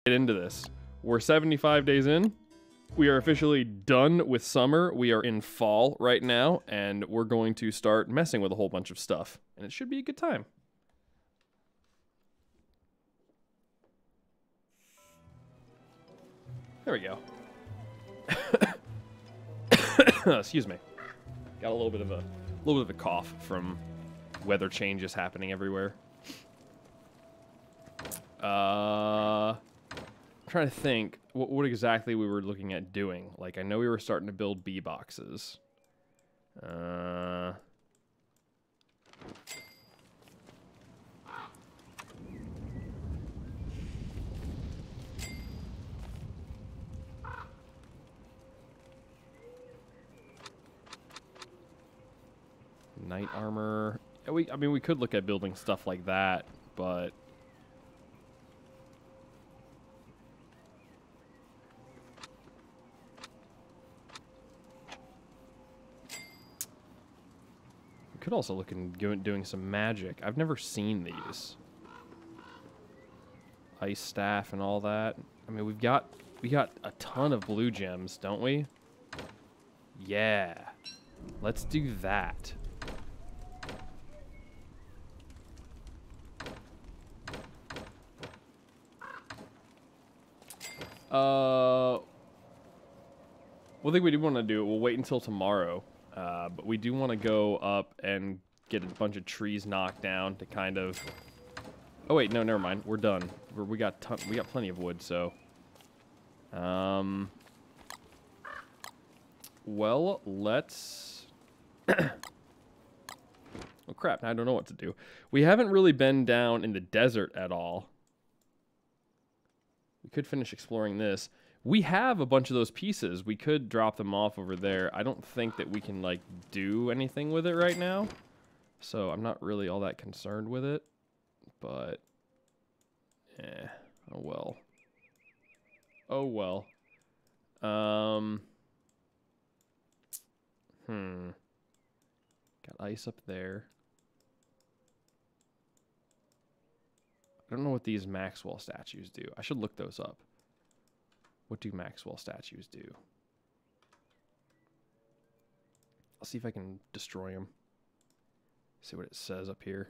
Get into this. We're 75 days in. We are officially done with summer. We are in fall right now, and we're going to start messing with a whole bunch of stuff. And it should be a good time. There we go. Excuse me. Got a little bit of a cough from weather changes happening everywhere. I'm trying to think what exactly we were looking at doing. Like, I know we were starting to build bee boxes. Knight armor. I mean, we could look at building stuff like that, but we could also look into doing some magic. I've never seen these. Ice staff and all that. I mean, we got a ton of blue gems, don't we? Yeah. Let's do that. One thing we do want to do, we'll wait until tomorrow, but we do want to go up and get a bunch of trees knocked down to kind of... Oh wait, no, never mind. We're done. We got plenty of wood, so... Well, let's... Oh crap, I don't know what to do. We haven't really been down in the desert at all. We could finish exploring this. We have a bunch of those pieces. We could drop them off over there. I don't think that we can, like, do anything with it right now. So I'm not really all that concerned with it. But, oh well. Oh well. Got ice up there. I don't know what these Maxwell statues do. I should look those up. What do Maxwell statues do? I'll see if I can destroy them. See what it says up here.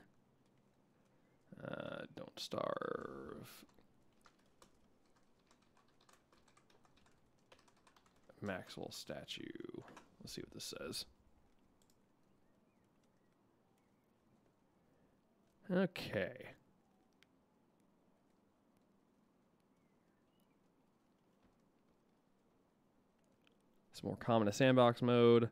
Don't starve. Maxwell statue. Let's see what this says. Okay. It's more common to sandbox mode.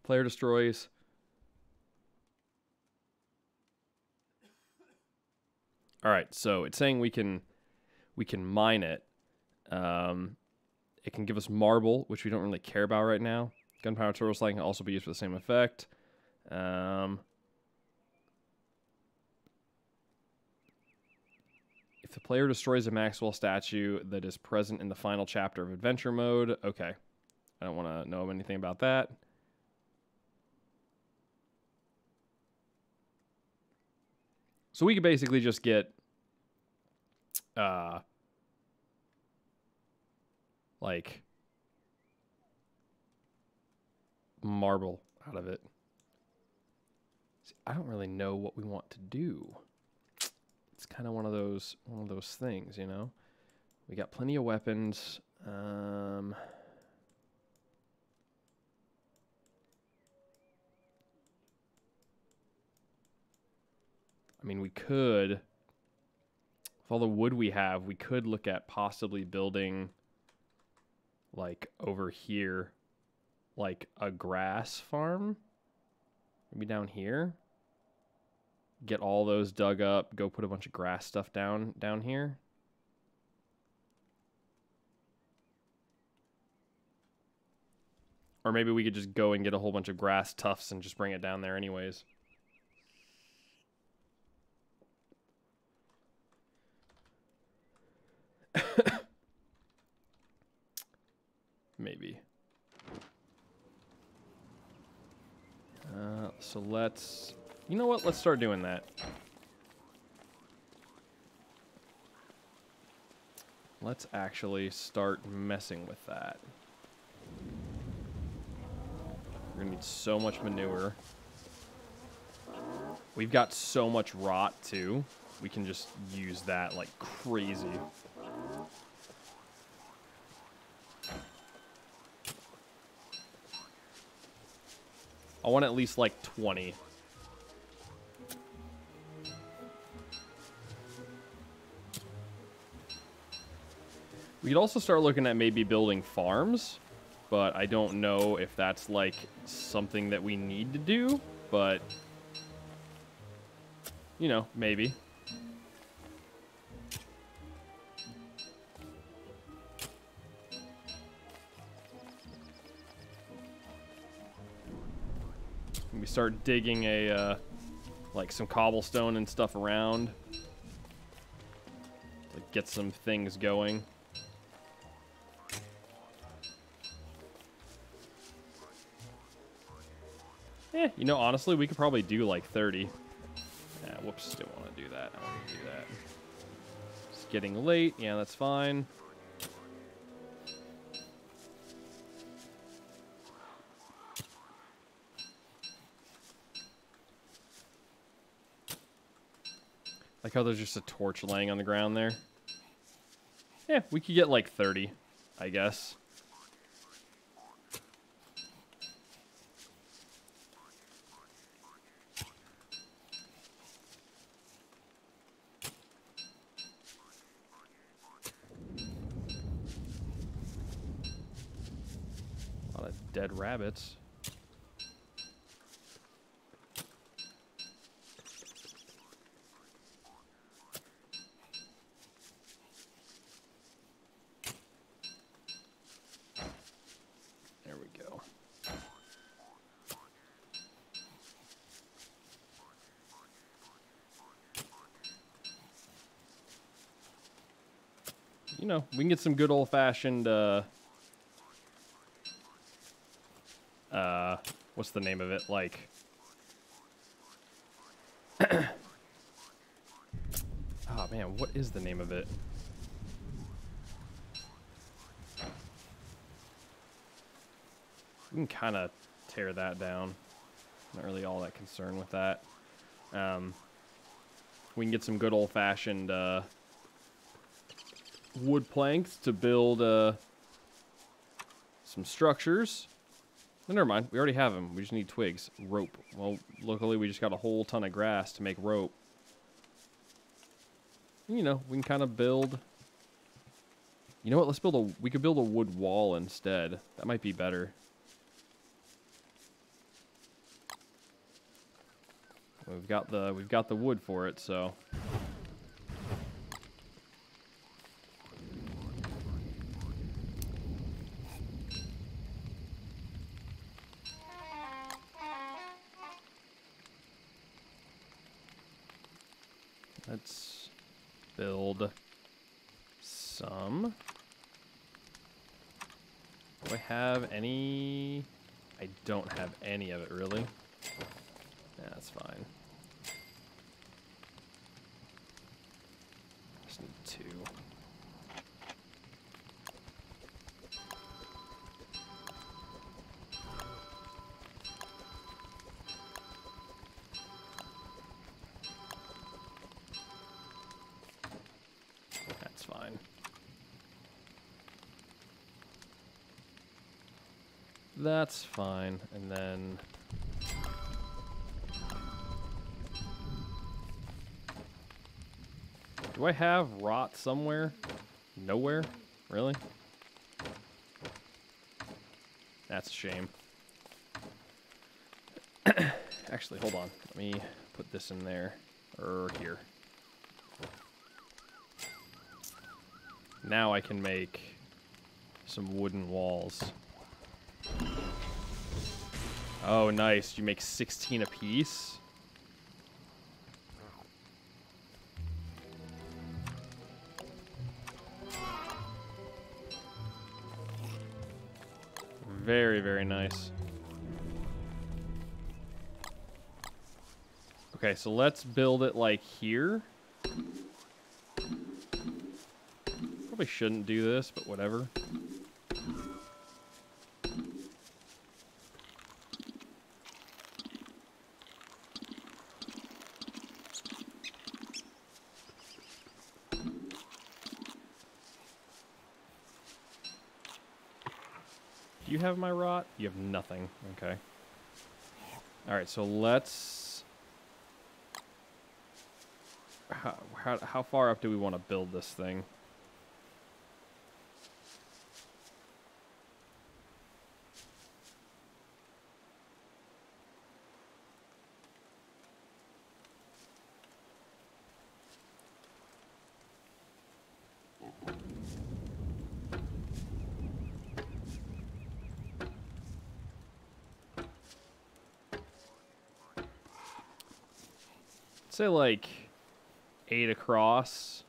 Player destroys. All right, so it's saying we can mine it. It can give us marble, which we don't really care about right now. Gunpowder turtle slag can also be used for the same effect. If the player destroys a Maxwell statue that is present in the final chapter of adventure mode, okay. I don't want to know anything about that. So we could basically just get like marble out of it. See, I don't really know what we want to do. It's kind of one of those things, you know. We got plenty of weapons. I mean, we could, with all the wood we have, we could look at possibly building, like, over here, like, a grass farm. Maybe down here. Get all those dug up, go put a bunch of grass stuff down here. Or maybe we could just go and get a whole bunch of grass tufts and just bring it down there anyways. maybe. So let's... You know what? Let's start doing that. Let's actually start messing with that. We're gonna need so much manure. We've got so much rot, too. We can just use that like crazy. I want at least like 20. We could also start looking at maybe building farms, but I don't know if that's like something that we need to do, but you know, maybe. We start digging a like some cobblestone and stuff around to get some things going. You know, honestly, we could probably do like 30. Yeah, whoops, didn't want to do that. I want to do that. It's getting late. Yeah, that's fine. Like how there's just a torch laying on the ground there. Yeah, we could get like 30, I guess. A lot of dead rabbits. There we go. You know, we can get some good old-fashioned, what's the name of it? Like, oh man, what is the name of it? We can kind of tear that down. Not really all that concerned with that. We can get some good old-fashioned, wood planks to build, some structures. Oh, never mind. We already have them. We just need twigs. Rope. Well, luckily we just got a whole ton of grass to make rope. You know, we can kind of build... You know what? Let's build a... We could build a wood wall instead. That might be better. We've got the wood for it, so... Let's build some. Do I have any? I don't have any of it, really. Yeah, that's fine. Just need 2. That's fine. That's fine. And then... Do I have rot somewhere? Nowhere? Really? That's a shame. Actually, hold on. Let me put this in there. Or here. Now I can make some wooden walls. Oh, nice. You make 16 apiece? Very, very nice. Okay, so let's build it like here. Probably shouldn't do this, but whatever. Do you have my rot? You have nothing. Okay. Alright, so let's... How far up do we want to build this thing? Say like 8 across.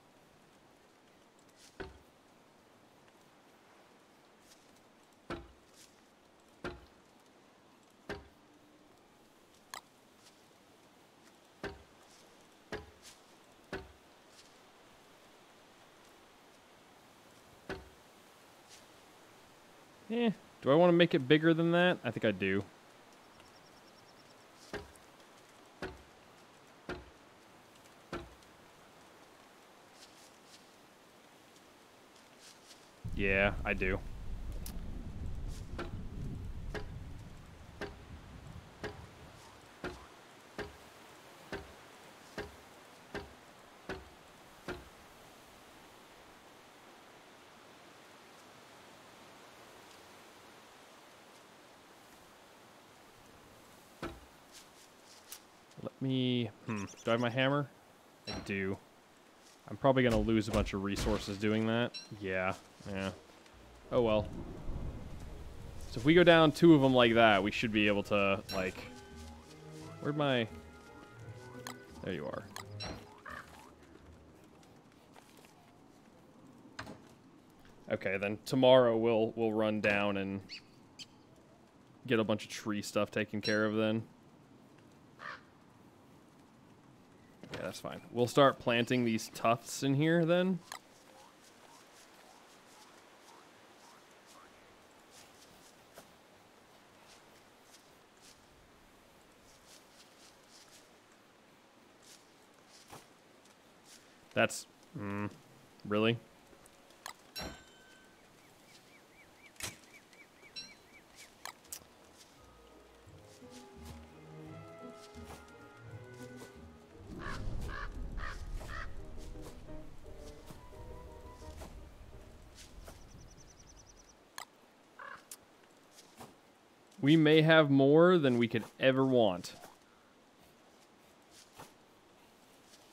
Do I want to make it bigger than that? I think I do. Yeah, I do. Let me... Do I have my hammer? I do. I'm probably going to lose a bunch of resources doing that. Yeah. Oh well. So if we go down 2 of them like that, we should be able to, like... Where'd my... There you are. Okay, then tomorrow we'll run down and get a bunch of tree stuff taken care of then. Yeah, that's fine. We'll start planting these tufts in here then. That's... really? We may have more than we could ever want.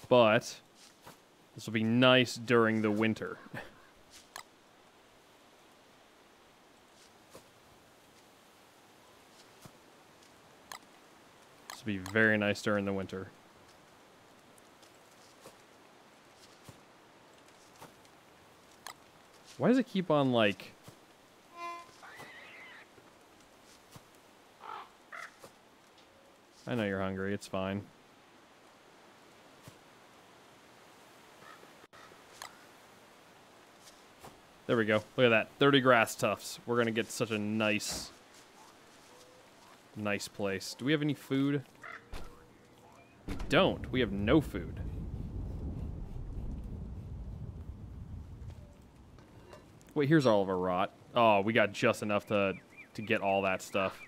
But this will be nice during the winter. This will be very nice during the winter. Why does it keep on, like... I know you're hungry, it's fine. There we go. Look at that. 30 grass tufts. We're going to get such a nice place. Do we have any food? We don't. We have no food. Wait, here's all of our rot. Oh, we got just enough to get all that stuff.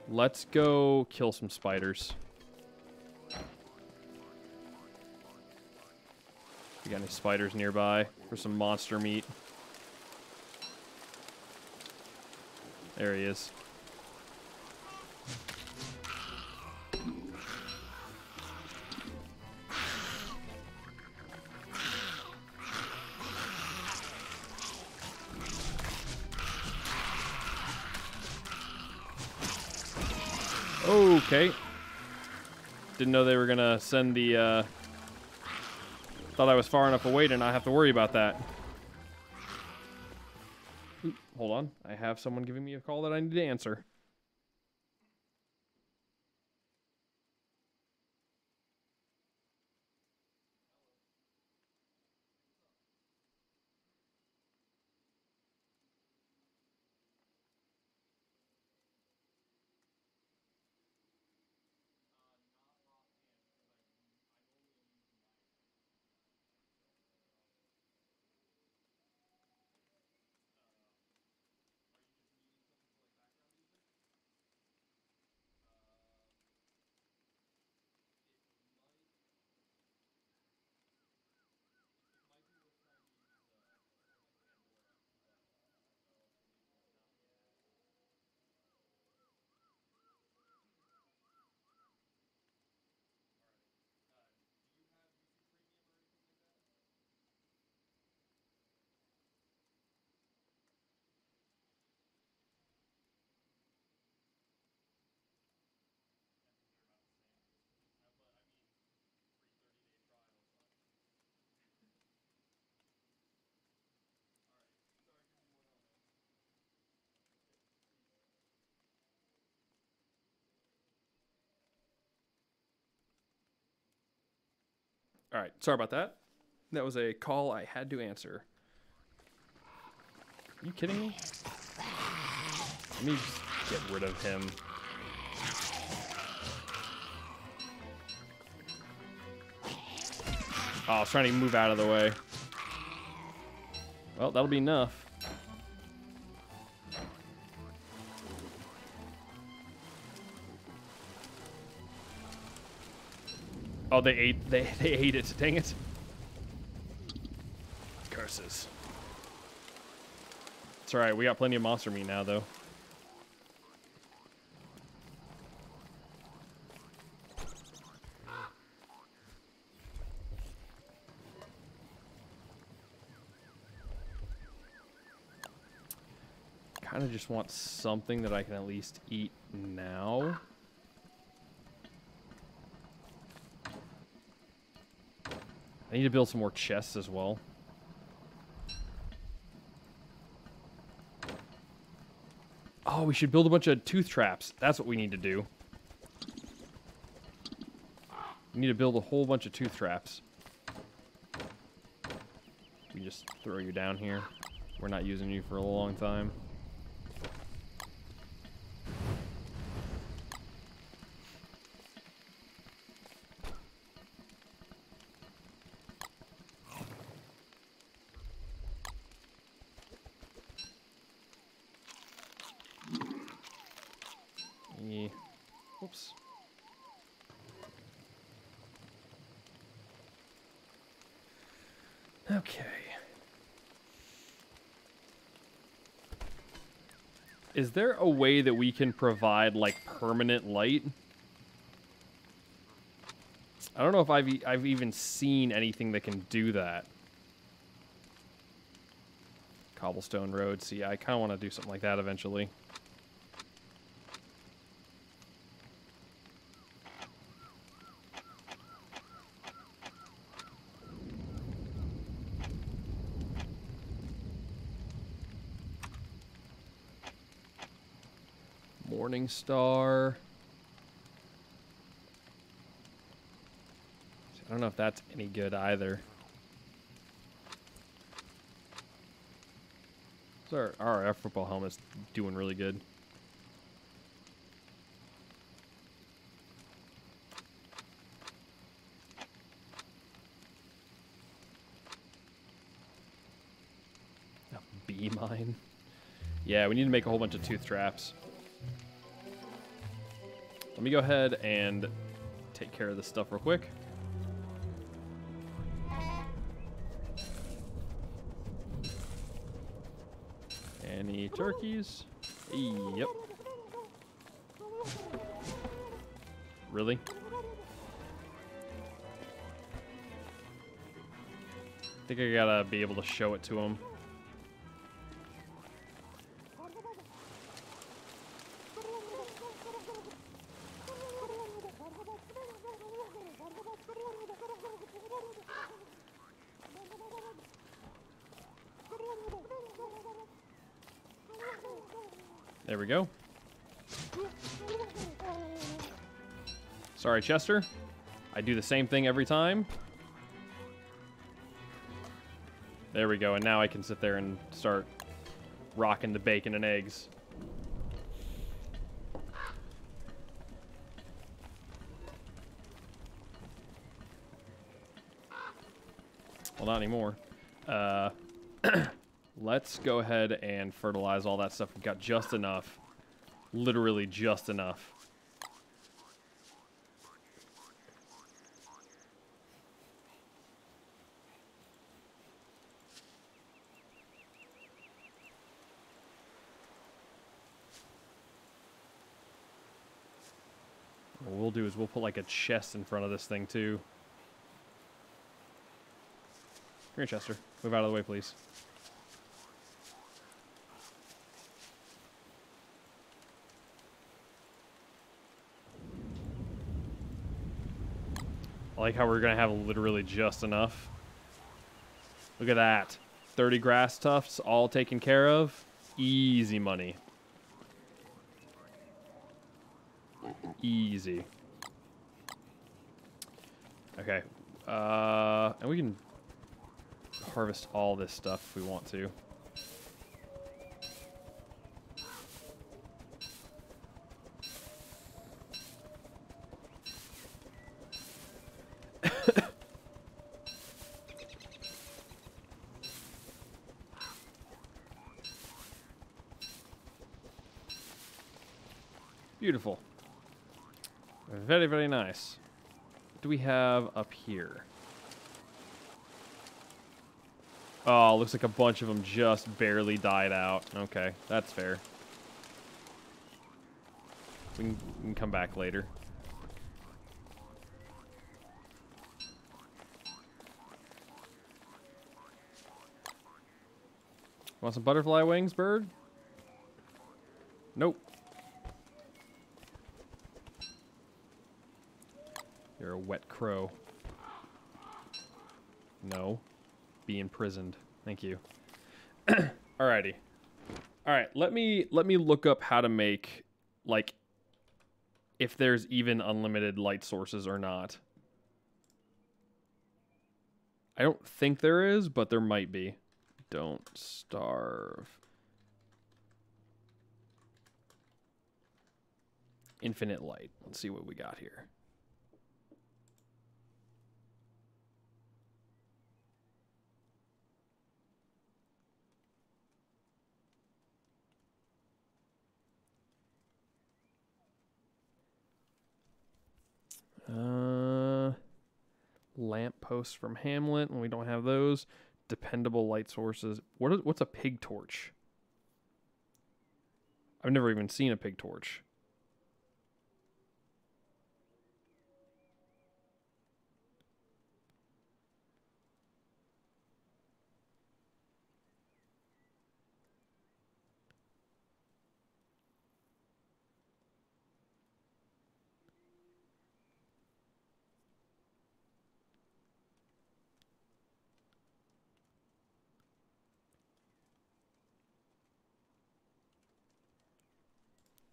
Let's go kill some spiders. You got any spiders nearby for some monster meat? There he is. Okay. Didn't know they were gonna send the, thought I was far enough away to not have to worry about that. Ooh, hold on. I have someone giving me a call that I need to answer. All right, sorry about that. That was a call I had to answer. Are you kidding me? Let me just get rid of him. Oh, I was trying to move out of the way. Well, that'll be enough. Oh, they ate it. Dang it. Curses. It's alright, we got plenty of monster meat now, though. Kind of just want something that I can at least eat now. I need to build some more chests as well. Oh, we should build a bunch of tooth traps. That's what we need to do. We need to build a whole bunch of tooth traps. We just throw you down here. We're not using you for a long time. Whoops. Okay. Is there a way that we can provide, like, permanent light? I don't know if I've even seen anything that can do that. Cobblestone road. See, I kind of want to do something like that eventually. Morning Star. I don't know if that's any good either. So our football helmet's doing really good. A bee mine. Yeah, we need to make a whole bunch of tooth traps. Let me go ahead and take care of this stuff real quick. Any turkeys? Yep. Really? I think I gotta be able to show it to them. There we go. Sorry, Chester. I do the same thing every time. There we go, and now I can sit there and start rocking the bacon and eggs. Well, not anymore. Let's go ahead and fertilize all that stuff. We've got just enough. Literally just enough. What we'll do is we'll put like a chest in front of this thing too. Come here, Chester. Move out of the way, please. I like how we're going to have literally just enough. Look at that. 30 grass tufts all taken care of. Easy money. Easy. Okay. And we can harvest all this stuff if we want to. Beautiful. Very, very nice. What do we have up here? Oh, looks like a bunch of them just barely died out. Okay, that's fair. We can come back later. Want some butterfly wings, bird? Nope. You're a wet crow. No. Be imprisoned. Thank you. Alrighty. Alright, let me look up how to make, like, if there's even unlimited light sources or not. I don't think there is, but there might be. Don't starve. Infinite light. Let's see what we got here. Lamp posts from Hamlet, and we don't have those. Dependable light sources. What's a pig torch? I've never even seen a pig torch.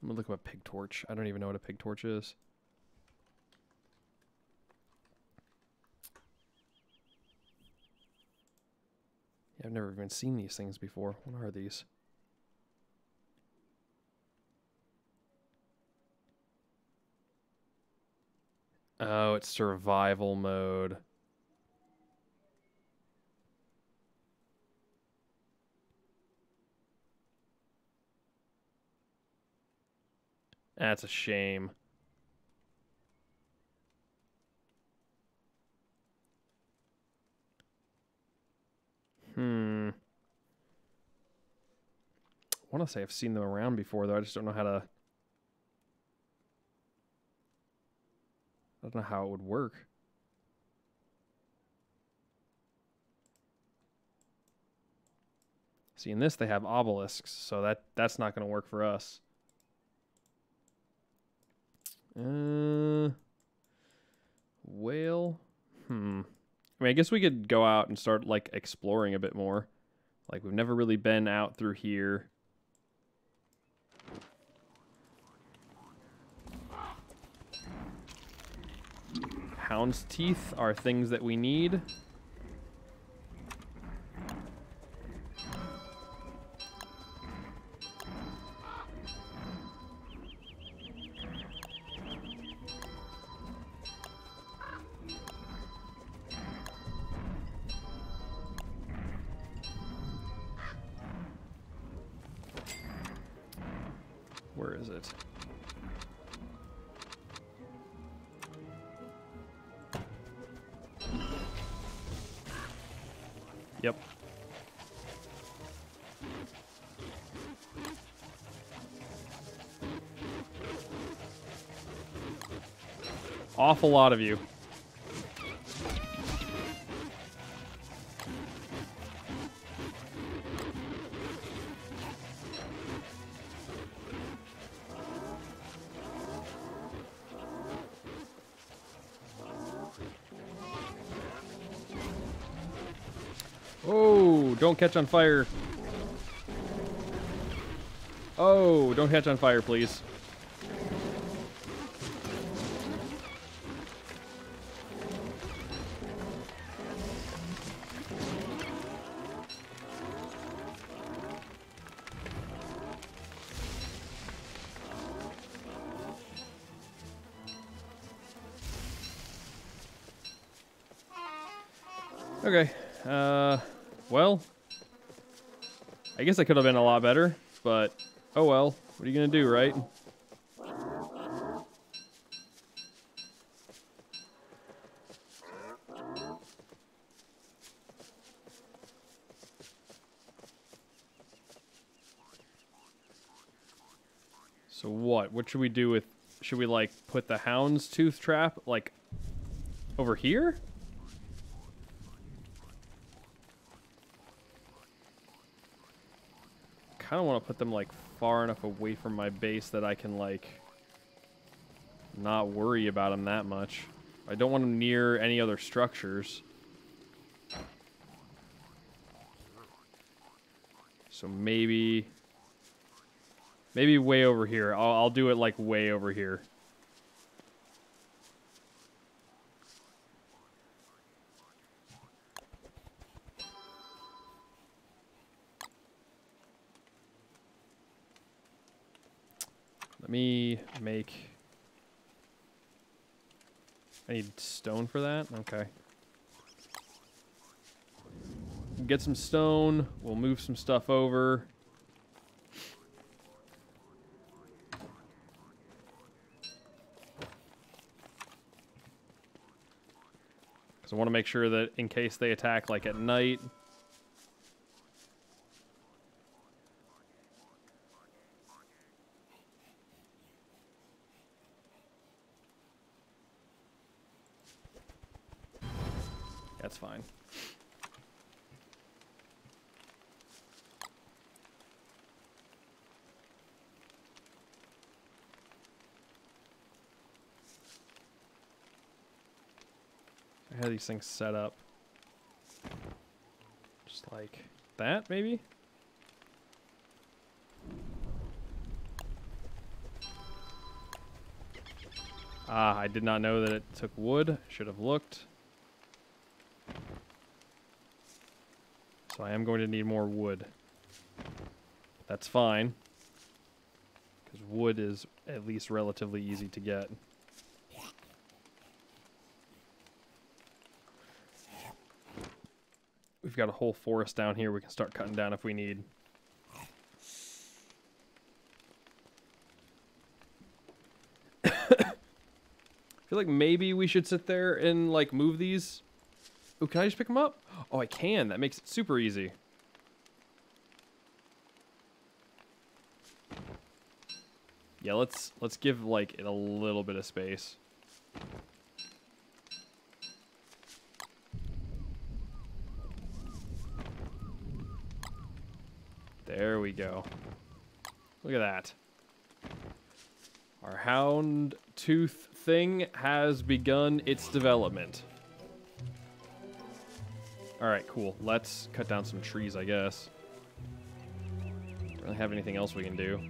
I'm gonna look up a pig torch. I don't even know what a pig torch is. Yeah, I've never even seen these things before. What are these? Oh, it's survival mode. That's a shame. I want to say I've seen them around before, though. I just don't know how to... I don't know how it would work. See, in this they have obelisks, so that's not going to work for us. Whale? I mean, I guess we could go out and start, like, exploring a bit more. Like, we've never really been out through here. hound's teeth are things that we need. Where is it? Yep. Awful lot of you. Oh, don't catch on fire. Oh, don't catch on fire, please. Okay. Well, I guess I could have been a lot better, but oh well. What are you gonna do, right? So what? What should we do with... Should we, like, put the hound's tooth trap, like, over here? Kind of want to put them, like, far enough away from my base that I can, like, not worry about them that much. I don't want them near any other structures. So maybe way over here. I'll do it, like, way over here. Let me make... I need stone for that? Okay. Get some stone. We'll move some stuff over. Because I want to make sure that in case they attack, like, at night... That's fine. I had these things set up. Just like that, maybe? Ah, I did not know that it took wood. Should have looked. So I am going to need more wood. That's fine. Because wood is at least relatively easy to get. We've got a whole forest down here we can start cutting down if we need. I feel like maybe we should sit there and, like, move these. Oh, can I just pick them up? Oh, I can. That makes it super easy. Yeah, let's give, like, it a little bit of space. There we go. Look at that. Our hound tooth thing has begun its development. Alright, cool. Let's cut down some trees, I guess. Don't really have anything else we can do.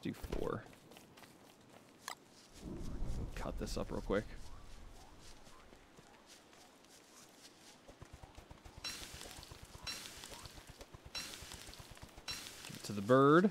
do 4. Cut this up real quick. Give it to the bird.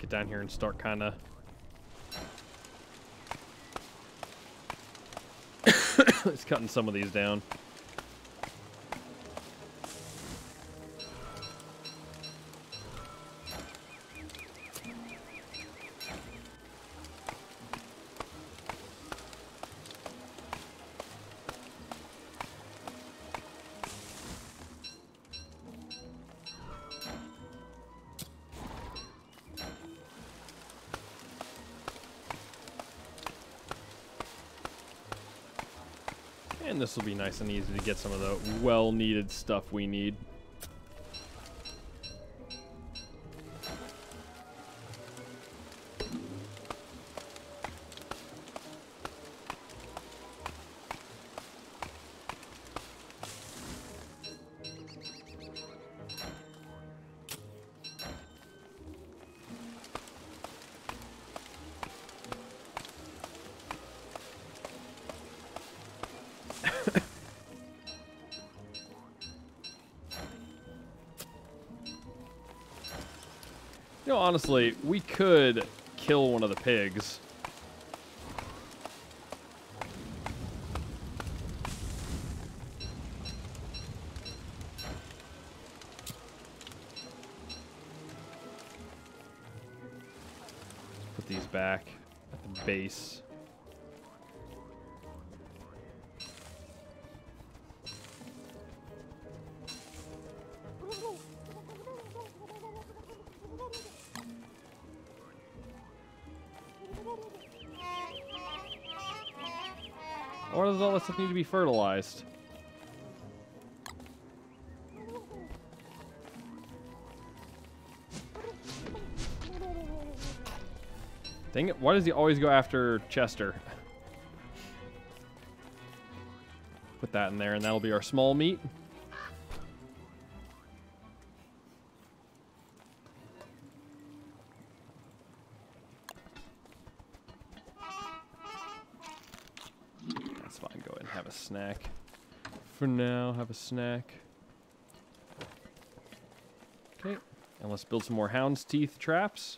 Get down here and start kind of just cutting some of these down. And this will be nice and easy to get some of the well-needed stuff we need. You know, honestly, we could kill one of the pigs. Put these back at the base. Or does all this stuff need to be fertilized? Dang it, why does he always go after Chester? Put that in there and that'll be our small meat. Snack. For now, have a snack. Okay, and let's build some more hound's teeth traps.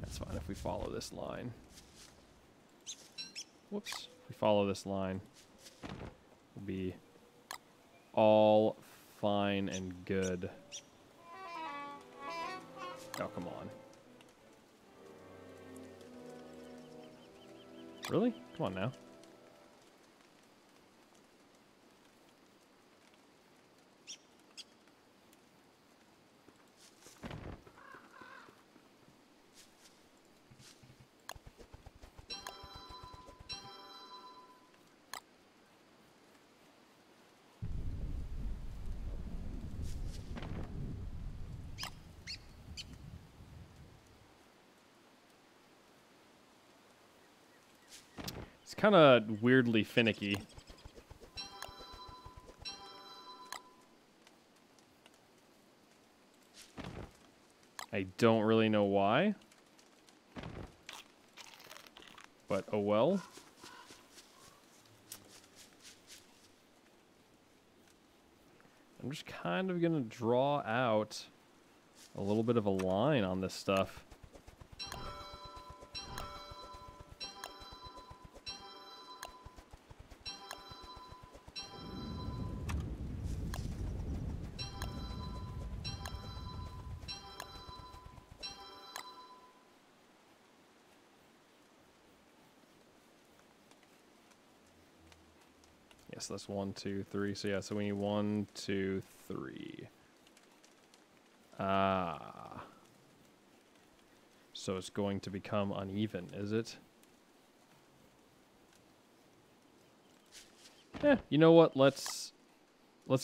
That's fine if we follow this line. Whoops. If we follow this line, we'll be all fine and good. Oh, come on. Really? Come on now. It's kind of weirdly finicky. I don't really know why. But oh well. I'm just kind of going to draw out a little bit of a line on this stuff. guess that's 1, 2, 3. So yeah, so we need 1, 2, 3. Ah. So it's going to become uneven, is it? You know what? Let's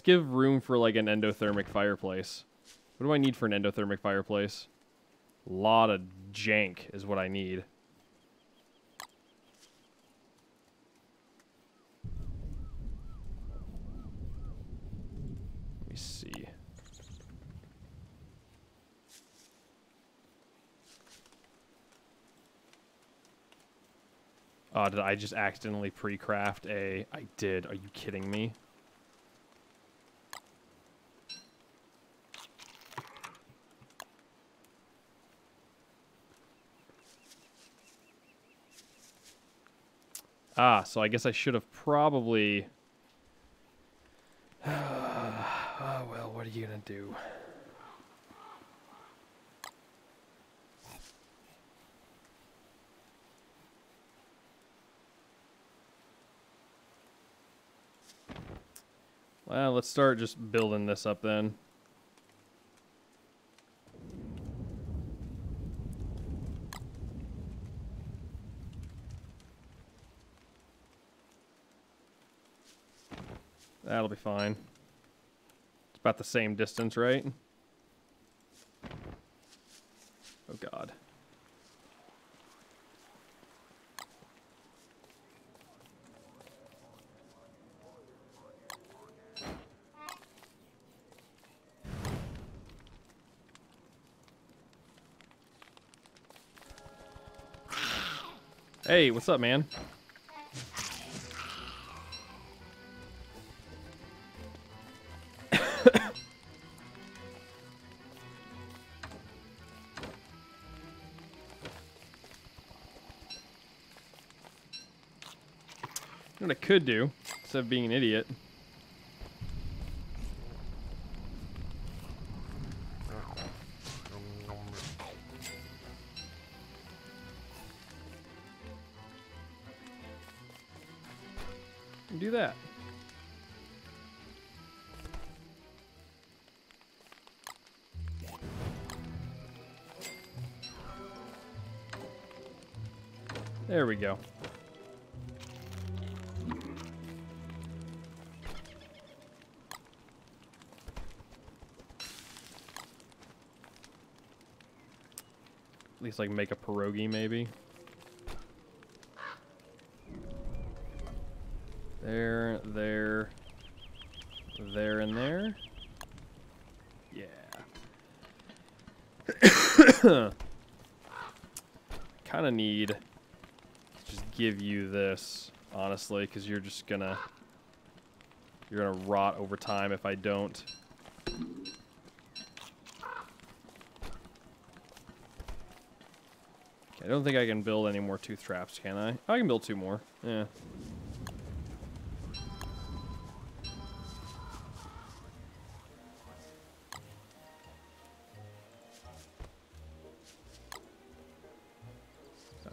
give room for like an endothermic fireplace. What do I need for an endothermic fireplace? A lot of jank is what I need. Let me see. Oh, did I just accidentally pre-craft a... I did. Are you kidding me? Ah, so I guess I should have probably... Oh, well, what are you gonna do? Well, let's start just building this up then. That'll be fine. It's about the same distance, right? Oh, God. Hey, what's up, man? You know what I could do, instead of being an idiot? Do that. There we go. At least like make a pierogi maybe. There, there, there, and there. Yeah. Kind of need to just give you this, honestly, because you're gonna rot over time if I don't. Okay, I don't think I can build any more tooth traps, can I? I can build 2 more. Yeah.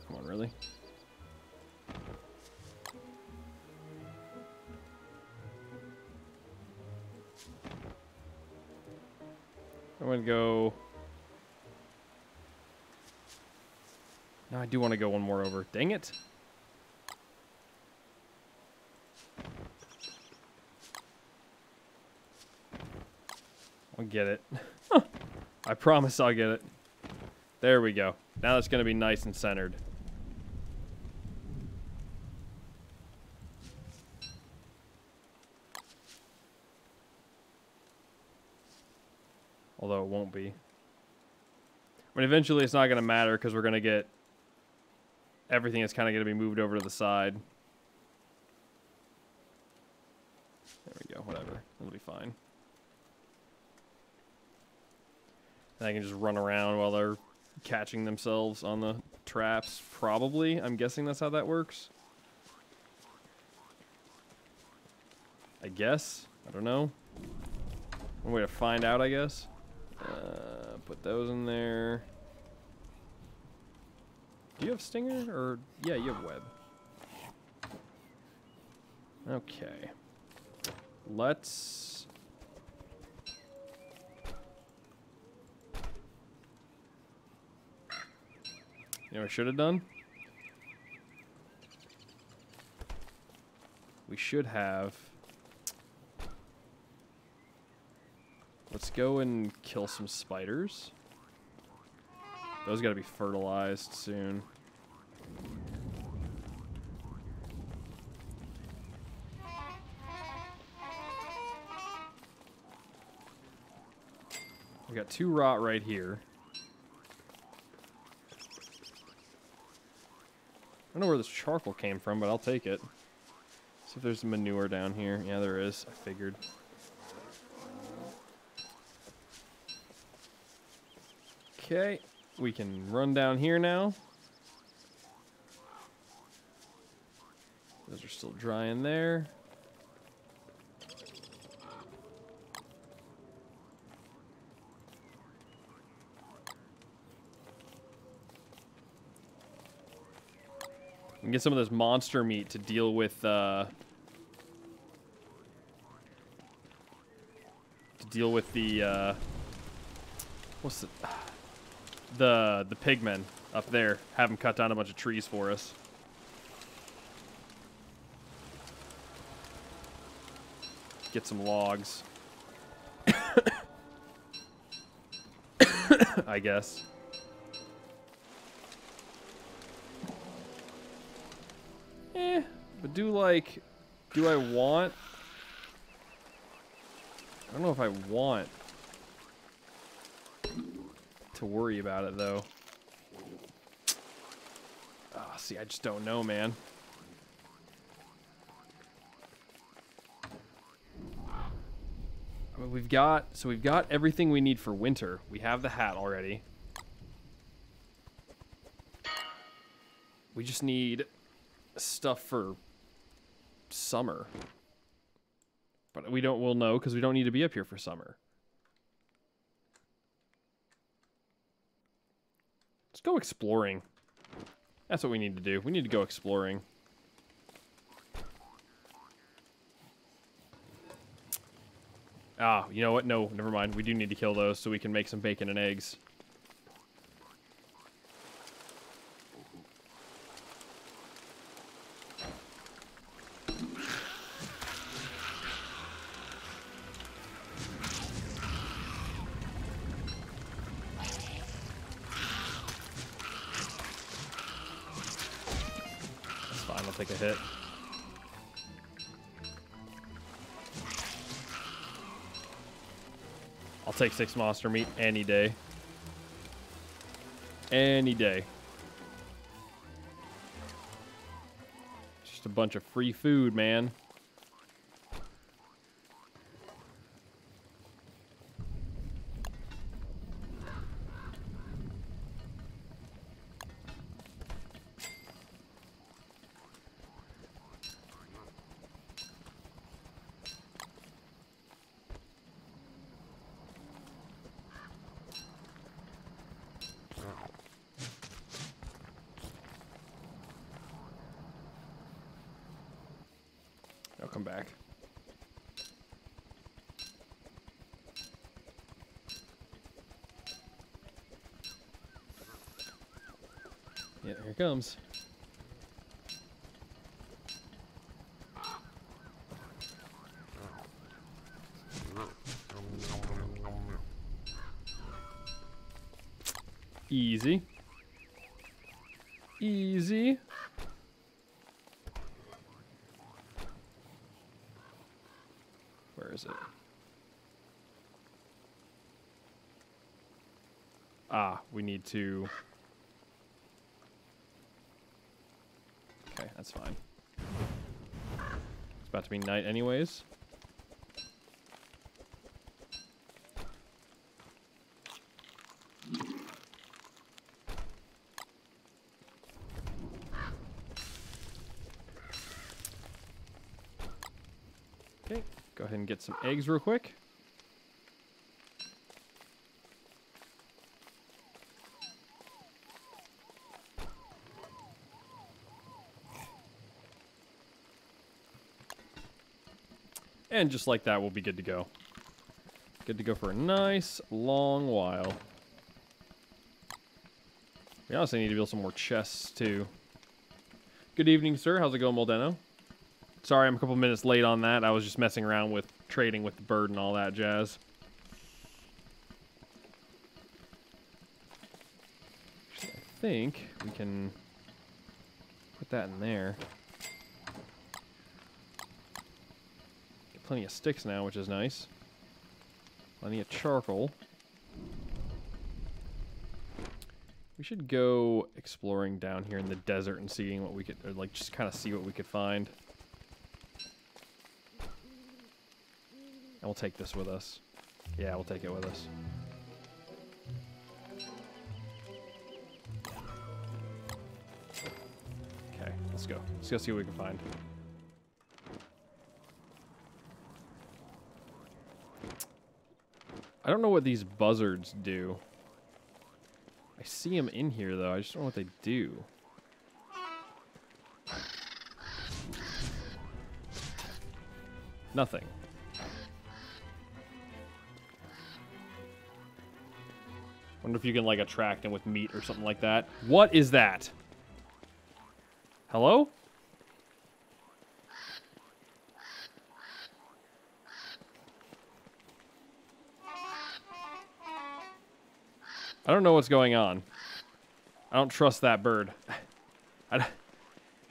Come on, really? I'm gonna go... No, I do want to go one more over. Dang it! I'll get it. I promise I'll get it. There we go. Now it's gonna be nice and centered. Although it won't be. I mean, eventually it's not going to matter because we're going to get... Everything is kind of going to be moved over to the side. There we go, whatever. It'll be fine. And I can just run around while they're catching themselves on the traps. Probably. I'm guessing that's how that works. I guess. I don't know. One way to find out, I guess. Put those in there. Do you have stinger? Or, yeah, you have web. Okay. Let's... You know what I should have done? We should have... Let's go and kill some spiders. Those gotta be fertilized soon. We got 2 rot right here. I don't know where this charcoal came from, but I'll take it. See if there's manure down here. Yeah, there is. I figured. Okay, we can run down here now. Those are still dry in there. We can get some of this monster meat to deal with the what's the pigmen up there. Have them cut down a bunch of trees for us. Get some logs. I guess. But do I want? I don't know if I want to worry about it though. Ah, see, I just don't know, man. I mean, we've got everything we need for winter. We have the hat already. We just need stuff for summer. But we'll know because we don't need to be up here for summer. Let's go exploring. That's what we need to do. We need to go exploring. Ah, you know what? No, never mind. We do need to kill those so we can make some bacon and eggs. Take a hit. I'll take 6 monster meat any day. Any day. Just a bunch of free food, man. I'll come back. Yeah, here it comes. Easy. Easy. Where is it? Ah, we need to... Okay, that's fine. It's about to be night anyways. Okay, go ahead and get some eggs real quick. And just like that, we'll be good to go. Good to go for a nice, long while. We honestly need to build some more chests, too. Good evening, sir. How's it going, Moldeno? Sorry, I'm a couple minutes late on that. I was just messing around with trading with the bird and all that jazz. I think we can put that in there. Get plenty of sticks now, which is nice. Plenty of charcoal. We should go exploring down here in the desert and seeing what we could, or like just kind of see what we could find. And we'll take this with us. Yeah, we'll take it with us. Okay, let's go. Let's go see what we can find. I don't know what these buzzards do. I see them in here, though. I just don't know what they do. Nothing. Wonder if you can, like, attract them with meat or something like that. What is that? Hello? I don't know what's going on. I don't trust that bird. I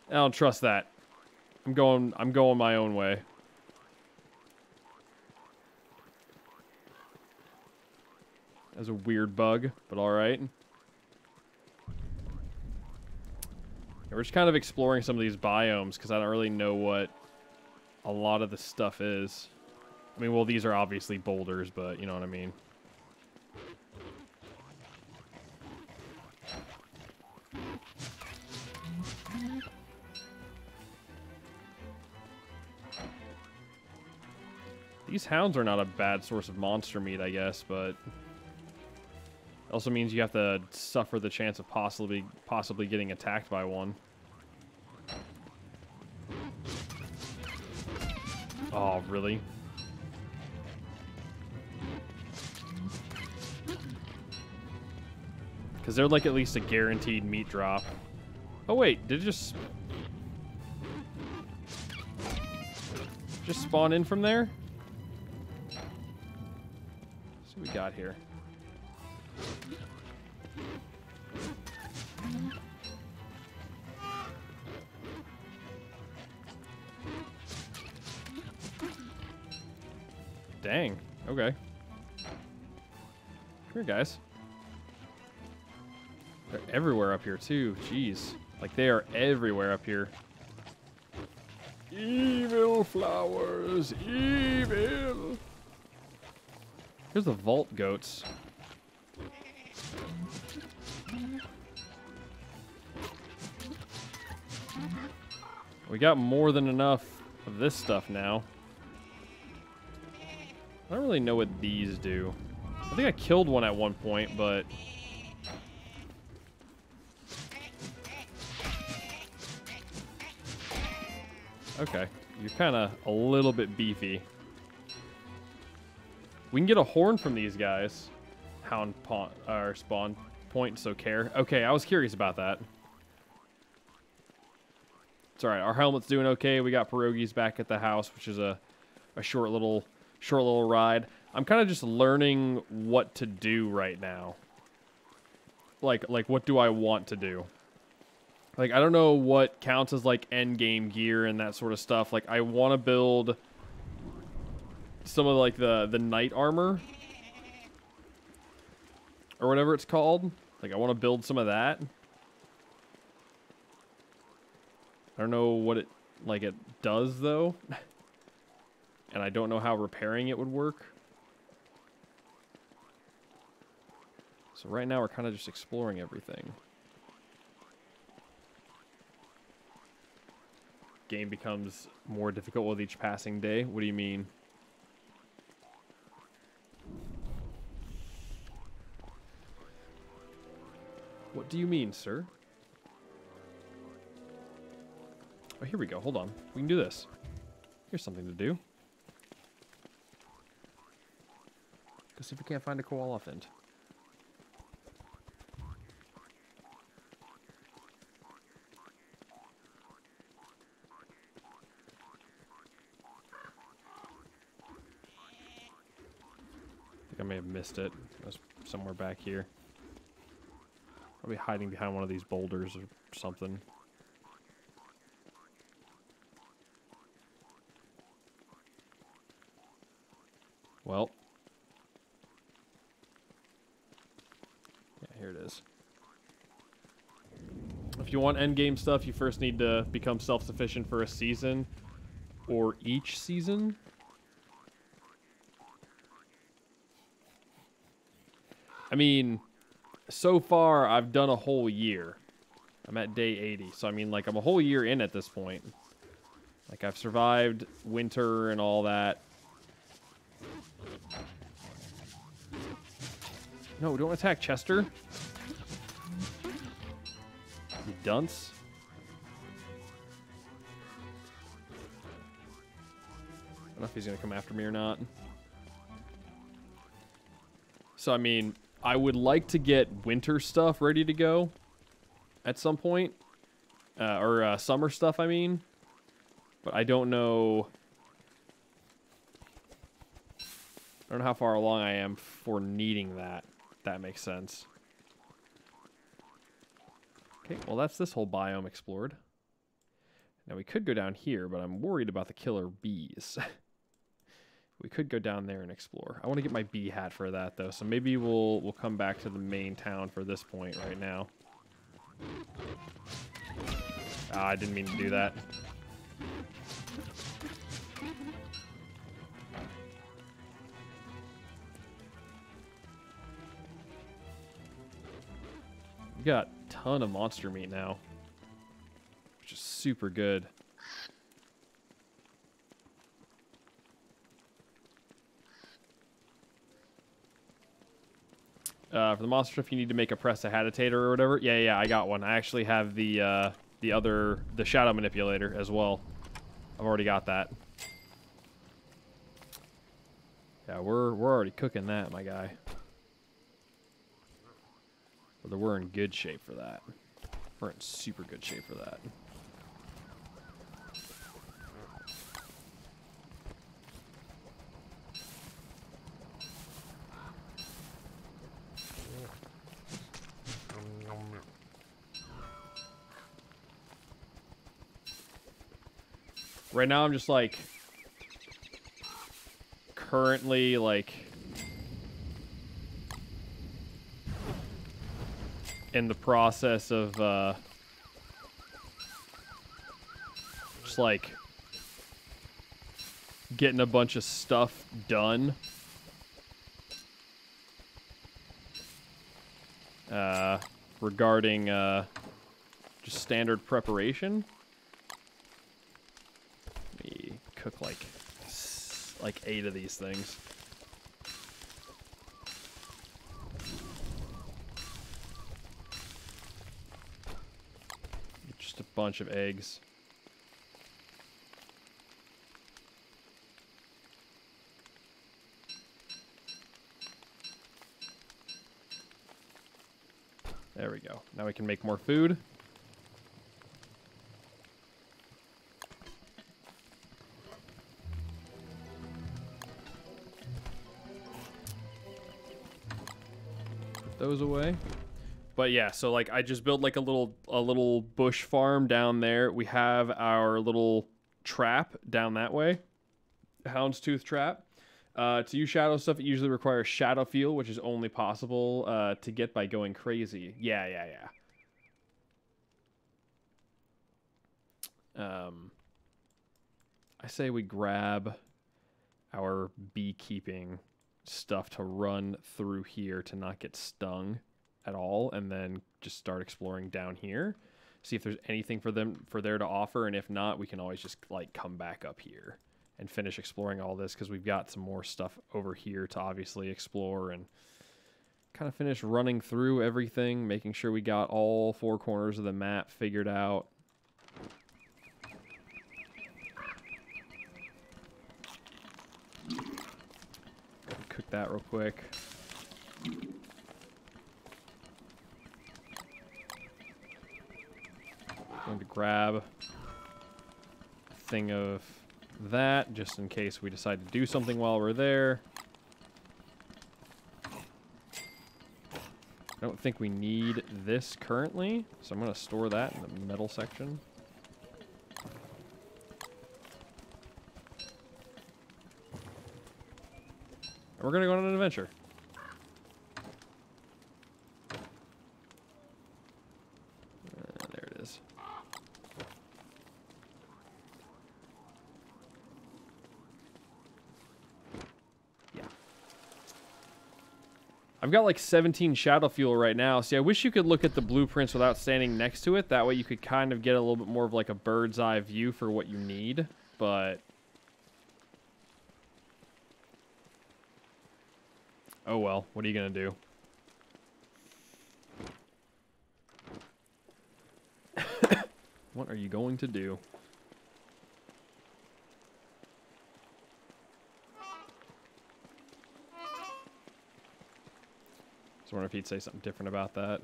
don't trust that. I'm going my own way. That's a weird bug, but all right. Yeah, we're just kind of exploring some of these biomes because I don't really know what a lot of the stuff is. I mean, well, these are obviously boulders, but you know what I mean. These hounds are not a bad source of monster meat, I guess, but it also means you have to suffer the chance of possibly getting attacked by one. Oh, really? Because they're like at least a guaranteed meat drop. Oh wait, did it just spawn in from there? Let's see what we got here. Dang. Okay. Come here, guys. They're everywhere up here, too. Jeez. Like, they are everywhere up here. Evil flowers. Evil. Here's the vault goats. We got more than enough of this stuff now. I don't really know what these do. I think I killed one at one point, but... Okay, you're kind of a little bit beefy. We can get a horn from these guys. Hound spawn point, so care. Okay, I was curious about that. It's alright, our helmet's doing okay. We got pierogies back at the house, which is a short little ride. I'm kind of just learning what to do right now. Like what do I want to do? Like, I don't know what counts as, like, end game gear and that sort of stuff. Like, I want to build some of, like, the knight armor. Or whatever it's called. Like, I want to build some of that. I don't know what it does, though. And I don't know how repairing it would work. So right now we're kind of just exploring everything. Game becomes more difficult with each passing day. What do you mean? What do you mean, sir? Oh, here we go. Hold on. We can do this. Here's something to do. Let's see if we can't find a koalefant. I think I may have missed it. It was somewhere back here. Probably hiding behind one of these boulders or something. Well. Yeah, here it is. If you want endgame stuff, you first need to become self-sufficient for a season. Or each season. I mean, so far I've done a whole year. I'm at day 80. So I mean, like, I'm a whole year in at this point. Like, I've survived winter and all that. No, don't attack Chester. You dunce. I don't know if he's going to come after me or not. So, I mean, I would like to get winter stuff ready to go at some point. Or summer stuff, I mean. But I don't know... I don't know how far along I am for needing that. If that makes sense. Okay, well that's this whole biome explored. Now we could go down here, but I'm worried about the killer bees. We could go down there and explore. I want to get my bee hat for that though, so maybe we'll come back to the main town for this point right now. Ah, I didn't mean to do that. We got a ton of monster meat now, which is super good. For the monster stuff, you need to make a prestidigitator or whatever. Yeah, I got one. I actually have the shadow manipulator as well. I've already got that. Yeah, we're already cooking that, my guy. Whether we're in good shape for that. We're in super good shape for that. Right now I'm just like currently like in the process of just like getting a bunch of stuff done. Regarding just standard preparation. Let me cook like 8 of these things. Just a bunch of eggs. There we go. Now we can make more food. Put those away. But yeah, so like I just built like a little bush farm down there. We have our little trap down that way. Houndstooth trap. To use shadow stuff, it usually requires shadow fuel, which is only possible to get by going crazy. Yeah. I say we grab our beekeeping stuff to run through here to not get stung at all, and then just start exploring down here. See if there's anything for there to offer, and if not, we can always just like come back up here and finish exploring all this, because we've got some more stuff over here to obviously explore and kind of finish running through everything, making sure we got all 4 corners of the map figured out. Cook that real quick. Going to grab a thing of that just in case we decide to do something while we're there. I don't think we need this currently, so I'm going to store that in the metal section. And we're going to go on an adventure. There it is. Yeah. I've got like 17 shadow fuel right now. See, I wish you could look at the blueprints without standing next to it. That way you could kind of get a little bit more of like a bird's eye view for what you need. But oh well, what are you going to do? What are you going to do? I wonder if he'd say something different about that.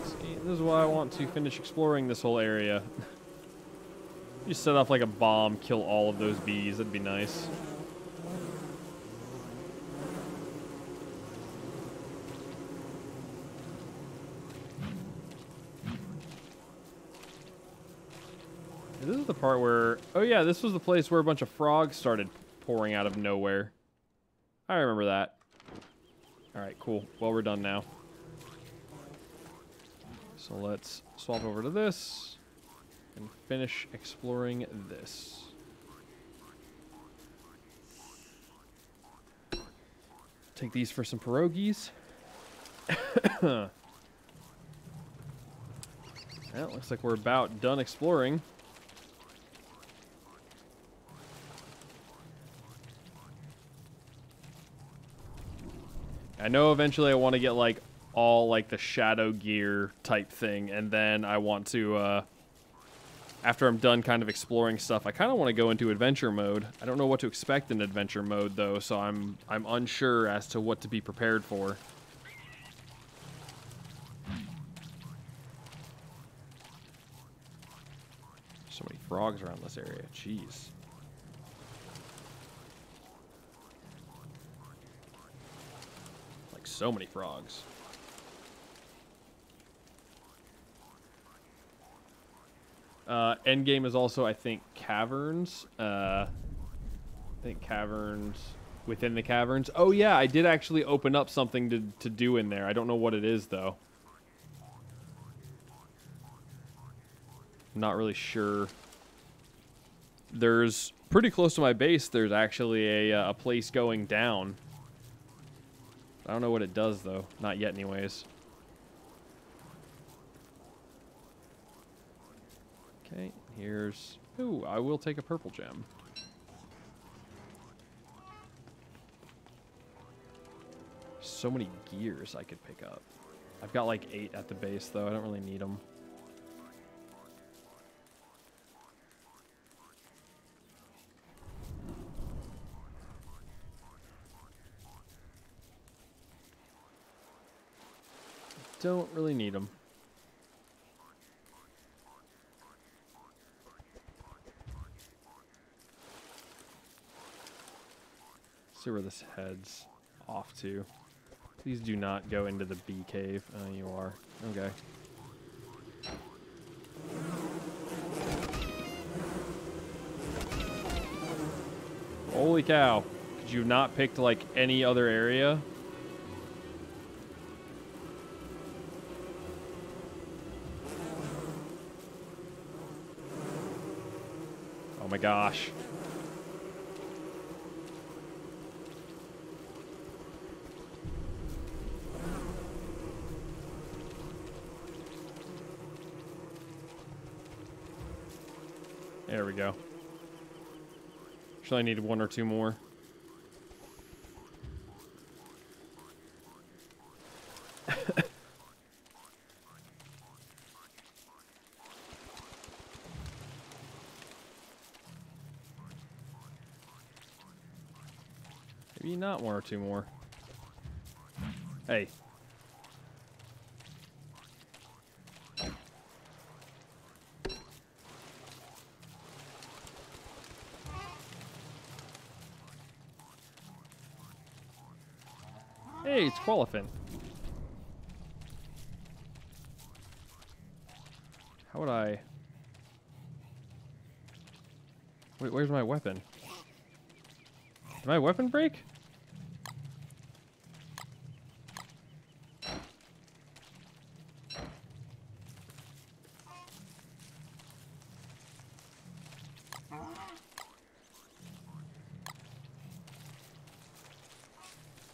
See, this is why I want to finish exploring this whole area. You set off like a bomb, kill all of those bees. That'd be nice. This is the part where... oh yeah, this was the place where a bunch of frogs started pouring out of nowhere. I remember that. Alright, cool. Well, we're done now. So let's swap over to this. And finish exploring this. Take these for some pierogies. Well, looks like we're about done exploring. I know eventually I want to get like all like the shadow gear type thing, and then I want to after I'm done kind of exploring stuff, I kind of want to go into adventure mode. I don't know what to expect in adventure mode though, so I'm unsure as to what to be prepared for. So many frogs around this area. Jeez. Like so many frogs. Endgame is also, I think, caverns. I think caverns within the caverns. Oh yeah, I did actually open up something to do in there. I don't know what it is though. I'm not really sure. There's pretty close to my base. There's actually a place going down. I don't know what it does though. Not yet, anyways. Okay, here's... ooh, I will take a purple gem. So many gears I could pick up. I've got like 8 at the base, though. I don't really need them. Don't really need them. See where this heads off to. Please do not go into the bee cave. Oh, you are. Okay. Holy cow. Could you have not picked, like, any other area? Oh my gosh. There we go. Actually, I needed 1 or 2 more. Maybe not 1 or 2 more. Hey. Hey, it's Qualifin. How would I... Wait, where's my weapon? Did my weapon break?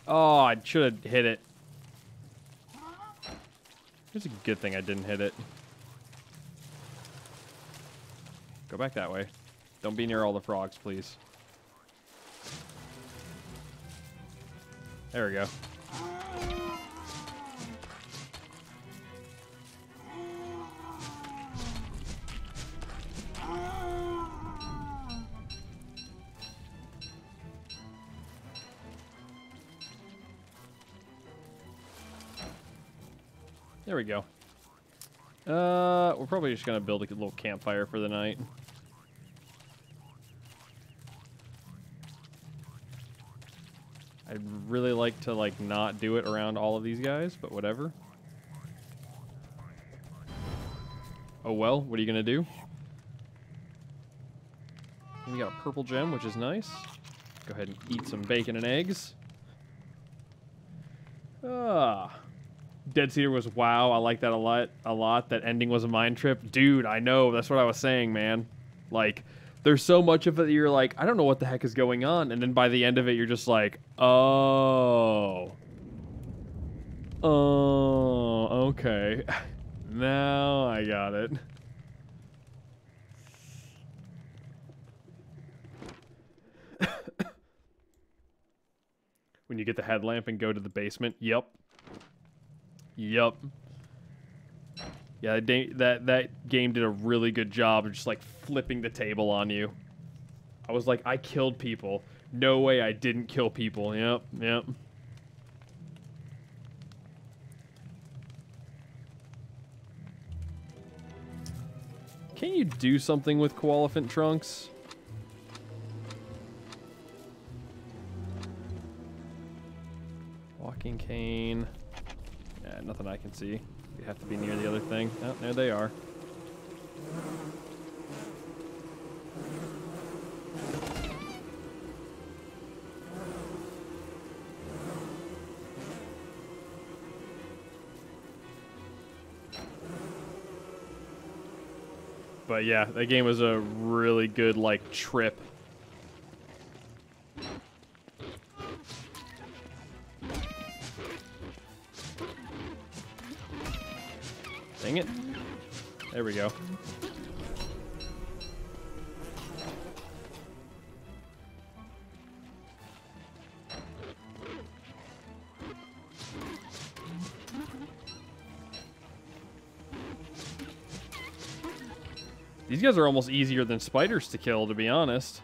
Oh, I should have hit it. It's a good thing I didn't hit it. Go back that way. Don't be near all the frogs, please. There we go. There we go. We're probably just gonna build a little campfire for the night. I'd really like to like not do it around all of these guys, but whatever. Oh well, what are you gonna do? We got a purple gem, which is nice. Go ahead and eat some bacon and eggs. Ah. Dead Cedar was wow. I like that a lot. That ending was a mind trip. Dude, I know. That's what I was saying, man. Like, there's so much of it that you're like, I don't know what the heck is going on. And then by the end of it, you're just like, oh. Oh, okay. Now I got it. When you get the headlamp and go to the basement. Yep. Yep. Yeah, that game did a really good job of just like flipping the table on you. I was like, I killed people. No way I didn't kill people. Yep, yep. Can you do something with Koalefant trunks? Walking cane. Yeah, nothing I can see. You have to be near the other thing. Oh, there they are. But yeah, that game was a really good, like, trip. Dang it. There we go. These guys are almost easier than spiders to kill, to be honest.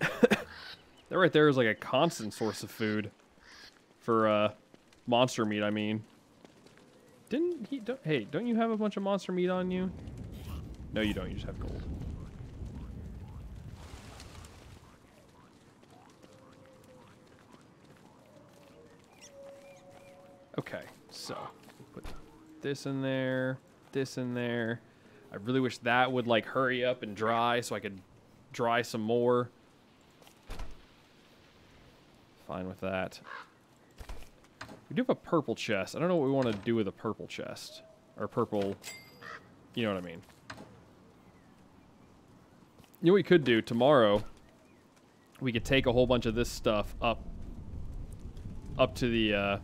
That right there is like a constant source of food for monster meat, I mean. Didn't he... Hey, don't you have a bunch of monster meat on you? No, you don't. You just have gold. Okay, so put this in there, this in there. I really wish that would like hurry up and dry so I could dry some more. Fine with that. We do have a purple chest. I don't know what we want to do with a purple chest. Or purple, you know what I mean. You know what we could do tomorrow? We could take a whole bunch of this stuff up to the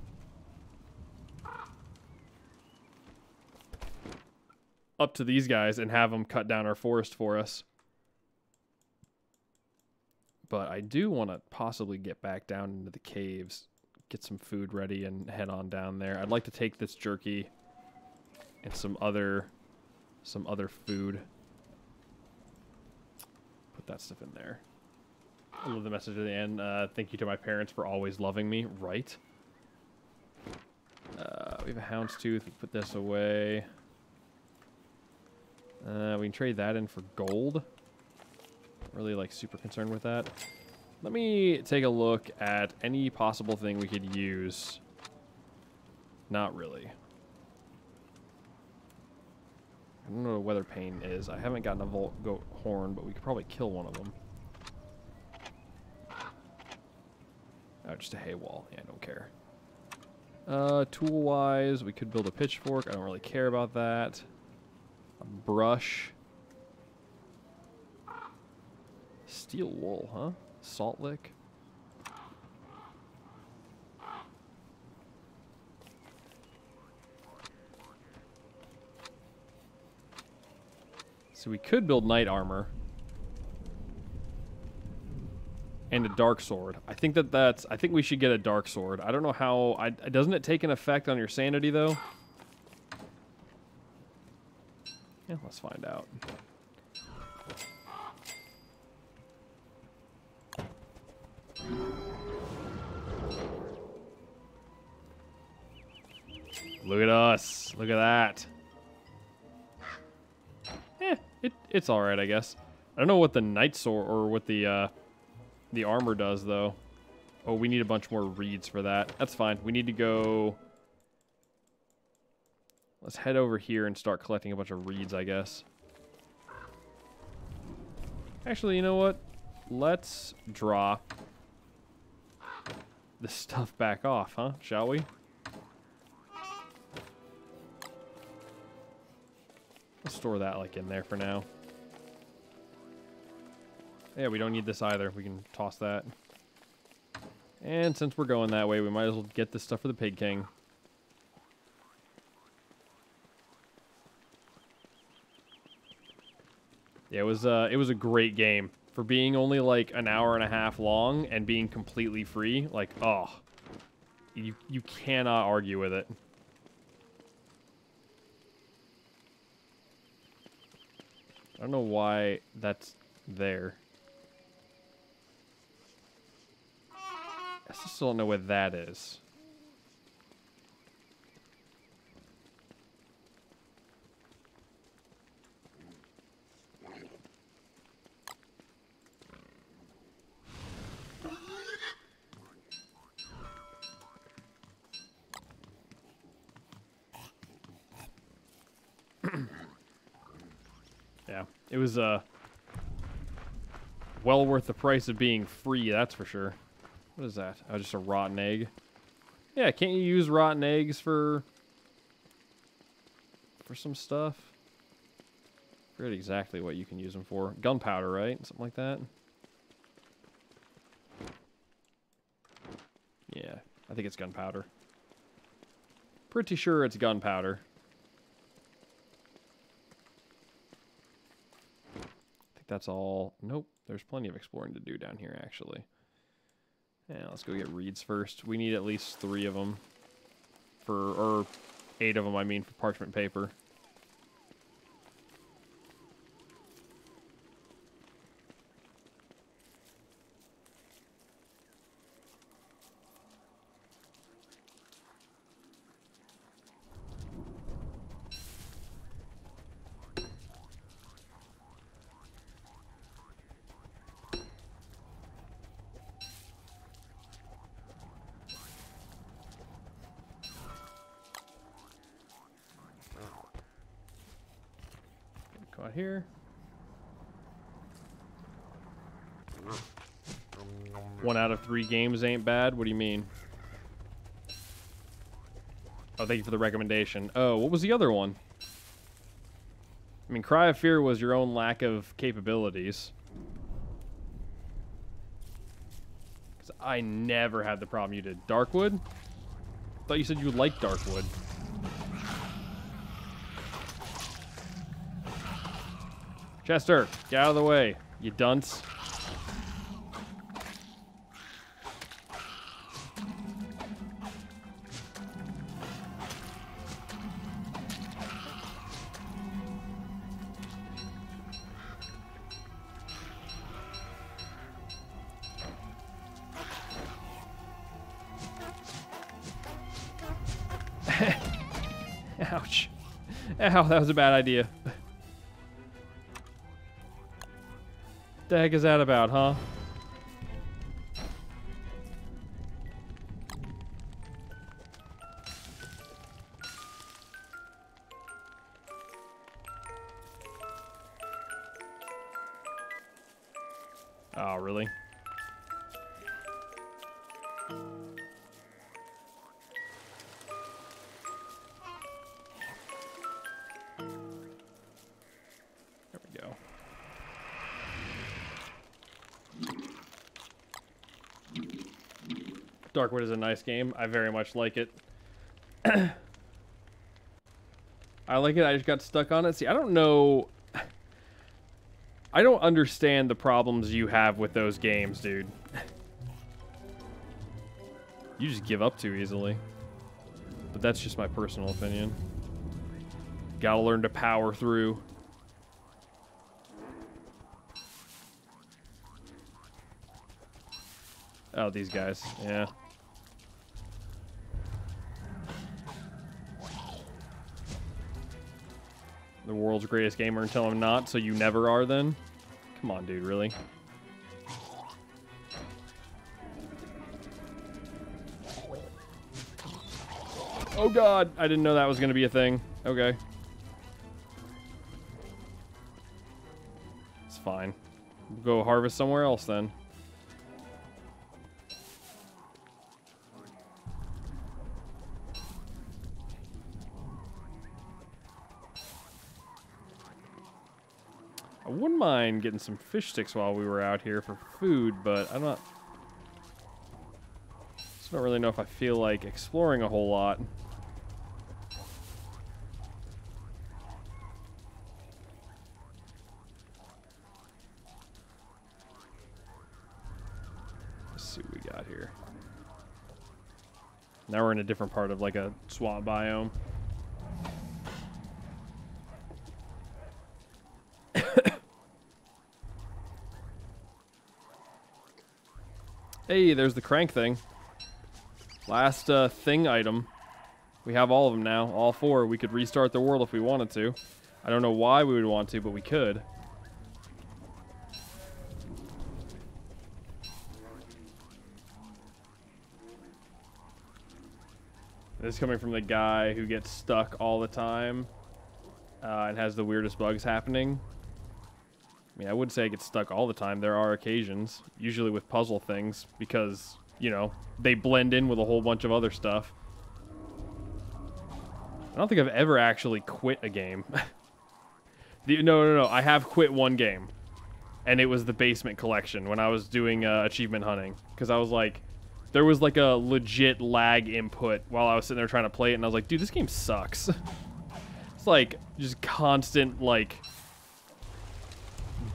up to these guys and have them cut down our forest for us. But I do want to possibly get back down into the caves, get some food ready, and head on down there. I'd like to take this jerky and some other food. Put that stuff in there. I love the message at the end. Thank you to my parents for always loving me. Right. We have a houndstooth. Put this away. We can trade that in for gold. Really, like, super concerned with that. Let me take a look at any possible thing we could use. Not really. I don't know what a weather pane is. I haven't gotten a Volt Goat horn, but we could probably kill one of them. Oh, just a hay wall. Yeah, I don't care. Tool-wise, we could build a pitchfork. I don't really care about that. A brush. Steel wool, huh? Salt lick. So we could build knight armor. And a dark sword. I think I think we should get a dark sword. I don't know how... doesn't it take an effect on your sanity, though? Yeah, let's find out. Look at us. Look at that. It's alright, I guess. I don't know what the knight sword or what the armor does, though. Oh, we need a bunch more reeds for that. That's fine. We need to go... Let's head over here and start collecting a bunch of reeds, I guess. Actually, you know what? Let's drop this stuff back off, huh? Shall we? Let's store that, like, in there for now. Yeah, we don't need this either. We can toss that. And since we're going that way, we might as well get this stuff for the Pig King. Yeah, it was a great game. For being only like an hour and a half long and being completely free, like, oh. You cannot argue with it. I don't know why that's there. I still don't know what that is. Yeah, it was well worth the price of being free, that's for sure. What is that? Oh, just a rotten egg. Yeah, can't you use rotten eggs for some stuff? I forget exactly what you can use them for. Gunpowder, right? Something like that. Yeah, I think it's gunpowder. Pretty sure it's gunpowder. I think that's all. Nope, there's plenty of exploring to do down here, actually. Yeah, let's go get reeds first. We need at least 3 of them. Or 8 of them, I mean, for parchment paper. Out here. One out of 3 games ain't bad. What do you mean? Oh, thank you for the recommendation. Oh, what was the other one? I mean, Cry of Fear was your own lack of capabilities. Because I never had the problem you did. Darkwood? I thought you said you liked Darkwood. Chester, get out of the way, you dunce. Ouch. Ow, that was a bad idea. The heck is that about, huh? Oh, really? There we go. Darkwood is a nice game. I very much like it. I like it. I just got stuck on it. See, I don't know. I don't understand the problems you have with those games, dude. You just give up too easily. But that's just my personal opinion. Gotta learn to power through. Oh, these guys. Yeah. The world's greatest gamer until I'm not, so you never are then? Come on, dude, really? Oh god, I didn't know that was going to be a thing. Okay. It's fine. We'll go harvest somewhere else then. I wouldn't mind getting some fish sticks while we were out here for food, but I'm not... Just don't really know if I feel like exploring a whole lot. Let's see what we got here. Now we're in a different part of like a swamp biome. Hey, there's the crank thing. Last thing item. We have all of them now, all 4. We could restart the world if we wanted to. I don't know why we would want to, but we could. This is coming from the guy who gets stuck all the time and has the weirdest bugs happening. I mean, I wouldn't say I get stuck all the time. There are occasions, usually with puzzle things, because, you know, they blend in with a whole bunch of other stuff. I don't think I've ever actually quit a game. No. I have quit one game. And it was the Basement Collection when I was doing achievement hunting. Because I was like, there was like a legit lag input while I was sitting there trying to play it. And I was like, dude, this game sucks. It's like just constant, like...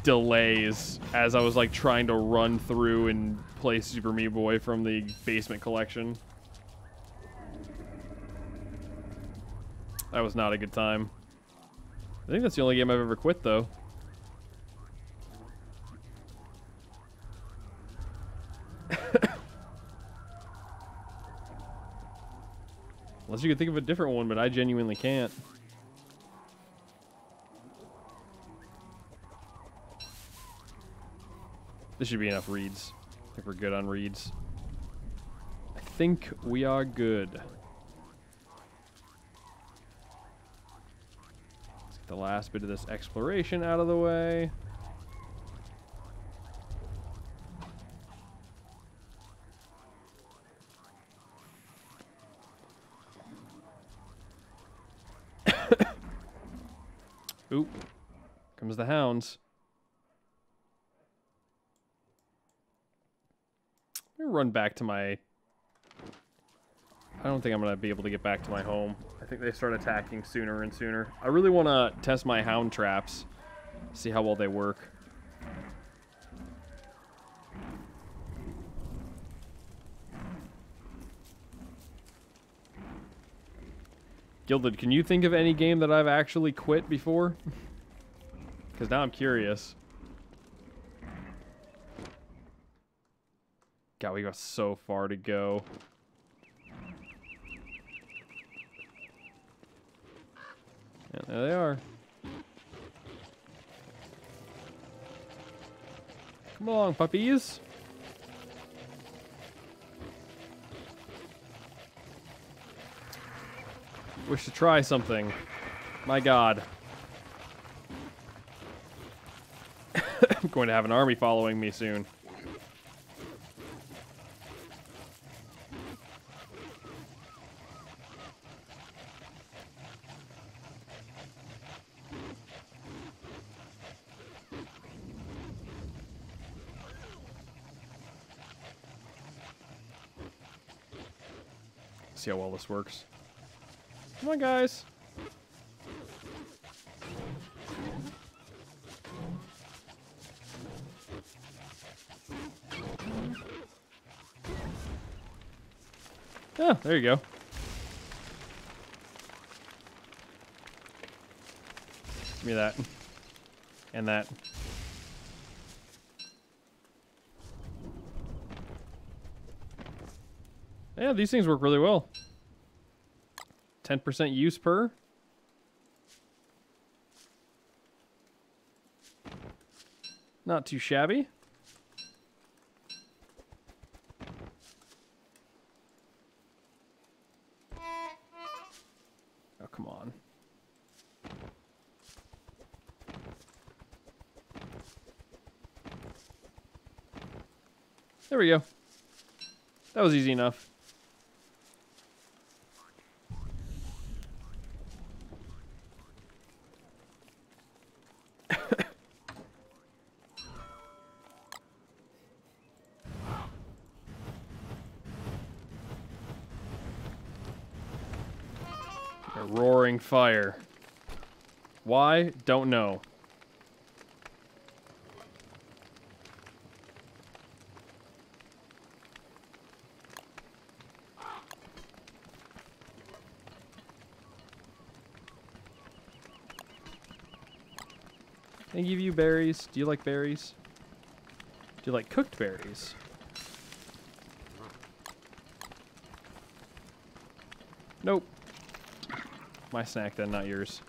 delays as I was like trying to run through and play Super Meat Boy from the Basement Collection. That was not a good time. I think that's the only game I've ever quit though. Unless you can think of a different one, but I genuinely can't. This should be enough reeds. I think we're good on reeds. I think we are good. Let's get the last bit of this exploration out of the way. Oop. Comes the hounds. Run back to my... I don't think I'm going to be able to get back to my home. I think they start attacking sooner and sooner. I really want to test my hound traps See how well they work. Gilded, can you think of any game that I've actually quit before? Because now I'm curious. God, we got so far to go. Yeah, there they are. Come along, puppies. Wish to try something. My God. I'm going to have an army following me soon. See how well this works. Come on, guys. Oh, there you go. Give me that. And that. Yeah, these things work really well. 10% use per. Not too shabby. Oh, come on. There we go. That was easy enough. A roaring fire. Why? Don't know. Can I give you berries? Do you like berries? Do you like cooked berries? Nope. My snack then, not yours.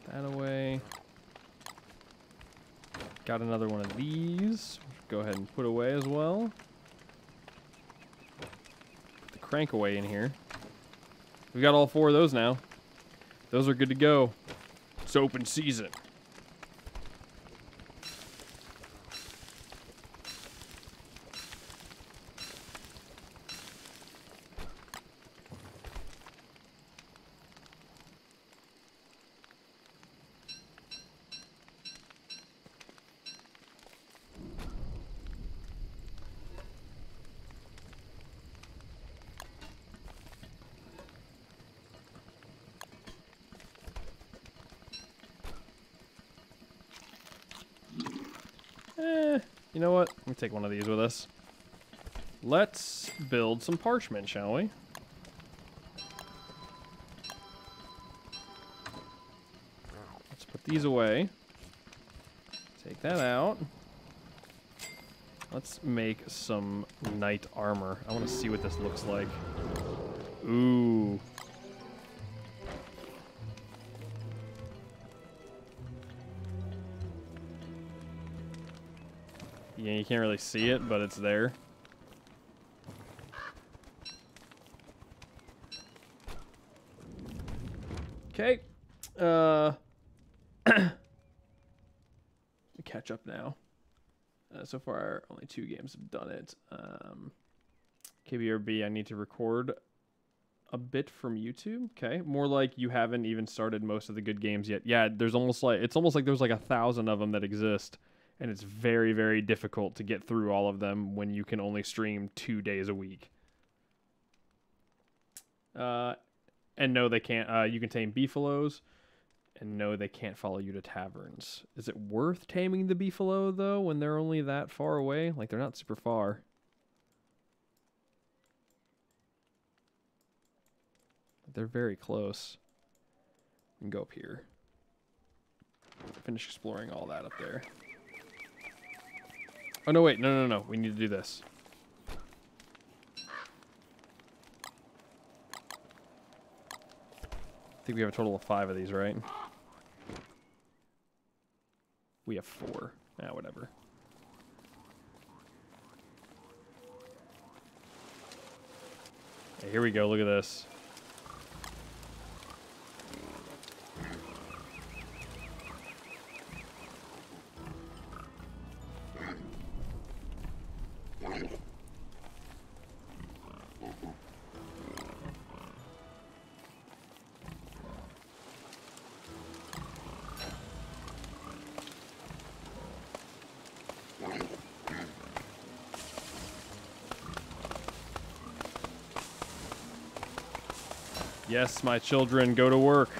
That away. Got another one of these. Go ahead and put away as well. Put the crank away in here. We've got all 4 of those now. Those are good to go. It's open season. You know what? Let me take one of these with us. Let's build some parchment, shall we? Let's put these away. Take that out. Let's make some knight armor. I want to see what this looks like. Ooh. Yeah, you can't really see it, but it's there. Okay. Catch up now. So far, only 2 games have done it. KBRB, I need to record a bit from YouTube. Okay. More like you haven't even started most of the good games yet. Yeah, there's almost like, it's almost like there's like 1,000 of them that exist. And it's very, very difficult to get through all of them when you can only stream 2 days a week. And no, they can't. You can tame beefaloes. And no, they can't follow you to taverns. Is it worth taming the beefalo, though, when they're only that far away? Like, they're not super far. They're very close. We can go up here. Finish exploring all that up there. Oh, no, wait. No. We need to do this. I think we have a total of 5 of these, right? We have 4. Whatever. Okay, here we go. Look at this. Yes, my children, go to work.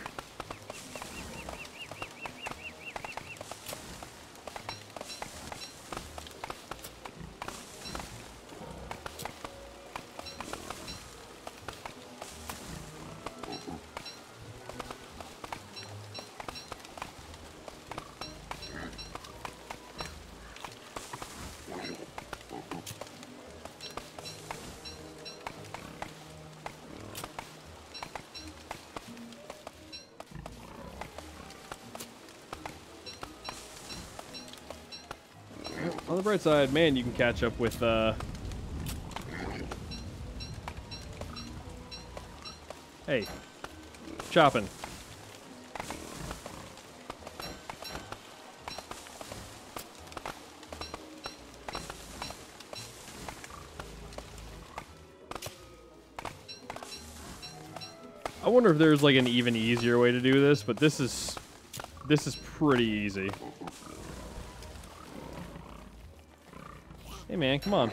On the bright side, man, you can catch up with, Hey. Chopping. I wonder if there's, like, an even easier way to do this, but this is pretty easy. Hey, man, come on.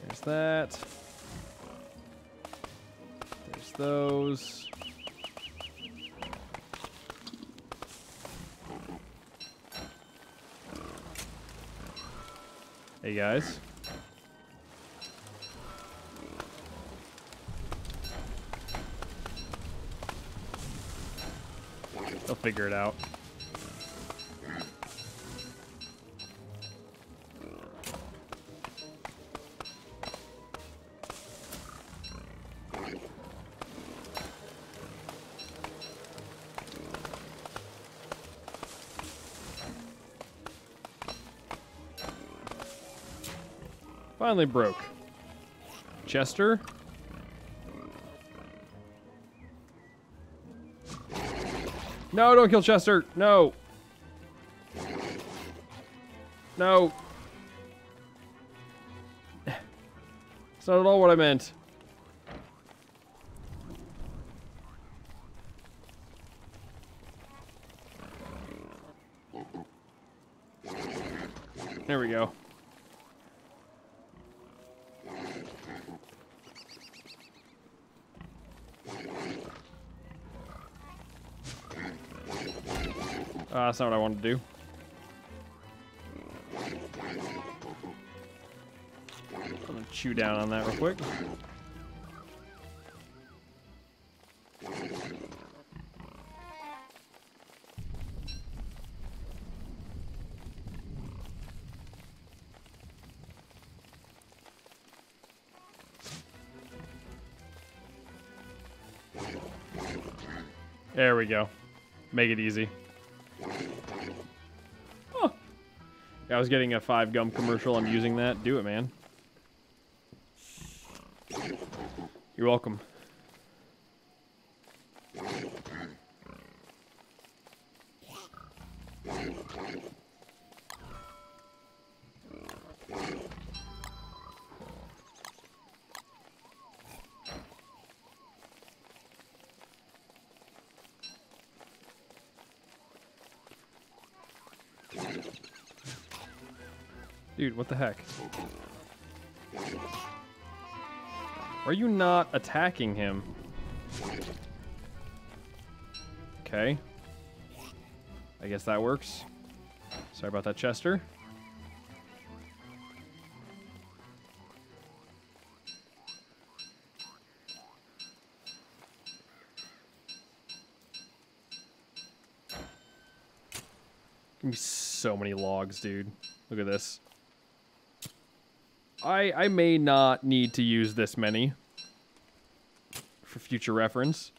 There's that. There's those. Hey, guys. They'll figure it out. Finally broke. Chester? No, don't kill Chester. No. No. It's not at all what I meant. There we go. That's not what I wanted to do. I'm gonna chew down on that real quick. There we go. Make it easy. Oh. I was getting a 5 gum commercial. I'm using that. Do it, man. You're welcome. Dude, what the heck? Are you not attacking him? Okay. I guess that works. Sorry about that, Chester. Give me so many logs, dude. Look at this. I may not need to use this many for future reference.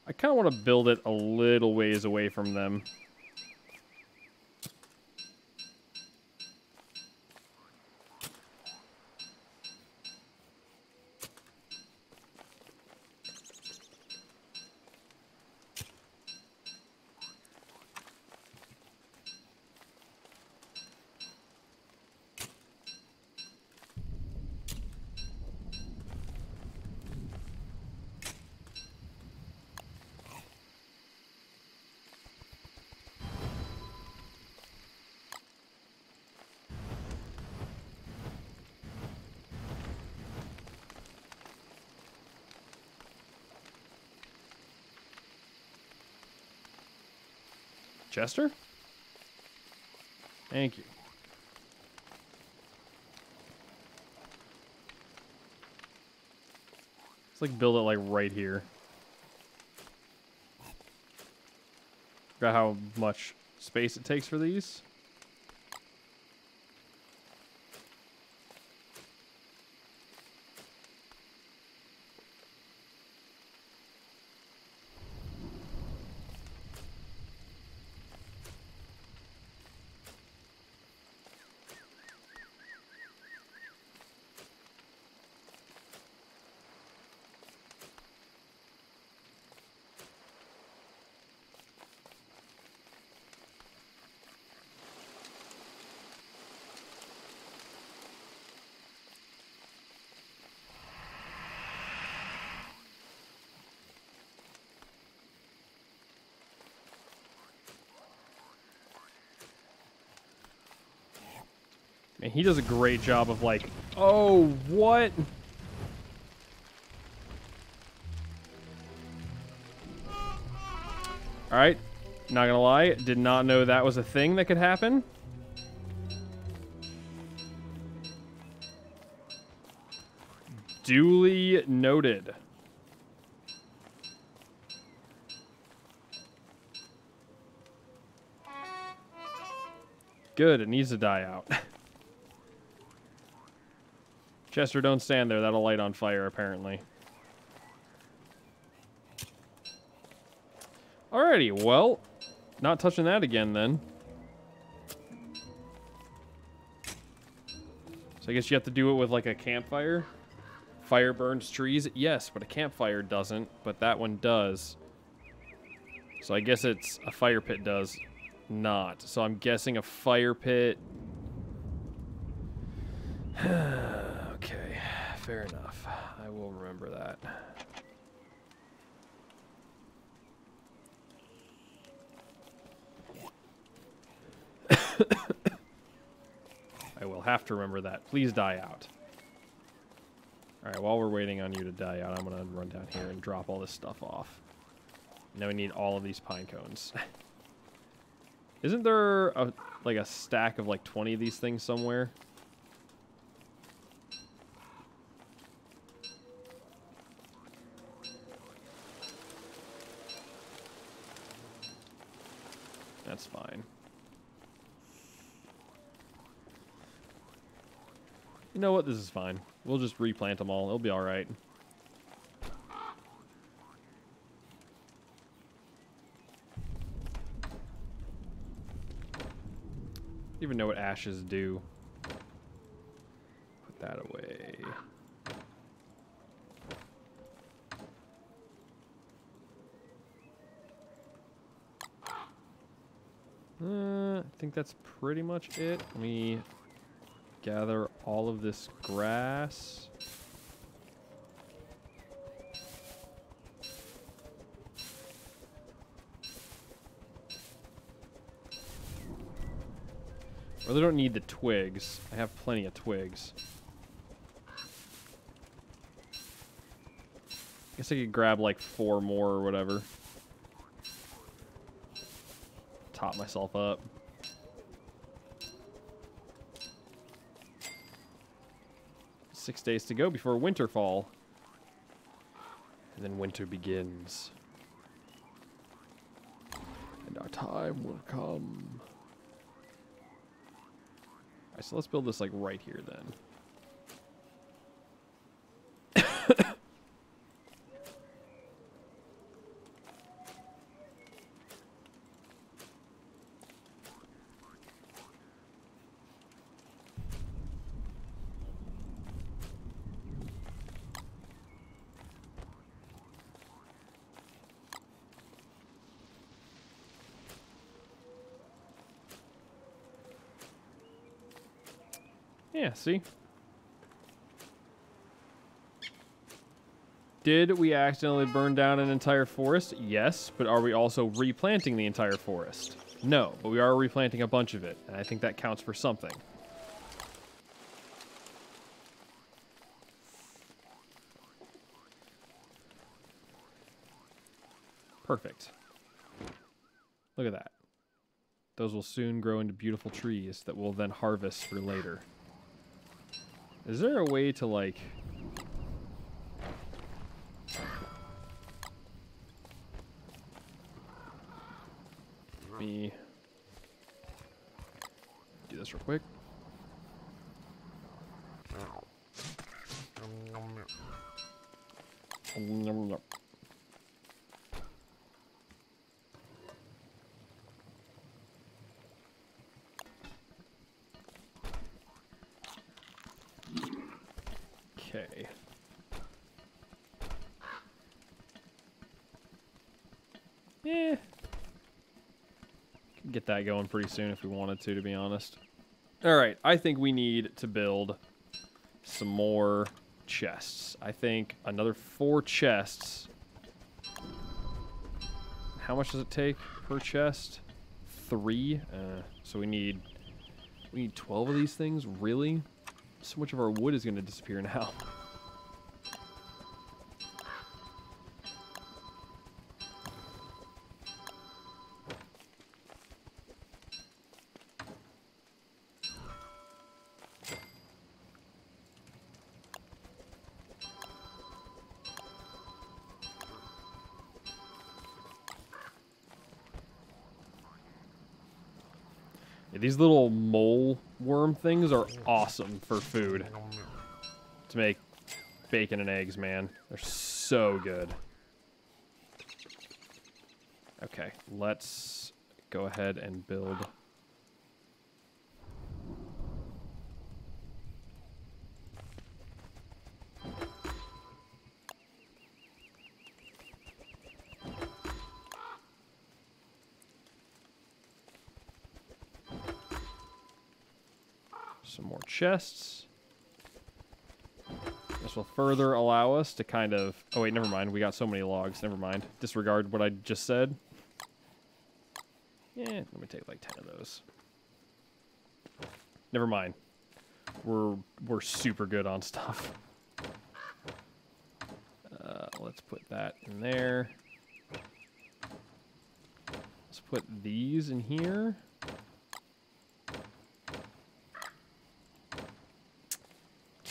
I kind of want to build it a little ways away from them. Chester? Thank you. Let's like build it like right here. Forgot how much space it takes for these. Man, he does a great job of like, oh, what? All right, not gonna lie, did not know that was a thing that could happen. Duly noted. Good, it needs to die out. Chester, don't stand there. That'll light on fire, apparently. Alrighty, well, not touching that again, then. So I guess you have to do it with, like, a campfire. Fire burns trees. Yes, but a campfire doesn't, but that one does. So I guess it's a fire pit does not. So I'm guessing a fire pit... Okay, fair enough. I will remember that. I will have to remember that. Please die out. Alright, while we're waiting on you to die out, I'm going to run down here and drop all this stuff off. Now we need all of these pine cones. Isn't there a, like a stack of like 20 of these things somewhere? That's fine. You know what? This is fine. We'll just replant them all. It'll be all right. Even know what ashes do. Put that away. I think that's pretty much it. Let me gather all of this grass. I really don't need the twigs. I have plenty of twigs. Guess I could grab like 4 more or whatever. Top myself up. Six days to go before winterfall. And then winter begins. And our time will come. Alright, so let's build this like right here then. Yeah, see? Did we accidentally burn down an entire forest? Yes, but are we also replanting the entire forest? No, but we are replanting a bunch of it, and I think that counts for something. Perfect. Look at that. Those will soon grow into beautiful trees that we'll then harvest for later. Is there a way to, like... Let me do this real quick. Okay. Yeah. Could get that going pretty soon if we wanted to be honest. Alright, I think we need to build some more chests. I think another 4 chests. How much does it take per chest? 3? So we need 12 of these things? Really? So much of our wood is going to disappear now. Yeah, these little mole worm things are awesome for food. To make bacon and eggs, man. They're so good. Okay, let's go ahead and build. Some more chests. This will further allow us to kind of... Oh, wait, never mind. We got so many logs. Never mind. Disregard what I just said. Yeah, let me take like 10 of those. Never mind. We're super good on stuff. Let's put that in there. Let's put these in here.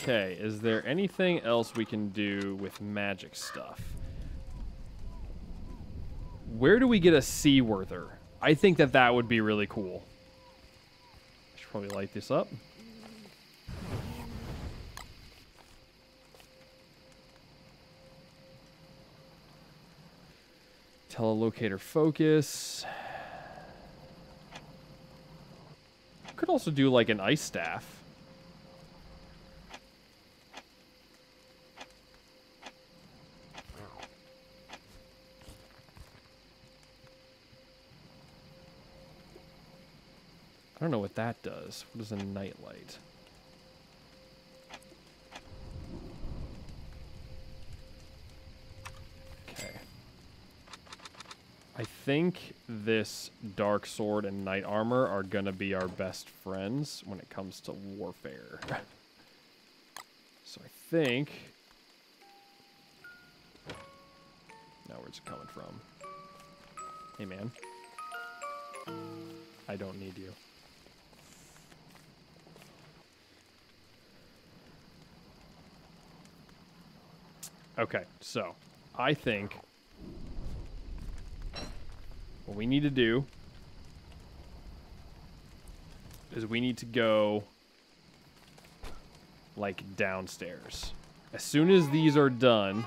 Okay, is there anything else we can do with magic stuff? Where do we get a Seaworther? I think that would be really cool. I should probably light this up. Telelocator focus. Could also do like an ice staff. I don't know what that does. What is a nightlight? Okay. I think this dark sword and knight armor are gonna be our best friends when it comes to warfare. So I think... Now where's it coming from? Hey man. I don't need you. Okay, so I think what we need to do is we need to go like downstairs. As soon as these are done,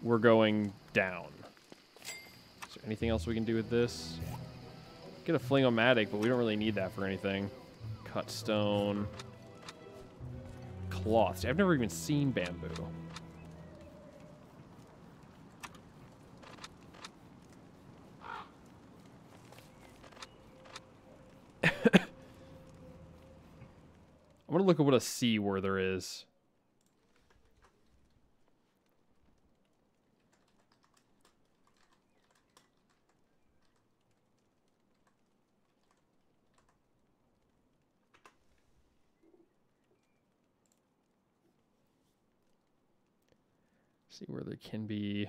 we're going down. Is there anything else we can do with this? Get a fling-o-matic, but we don't really need that for anything. Cut stone. Cloth. See, I've never even seen bamboo. I'm gonna look at what a sea worther is. See where there can be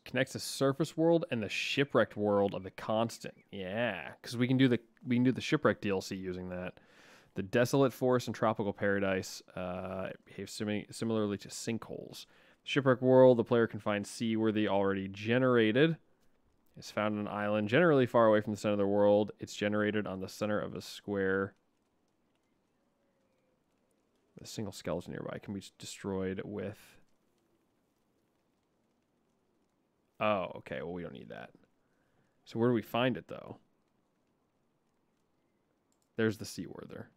connects the surface world and the shipwrecked world of the constant. Yeah, because we can do the shipwreck DLC using that. The desolate forest and tropical paradise behave similarly to sinkholes. Shipwreck world, the player can find seaworthy already generated. It's found on an island generally far away from the center of the world. It's generated on the center of a square. A single skeleton nearby can be destroyed with... Oh, okay. Well, we don't need that. So where do we find it, though? There's the sea worther.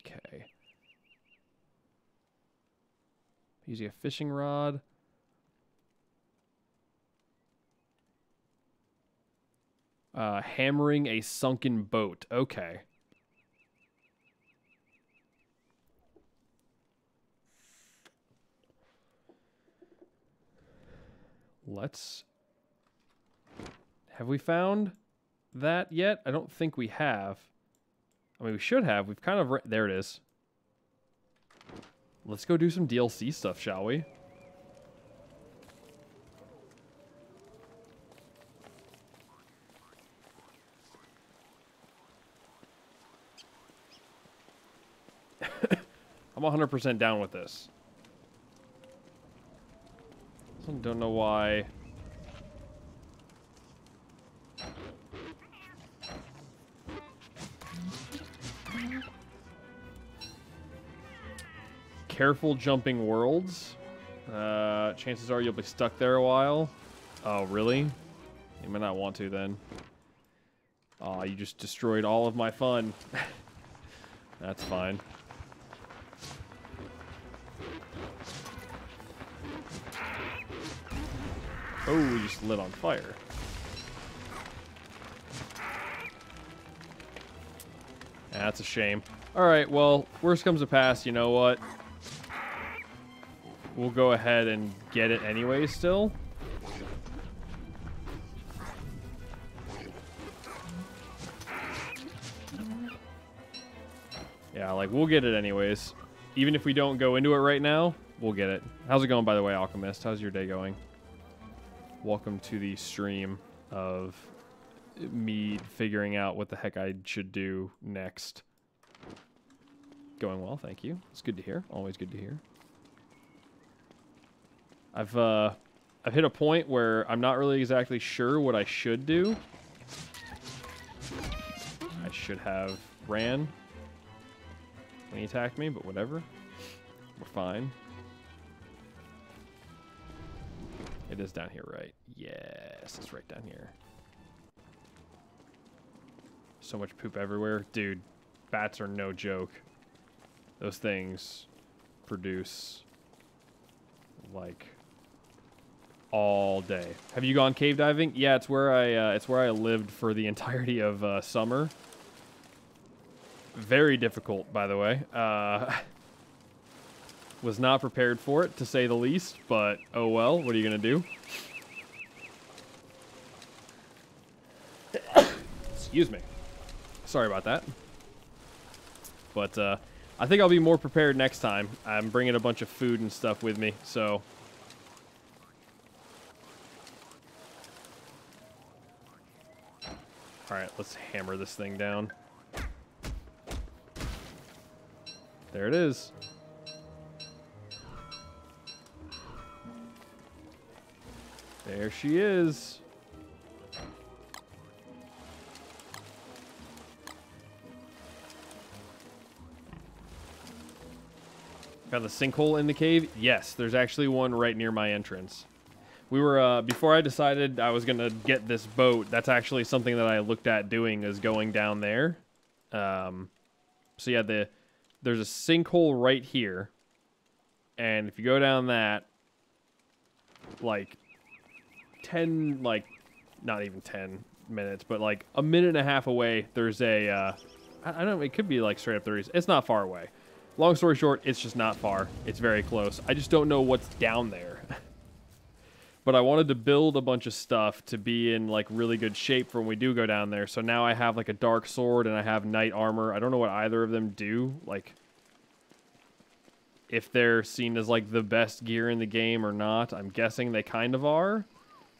Okay. Using a fishing rod. Hammering a sunken boat. Okay. Let's... Have we found that yet? I don't think we have. I mean, we should have. We've kind of... There it is. Let's go do some DLC stuff, shall we? I'm 100% down with this. Don't know why. Careful jumping worlds. Chances are you'll be stuck there a while. Oh, really? You might not want to then. Aw, you just destroyed all of my fun. That's fine. Oh, we just lit on fire. That's a shame. Alright, well, worst comes to pass, you know what? We'll go ahead and get it anyway still. Yeah, like, we'll get it anyways. Even if we don't go into it right now, we'll get it. How's it going, by the way, Alchemist? How's your day going? Welcome to the stream of me figuring out what the heck I should do next. Going well, thank you. It's good to hear. Always good to hear. I've hit a point where I'm not really exactly sure what I should do. I should have ran when he attacked me, but whatever. We're fine. It is down here, right? Yes, it's right down here. So much poop everywhere. Dude, bats are no joke. Those things produce, like, all day. Have you gone cave diving? Yeah, it's where I lived for the entirety of summer. Very difficult, by the way. Was not prepared for it, to say the least, but oh well, what are you gonna do? Excuse me. Sorry about that. But I think I'll be more prepared next time. I'm bringing a bunch of food and stuff with me, so... Alright, let's hammer this thing down. There it is. There she is. Got the sinkhole in the cave? Yes, there's actually one right near my entrance. We were, before I decided I was going to get this boat, that's actually something that I looked at doing, is going down there. So yeah, there's a sinkhole right here. And if you go down that, like, 10, like, not even 10 minutes, but like a minute and a half away, there's a, I don't know, it could be like straight up 30s. It's not far away. Long story short, it's just not far. It's very close. I just don't know what's down there. But I wanted to build a bunch of stuff to be in like really good shape for when we do go down there. So now I have like a dark sword and I have knight armor. I don't know what either of them do. Like, if they're seen as like the best gear in the game or not. I'm guessing they kind of are.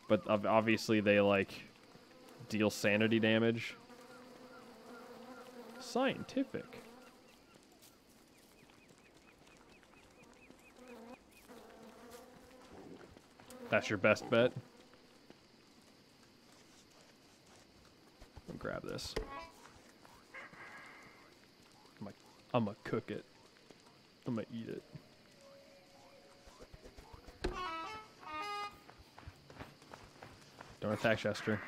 But obviously they like deal sanity damage. Scientific. That's your best bet? I'll grab this. I'm gonna cook it. I'm gonna eat it. Don't attack Chester.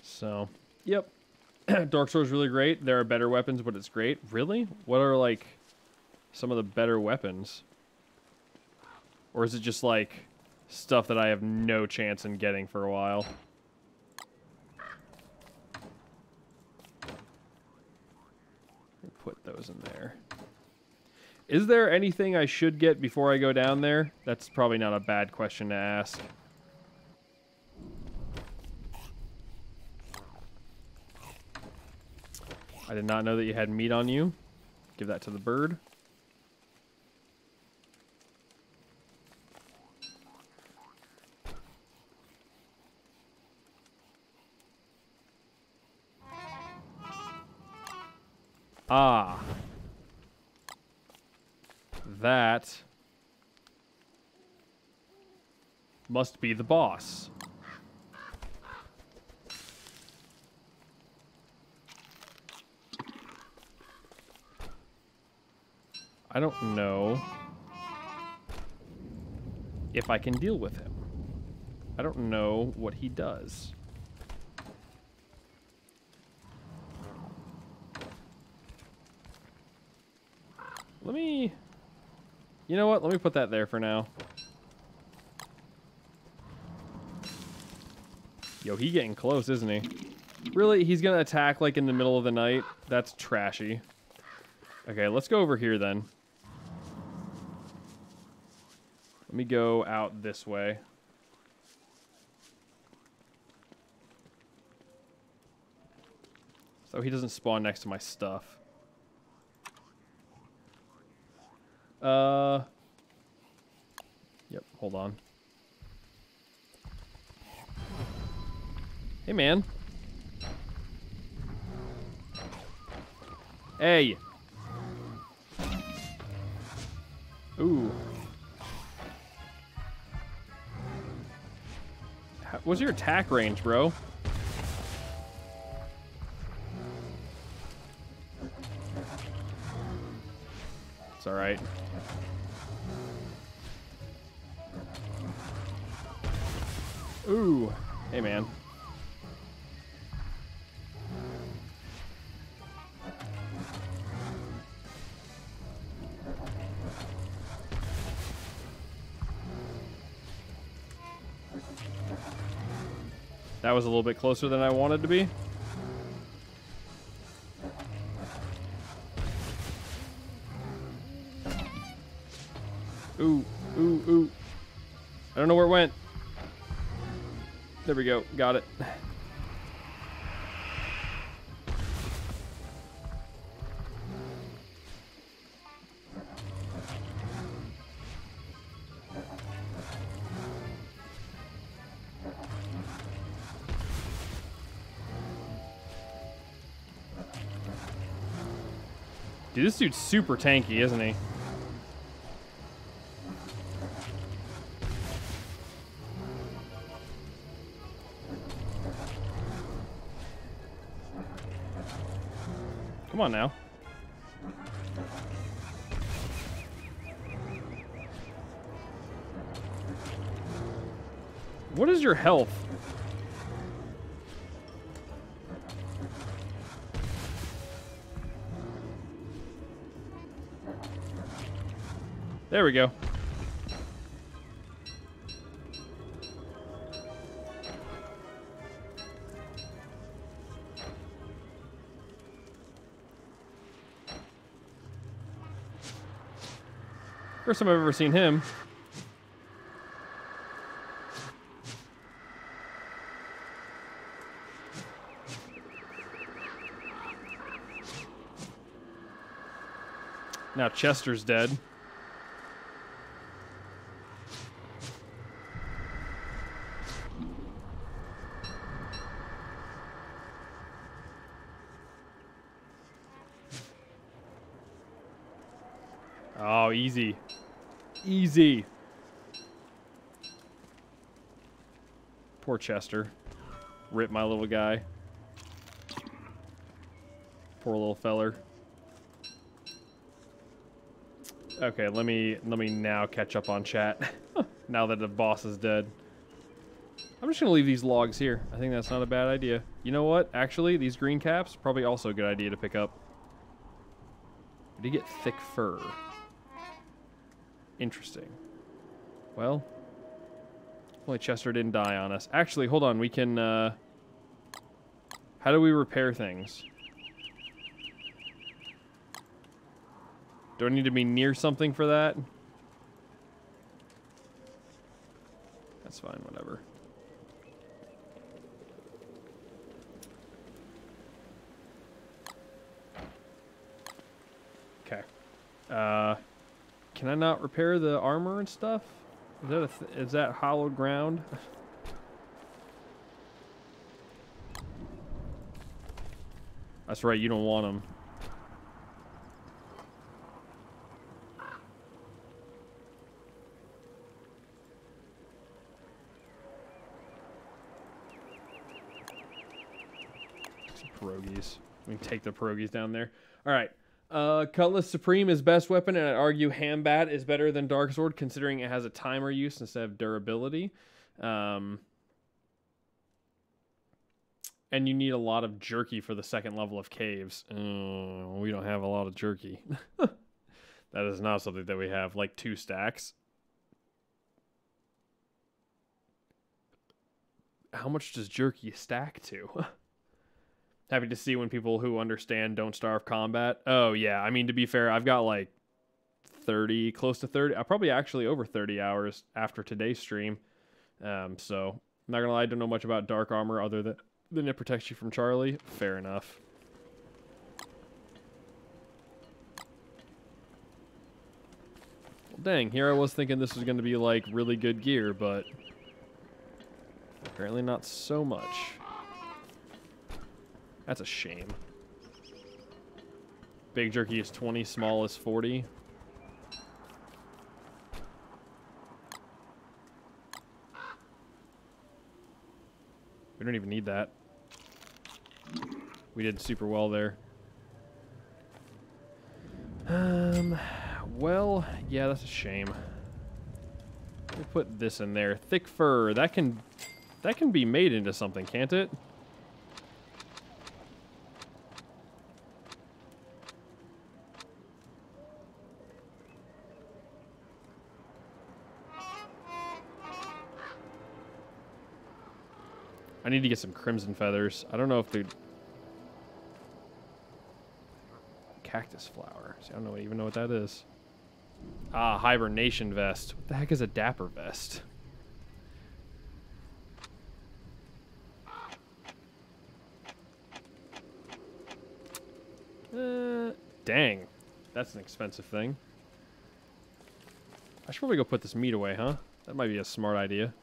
So, yep. Dark Sword's really great. There are better weapons, but it's great. Really? What are, like, some of the better weapons? Or is it just, like, stuff that I have no chance in getting for a while? Put those in there. Is there anything I should get before I go down there? That's probably not a bad question to ask. I did not know that you had meat on you. Give that to the bird. Ah. That must be the boss. I don't know if I can deal with him. I don't know what he does. Let me... You know what? Let me put that there for now. Yo, he getting close, isn't he? Really? He's gonna attack like in the middle of the night? That's trashy. Okay, let's go over here then. Let me go out this way. So he doesn't spawn next to my stuff. Yep, hold on. Hey, man. Hey. Ooh. What's your attack range, bro? Ooh. Hey, man. That was a little bit closer than I wanted to be. Ooh, ooh, ooh. I don't know where it went. There we go. Got it. Dude, this dude's super tanky, isn't he? Come on now. What is your health? There we go. First time I've ever seen him. Now Chester's dead. Oh, easy. Easy. Poor Chester. Rip my little guy. Poor little feller. Okay, let me now catch up on chat. Now that the boss is dead. I'm just gonna leave these logs here. I think that's not a bad idea. You know what? Actually, these green caps, probably also a good idea to pick up. Did he get thick fur? Interesting. Well, hopefully Chester didn't die on us. Actually, hold on. We can, how do we repair things? Do I need to be near something for that? That's fine, whatever. Okay. Can I not repair the armor and stuff? Is that is that hollowed ground? That's right, you don't want them. Some pierogies. We can take the pierogies down there. All right. Cutlass Supreme is best weapon, and I'd argue Hambat is better than Dark Sword, considering it has a timer use instead of durability. And you need a lot of jerky for the second level of caves. We don't have a lot of jerky. That is not something that we have. Like 2 stacks. How much does jerky stack to? Happy to see when people who understand don't starve combat. Oh, yeah. I mean, to be fair, I've got like 30, close to 30. Probably actually over 30 hours after today's stream. So, I'm not going to lie. I don't know much about dark armor other than it protects you from Charlie. Fair enough. Well, dang. Here I was thinking this was going to be like really good gear, but apparently not so much. That's a shame. Big jerky is 20, small is 40. We don't even need that. We did super well there. Well, yeah, that's a shame. We'll put this in there. Thick fur, that can That can be made into something, can't it? I need to get some crimson feathers. I don't know if the cactus flower. See, I don't even know what that is. Ah, hibernation vest. What the heck is a dapper vest? Dang. That's an expensive thing. I should probably go put this meat away, huh? That might be a smart idea.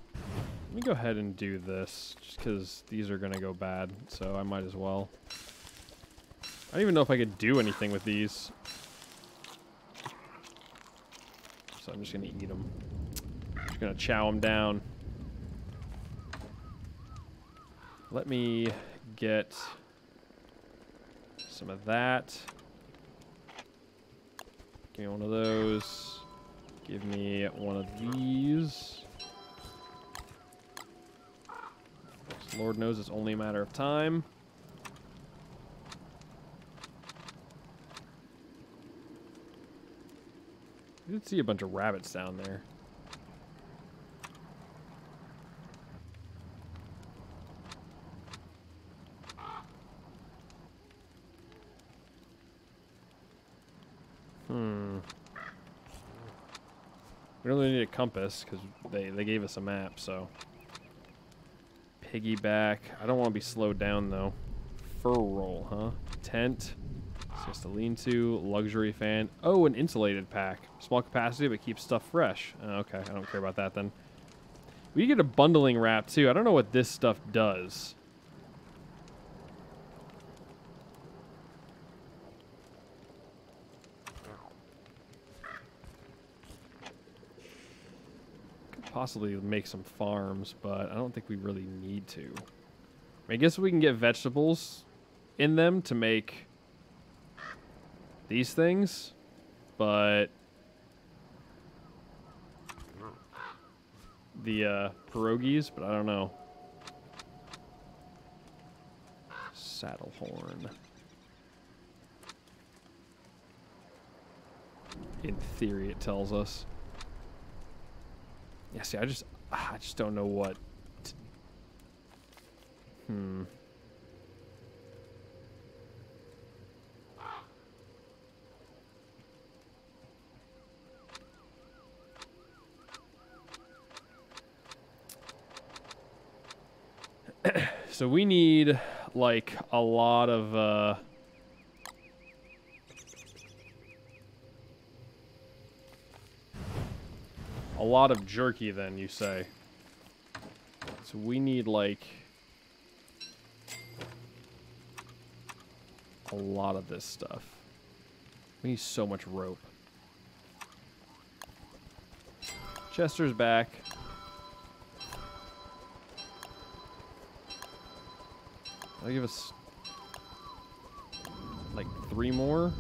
Let me go ahead and do this, just because these are going to go bad, so I might as well. I don't even know if I could do anything with these. So I'm just going to eat them. Just going to chow them down. Let me get some of that. Give me one of those. Give me one of these. Lord knows it's only a matter of time. I did see a bunch of rabbits down there. We don't really need a compass because they gave us a map, so. Piggyback. I don't want to be slowed down though. Fur roll, huh? Tent. It's just a lean-to. Luxury fan. Oh, an insulated pack. Small capacity, but keeps stuff fresh. Okay, I don't care about that then. We get a bundling wrap too. I don't know what this stuff does. Possibly make some farms, but I don't think we really need to. I guess we can get vegetables in them to make these things, but the pierogies, but I don't know. Saddle horn. In theory, it tells us. Yeah, see, I just don't know what. So we need like a lot of jerky then, you say. So we need like a lot of this stuff. We need so much rope. Chester's back. That'll give us like 3 more.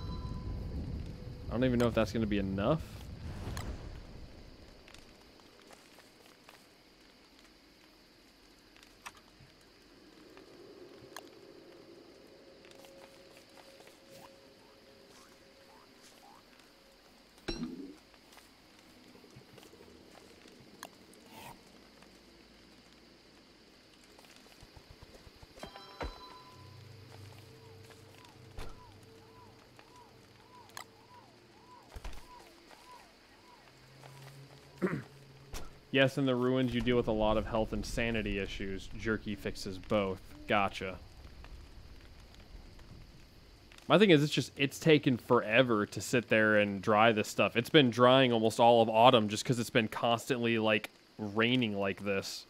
I don't even know if that's going to be enough. Yes, in the ruins you deal with a lot of health and sanity issues. Jerky fixes both. Gotcha. My thing is, it's taken forever to sit there and dry this stuff. It's been drying almost all of autumn just because it's been constantly, like, raining like this.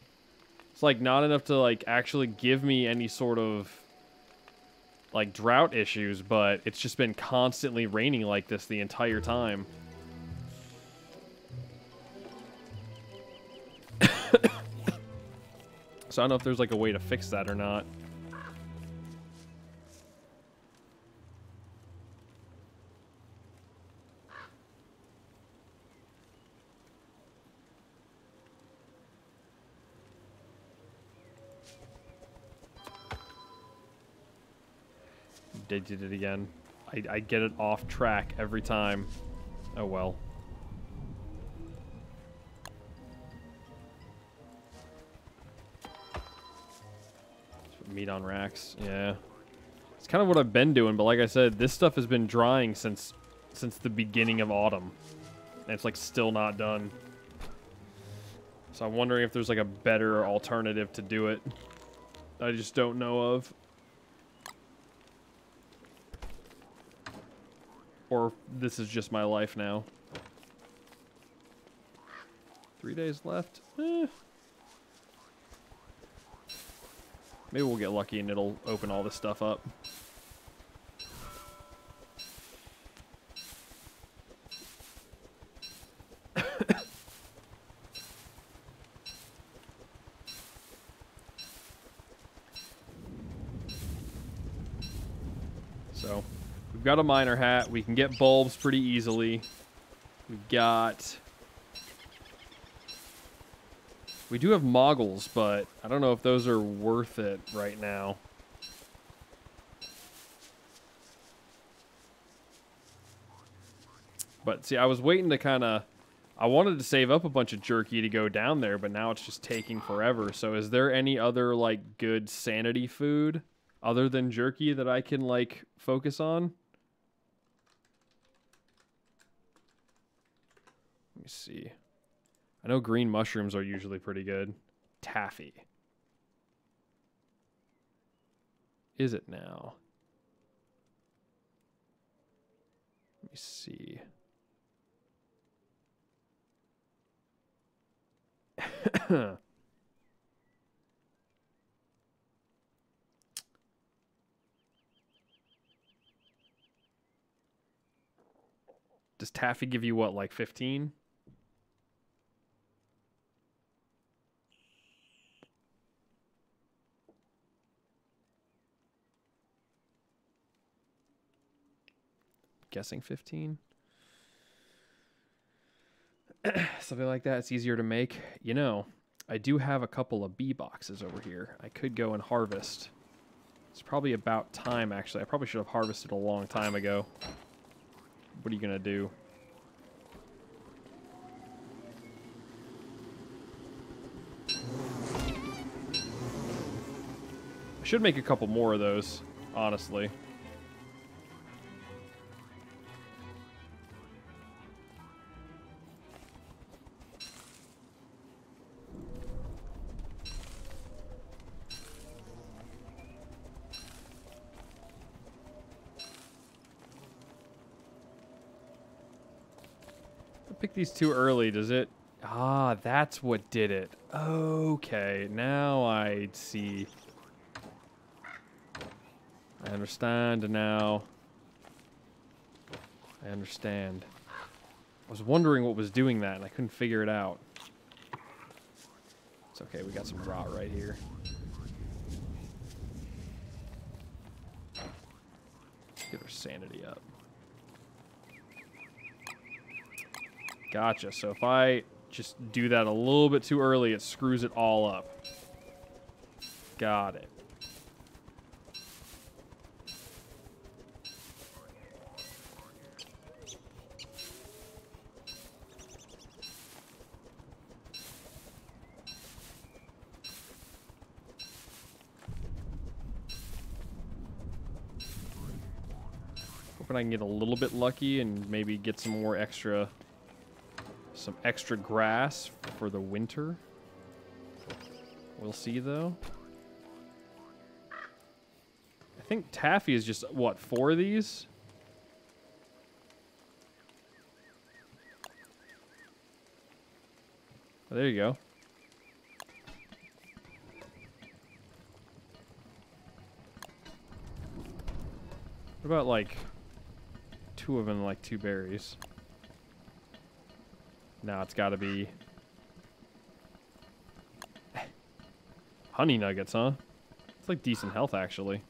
It's, like, not enough to, like, actually give me any sort of, like, drought issues, but it's just been constantly raining like this the entire time. So I don't know if there's like a way to fix that or not. They did it again. I get it off track every time. Oh well. Meat on racks. Yeah. It's kind of what I've been doing, but like I said, this stuff has been drying since the beginning of autumn. And it's like still not done. So I'm wondering if there's like a better alternative to do it. I just don't know of. Or this is just my life now. 3 days left? Eh. Maybe we'll get lucky and it'll open all this stuff up. So, we've got a miner hat. We can get bulbs pretty easily. We've got... We do have moggles, but I don't know if those are worth it right now. But see, I was waiting to kind of... I wanted to save up a bunch of jerky to go down there, but now it's just taking forever. So is there any other, like, good sanity food other than jerky that I can, like, focus on? Let me see. I know green mushrooms are usually pretty good. Taffy. Is it now? Let me see. Does taffy give you what, like 15? Guessing 15? Something like that. It's easier to make. You know, I do have a couple of bee boxes over here. I could go and harvest. It's probably about time, actually. I probably should have harvested a long time ago. What are you going to do? I should make a couple more of those, honestly. Pick these too early, does it? Ah, that's what did it. Okay, now I see. I understand now. I understand. I was wondering what was doing that, and I couldn't figure it out. It's okay, we got some rot right here. Get our sanity up. Gotcha. So if I just do that a little bit too early, it screws it all up. Got it. Hoping I can get a little bit lucky and maybe get some more extra... Some extra grass for the winter. We'll see, though. I think taffy is just, what, 4 of these? Oh, there you go. What about, like, 2 of them, like 2 berries? No, it's got to be honey nuggets, huh? It's like decent health, actually.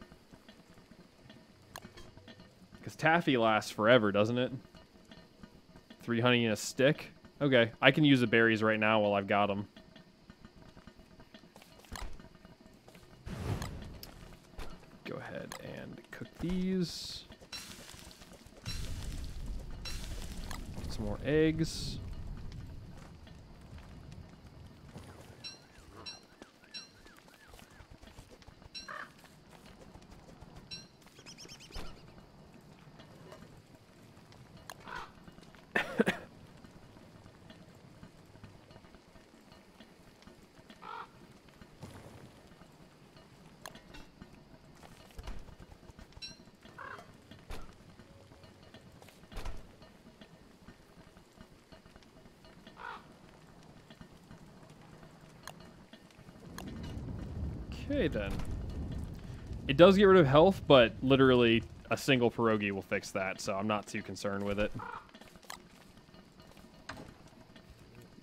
Because taffy lasts forever, doesn't it? 3 honey in a stick? Okay, I can use the berries right now while I've got them. Go ahead and cook these. Some more eggs. Okay, then. It does get rid of health, but literally a single pierogi will fix that, so I'm not too concerned with it.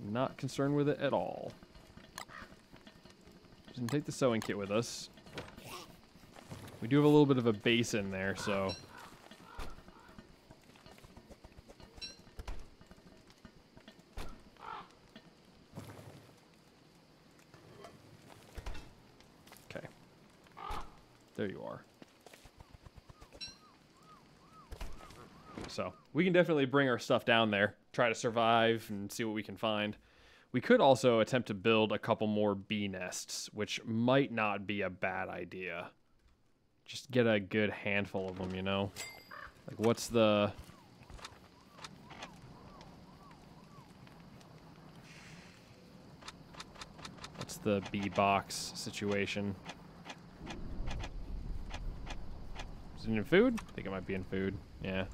Not concerned with it at all. Just gonna take the sewing kit with us. We do have a little bit of a base in there, so... There you are. So, we can definitely bring our stuff down there, try to survive, and see what we can find. We could also attempt to build a couple more bee nests, which might not be a bad idea. Just get a good handful of them, you know? Like, what's the... What's the bee box situation? In food? I think it might be in food. Yeah.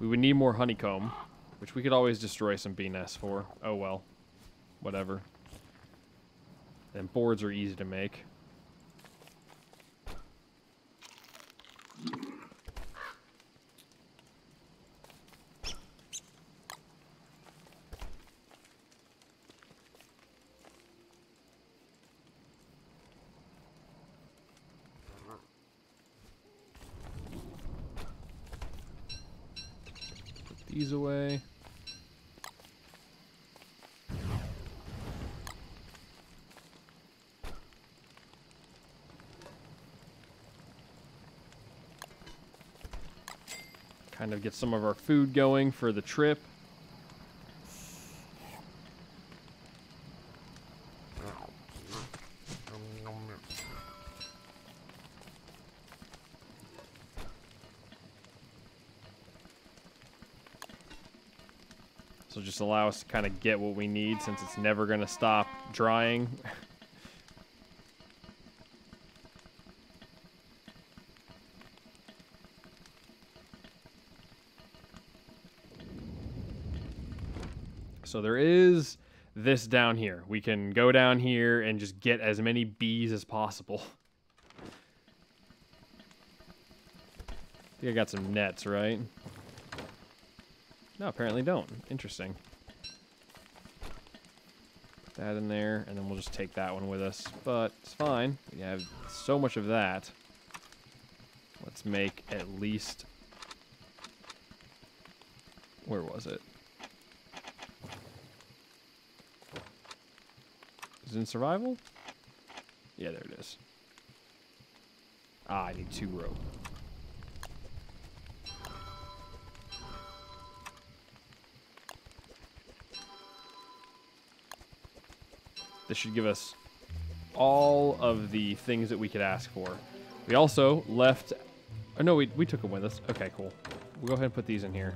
We would need more honeycomb, which we could always destroy some bee nests for. Oh well. Whatever. And boards are easy to make. These away. Kind of get some of our food going for the trip. So just allow us to kind of get what we need since it's never going to stop drying. So there is this down here. We can go down here and just get as many bees as possible. I think I got some nets, right? No, apparently don't. Interesting. Put that in there, and then we'll just take that one with us. But it's fine. We have so much of that. Let's make at least... Where was it? Is it in survival? Yeah, there it is. Ah, I need 2 rope. This should give us all of the things that we could ask for. We also left... Oh, no, we took them with us. Okay, cool. We'll go ahead and put these in here.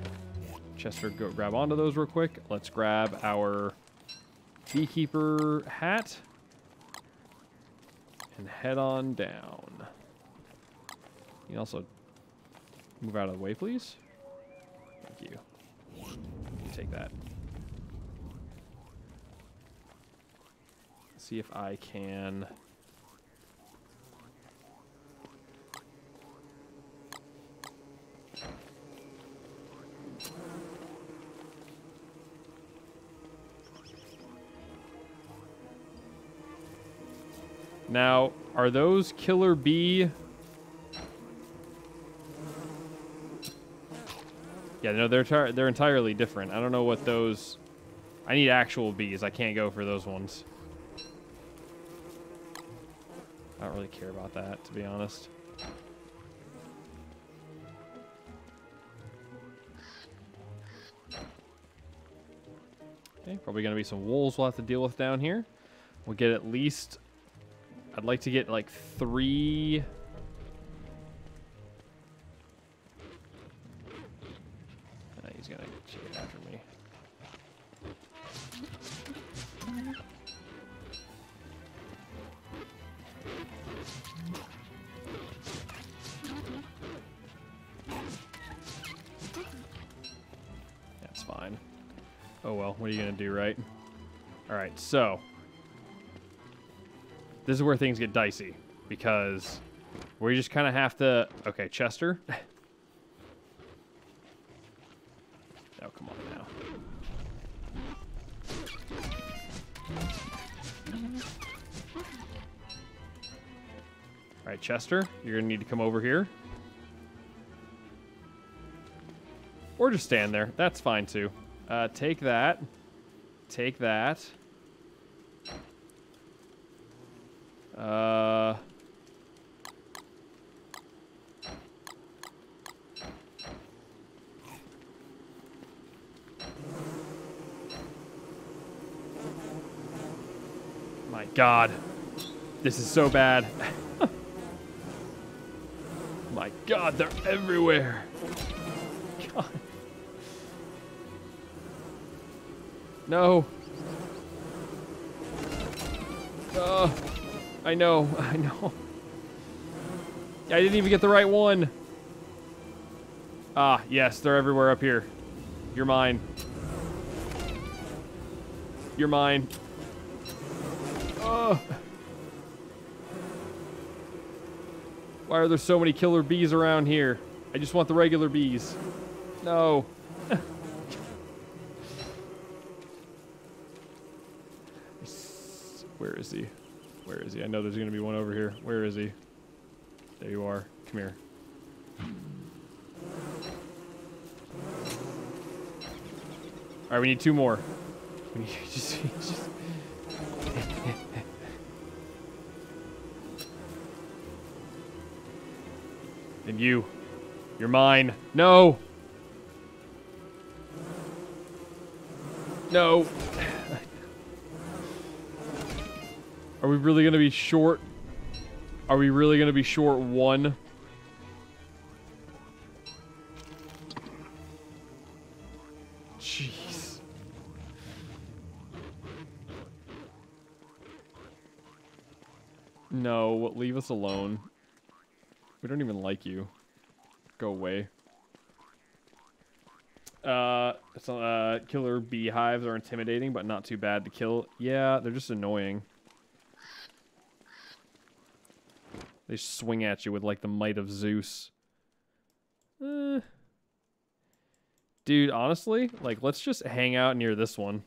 Chester, go grab onto those real quick. Let's grab our beekeeper hat and head on down. You can also move out of the way, please. Thank you. Take that. See if I can... Now, are those killer bee? Yeah, no, they're entirely different. I don't know what those... I need actual bees. I can't go for those ones. I don't really care about that, to be honest. Okay, probably going to be some wolves we'll have to deal with down here. We'll get at least... I'd like to get like 3... He's going to chase after me. That's fine. Oh well, what are you going to do, right? Alright, so... This is where things get dicey, because we just kind of have to... Okay, Chester. Oh, come on now. Alright, Chester, you're going to need to come over here. Or just stand there. That's fine, too. Take that. Take that. My God. This is so bad. My God, they're everywhere. God. No. I know. I didn't even get the right one. Ah, yes, they're everywhere up here. You're mine. You're mine. Why are there so many killer bees around here? I just want the regular bees. No. Where is he? Where is he? I know there's going to be one over here. Where is he? There you are. Come here. All right, we need 2 more. We need just And you're mine. No. No. Are we really going to be short? Are we really going to be short 1? Jeez. No, leave us alone. We don't even like you. Go away. Killer beehives are intimidating, but not too bad to kill. Yeah, they're just annoying. They swing at you with, like, the might of Zeus. Dude, honestly, like, let's just hang out near this one.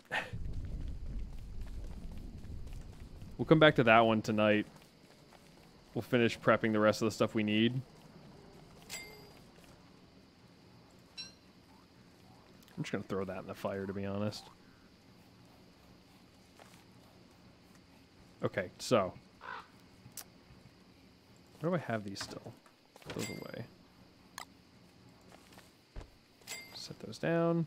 We'll come back to that one tonight. We'll finish prepping the rest of the stuff we need. I'm just going to throw that in the fire, to be honest. Okay, so... Where do I have these still? Put those away. Set those down.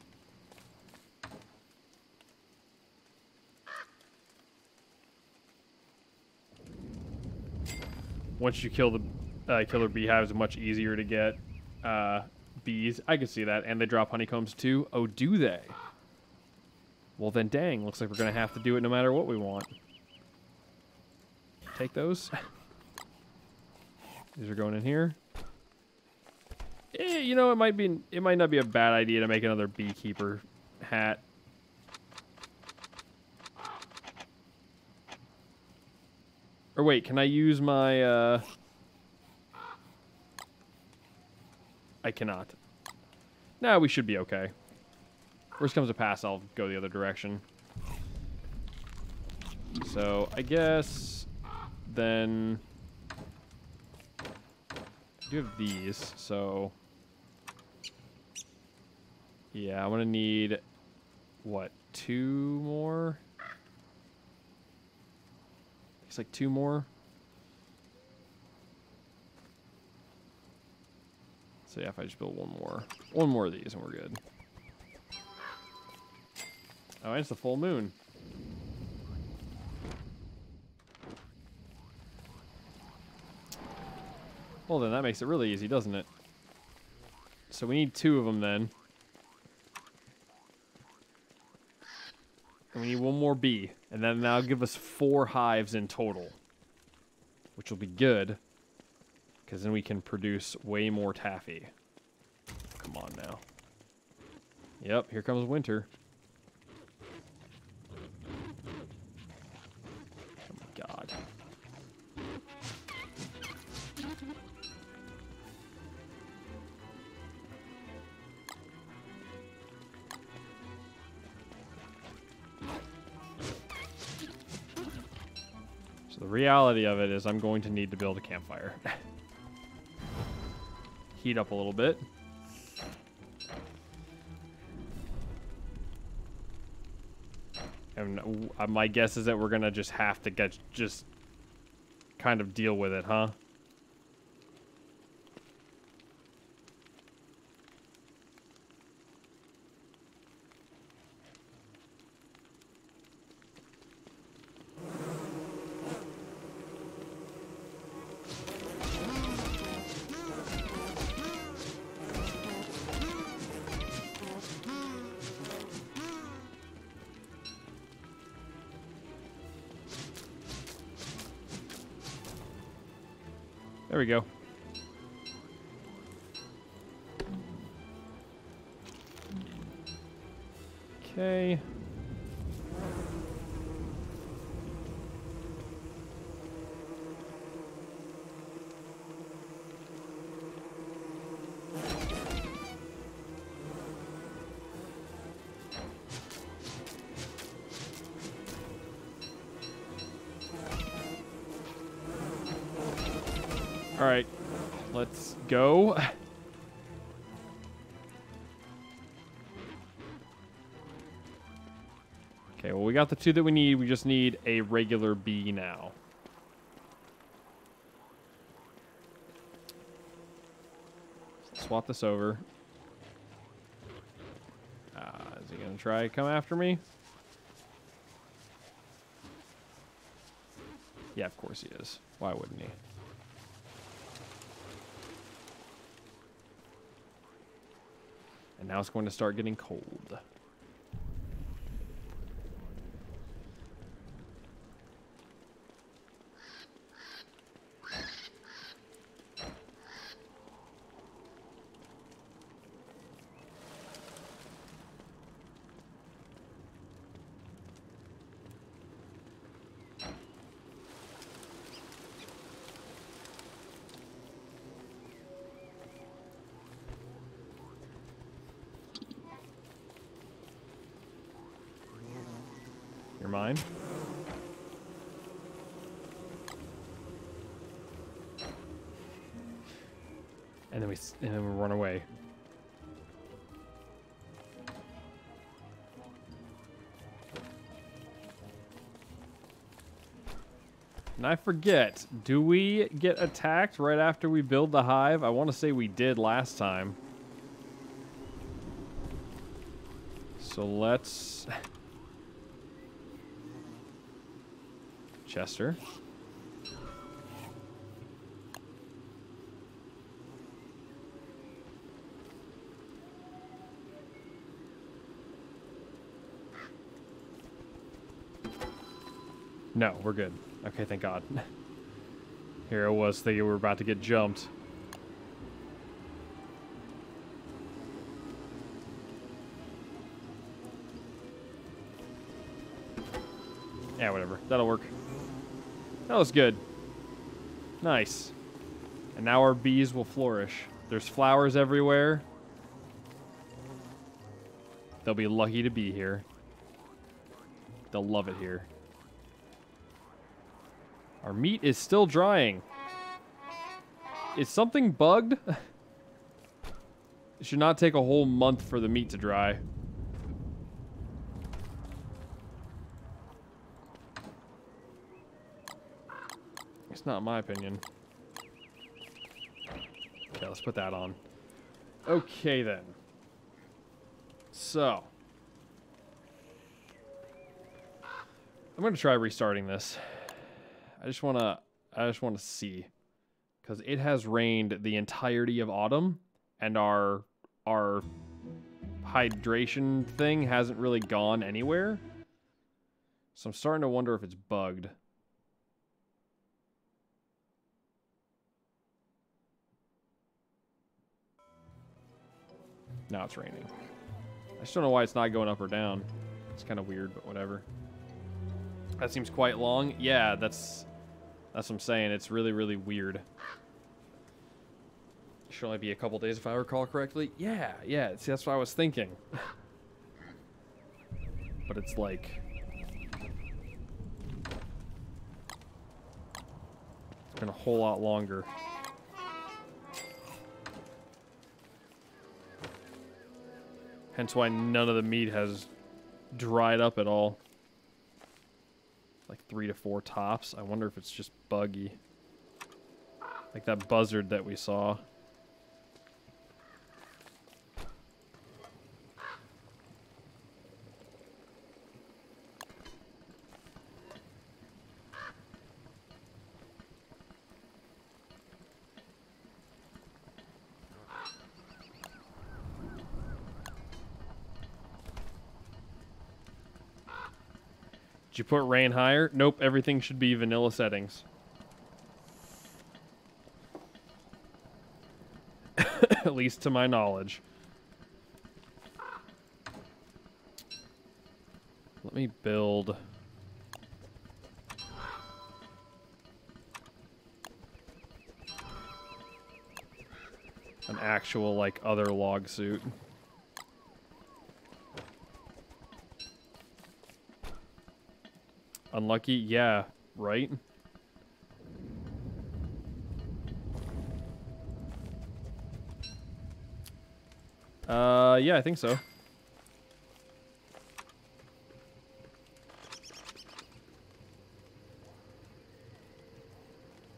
Once you kill the killer beehives, it's much easier to get bees. I can see that. And they drop honeycombs too. Oh, do they? Well then, dang. Looks like we're going to have to do it no matter what we want. Take those. These are going in here. You know, it might not be a bad idea to make another beekeeper hat. Or wait, can I use my I cannot. Nah, we should be okay. Worst comes to pass, I'll go the other direction. So, I guess then I do have these, so yeah, I'm gonna need what, 2 more? It's like 2 more. So yeah, if I just build one more of these and we're good. Oh, and it's the full moon. Well, then that makes it really easy, doesn't it? So we need 2 of them then. And we need 1 more bee. And then that'll give us 4 hives in total. Which will be good. Because then we can produce way more taffy. Come on now. Yep, here comes winter. Oh my god. So the reality of it is I'm going to need to build a campfire. Heat up a little bit. And my guess is that we're gonna just have to just kind of deal with it, huh? There we go. Okay. All right, let's go. Okay, well, we got the 2 that we need. We just need a regular bee now. Swap this over. Is he going to try to come after me? Yeah, of course he is. Why wouldn't he? And now it's going to start getting cold. You're mine. And then we run away. And I forget, do we get attacked right after we build the hive? I want to say we did last time. So let's... Chester. No, we're good. Okay, thank God. Here I was thinking we were about to get jumped. Yeah, whatever. That'll work. That was good. Nice. And now our bees will flourish. There's flowers everywhere. They'll be lucky to be here. They'll love it here. Our meat is still drying. Is something bugged? It should not take a whole month for the meat to dry. It's not my opinion. Okay, let's put that on. Okay, then. So. I'm gonna try restarting this. I just wanna see, because it has rained the entirety of autumn, and our hydration thing hasn't really gone anywhere. So I'm starting to wonder if it's bugged. Now it's raining. I just don't know why it's not going up or down. It's kind of weird, but whatever. That seems quite long. Yeah, that's what I'm saying. It's really, really weird. Should only be a couple days if I recall correctly. Yeah. See, that's what I was thinking. But it's like... it's been a whole lot longer. Hence why none of the meat has dried up at all. Like 3 to 4 tops. I wonder if it's just buggy. Like that buzzard that we saw. Did you put rain higher? Nope, everything should be vanilla settings. At least to my knowledge. Let me build... an actual, like, other log suit. Unlucky? Yeah, right? Yeah, I think so.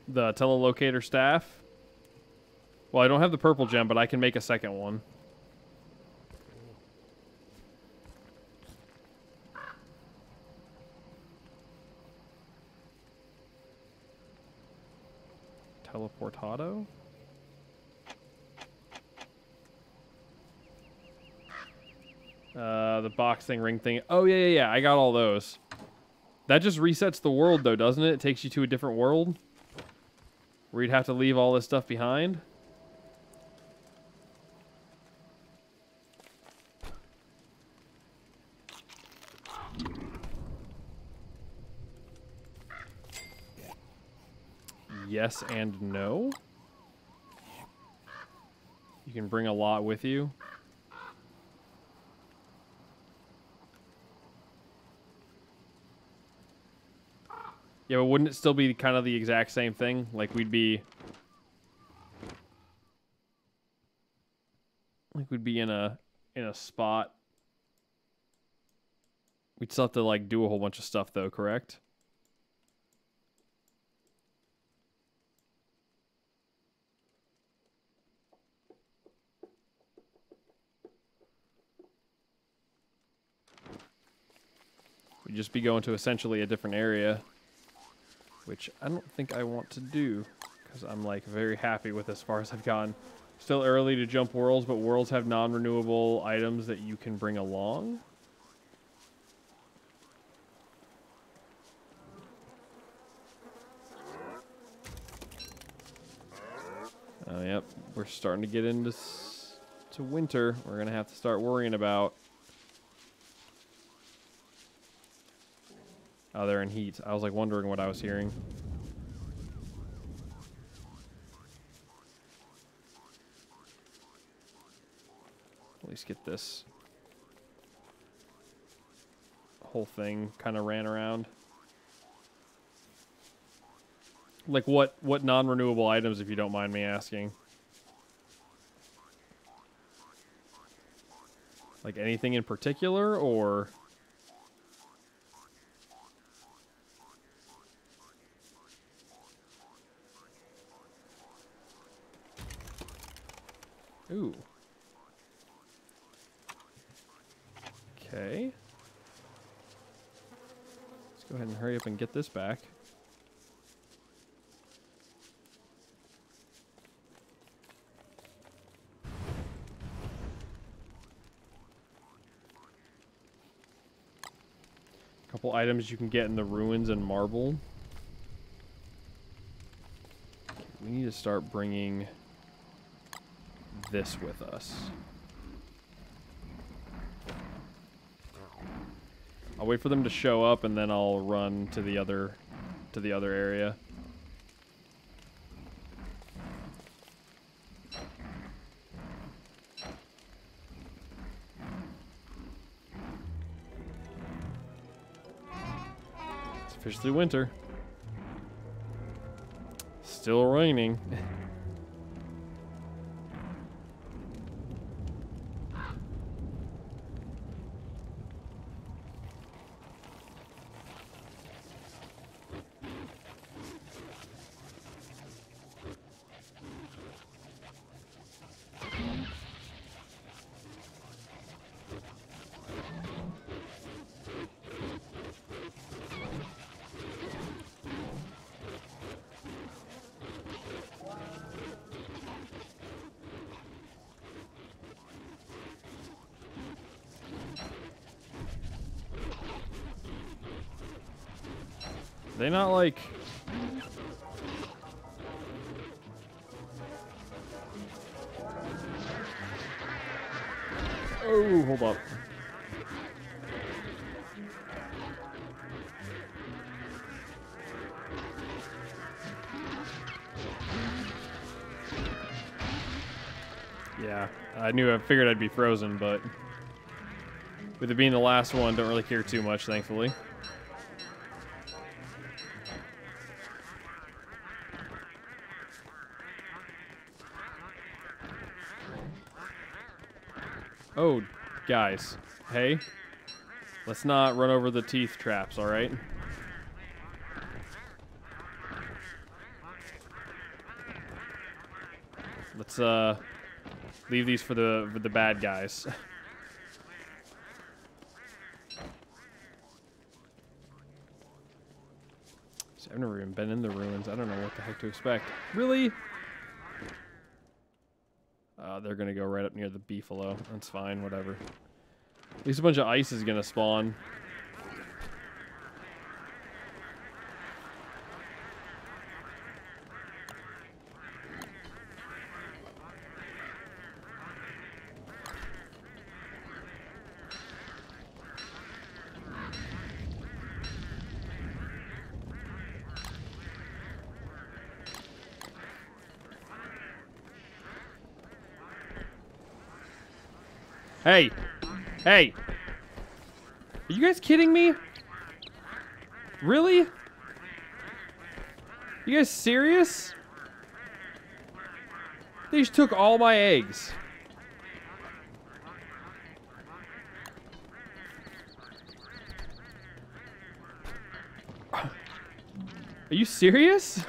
The telelocator staff? Well, I don't have the purple gem, but I can make a second one. Teleportado? The box thing, ring thing. Oh, yeah. I got all those. That just resets the world, though, doesn't it? It takes you to a different world where you'd have to leave all this stuff behind. Yes and no. You can bring a lot with you. Yeah, but wouldn't it still be kind of the exact same thing? Like we'd be in a spot. We'd still have to like do a whole bunch of stuff though, correct? We'd just be going to essentially a different area, which I don't think I want to do because I'm like very happy with as far as I've gone. Still early to jump worlds, but worlds have non-renewable items that you can bring along. Oh, yep. We're starting to get into winter. We're going to have to start worrying about... Oh, they're in heat. I was like wondering what I was hearing. At least get this whole thing kind of ran around. Like what non-renewable items, if you don't mind me asking? Like anything in particular, or... Ooh. Okay. Let's Go ahead and hurry up and get this back. Couple items you can get in the ruins and marble. Okay, we need to start bringing this with us. I'll wait for them to show up and then I'll run to the other area. It's officially winter. Still raining. They not like... Oh, hold up. Yeah, I figured I'd be frozen, but with it being the last one, don't really care too much, thankfully. Oh, guys. Hey. Let's not run over the teeth traps, alright? Let's, leave these for the bad guys. See, I've never even been in the ruins. I don't know what the heck to expect. Really? They're gonna go right up near the beefalo. That's fine, whatever. At least a bunch of ice is gonna spawn. Hey! Hey! Are you guys kidding me? Really? You guys serious? They just took all my eggs. Are you serious?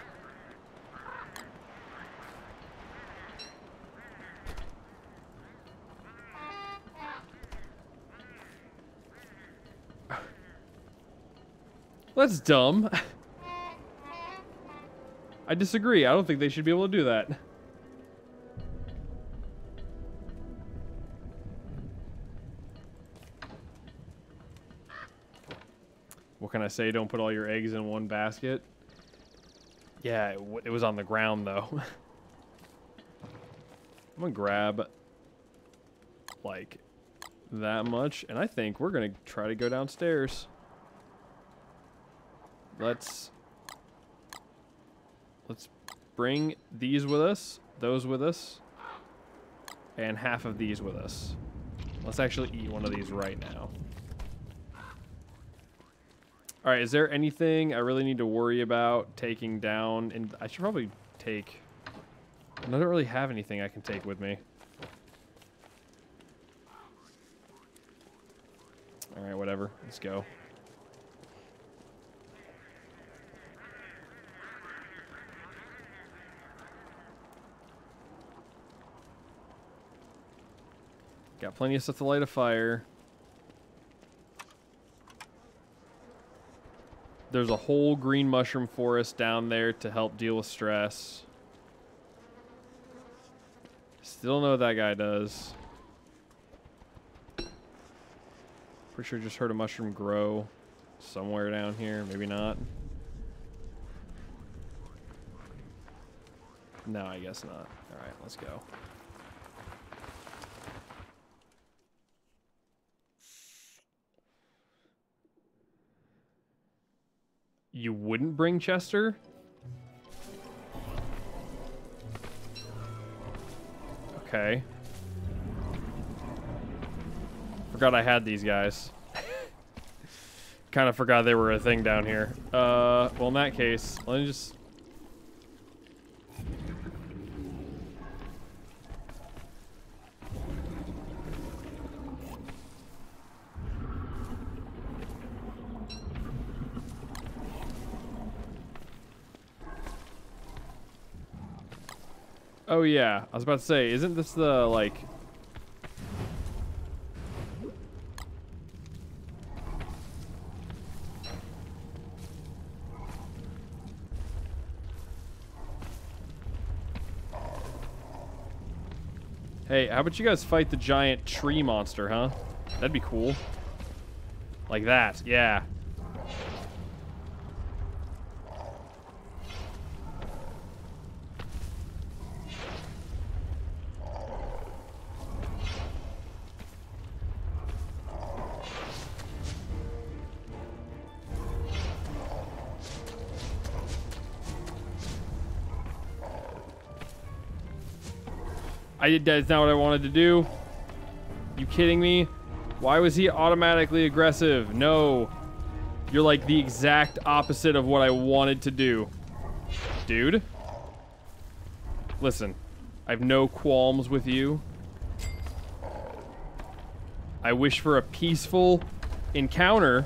That's dumb. I disagree. I don't think they should be able to do that. What can I say? Don't put all your eggs in one basket. Yeah, it was on the ground, though. I'm gonna grab, like, that much. And I think we're gonna try to go downstairs. Let's bring these with us, those with us, and half of these with us. Let's actually eat one of these right now. All right, is there anything I really need to worry about taking down? And I should probably take... I don't really have anything I can take with me. All right, whatever. Let's go. Got plenty of stuff to light a fire. There's a whole green mushroom forest down there to help deal with stress. Still know what that guy does. Pretty sure I just heard a mushroom grow somewhere down here. Maybe not. No, I guess not. Alright, let's go. You wouldn't bring Chester? Okay. Forgot I had these guys. Kind of forgot they were a thing down here. Well, in that case, let me just... Oh yeah, I was about to say, isn't this the, like... Hey, how about you guys fight the giant tree monster, huh? That'd be cool. Like that, yeah. That's not what I wanted to do. You kidding me? Why was he automatically aggressive? No. You're like the exact opposite of what I wanted to do. Dude. Listen. I have no qualms with you. I wish for a peaceful encounter.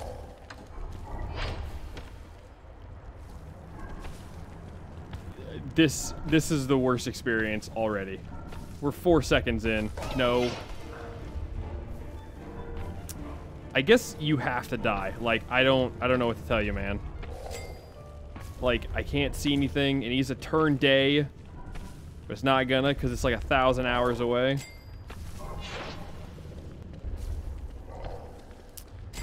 This is the worst experience already. We're 4 seconds in. No. I guess you have to die. Like, I don't know what to tell you, man. Like, I can't see anything. It needs a turn day. But it's not gonna, because it's like 1,000 hours away.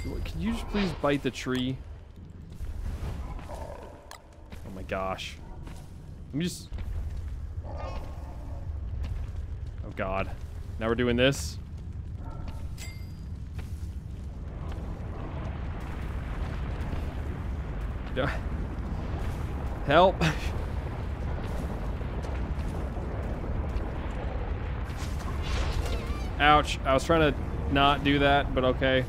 Can you just please bite the tree? Oh my gosh. Let me just... Oh god. Now we're doing this. Help. Ouch. I was trying to not do that, but okay.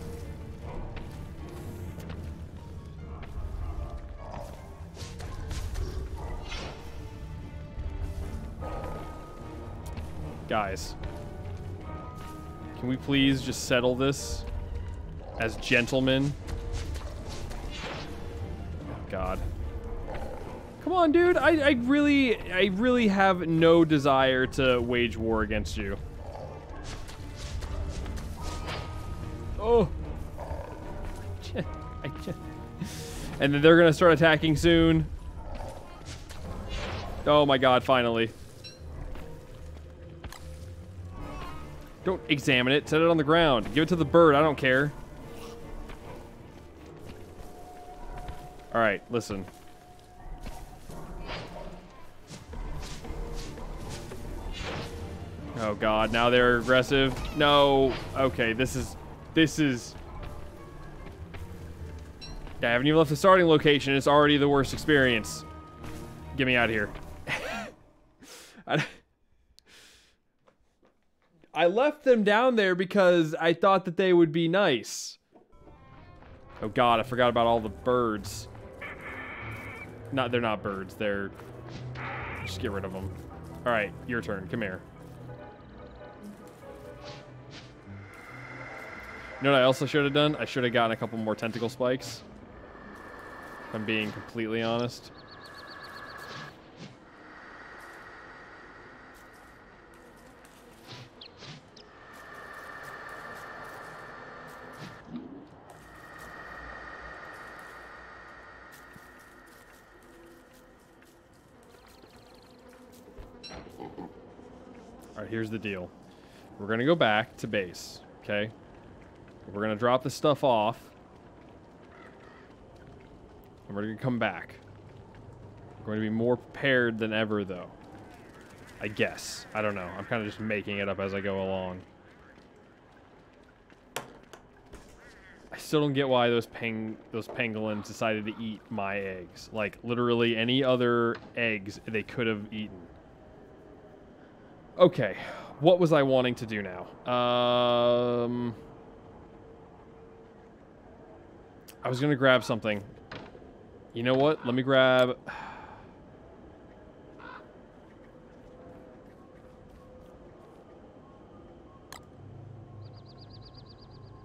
Guys, can we please just settle this as gentlemen? Oh god. Come on, dude. I really have no desire to wage war against you. Oh. And then they're gonna start attacking soon. Oh my god, finally. Don't examine it. Set it on the ground. Give it to the bird. I don't care. Alright, listen. Oh god, now they're aggressive. No. Okay, this is... Yeah, I haven't even left the starting location. It's already the worst experience. Get me out of here. I left them down there because I thought that they would be nice. Oh god, I forgot about all the birds. They're not birds. They're... Just get rid of them. Alright, your turn. Come here. You know what I also should have done? I should have gotten a couple more tentacle spikes. If I'm being completely honest. Alright, here's the deal. We're going to go back to base, okay? We're going to drop this stuff off. And we're going to come back. We're going to be more prepared than ever, though. I guess. I don't know. I'm kind of just making it up as I go along. I still don't get why those pangolins decided to eat my eggs. Like, literally any other eggs they could have eaten. Okay. What was I wanting to do now? I was going to grab something. You know what? Let me grab...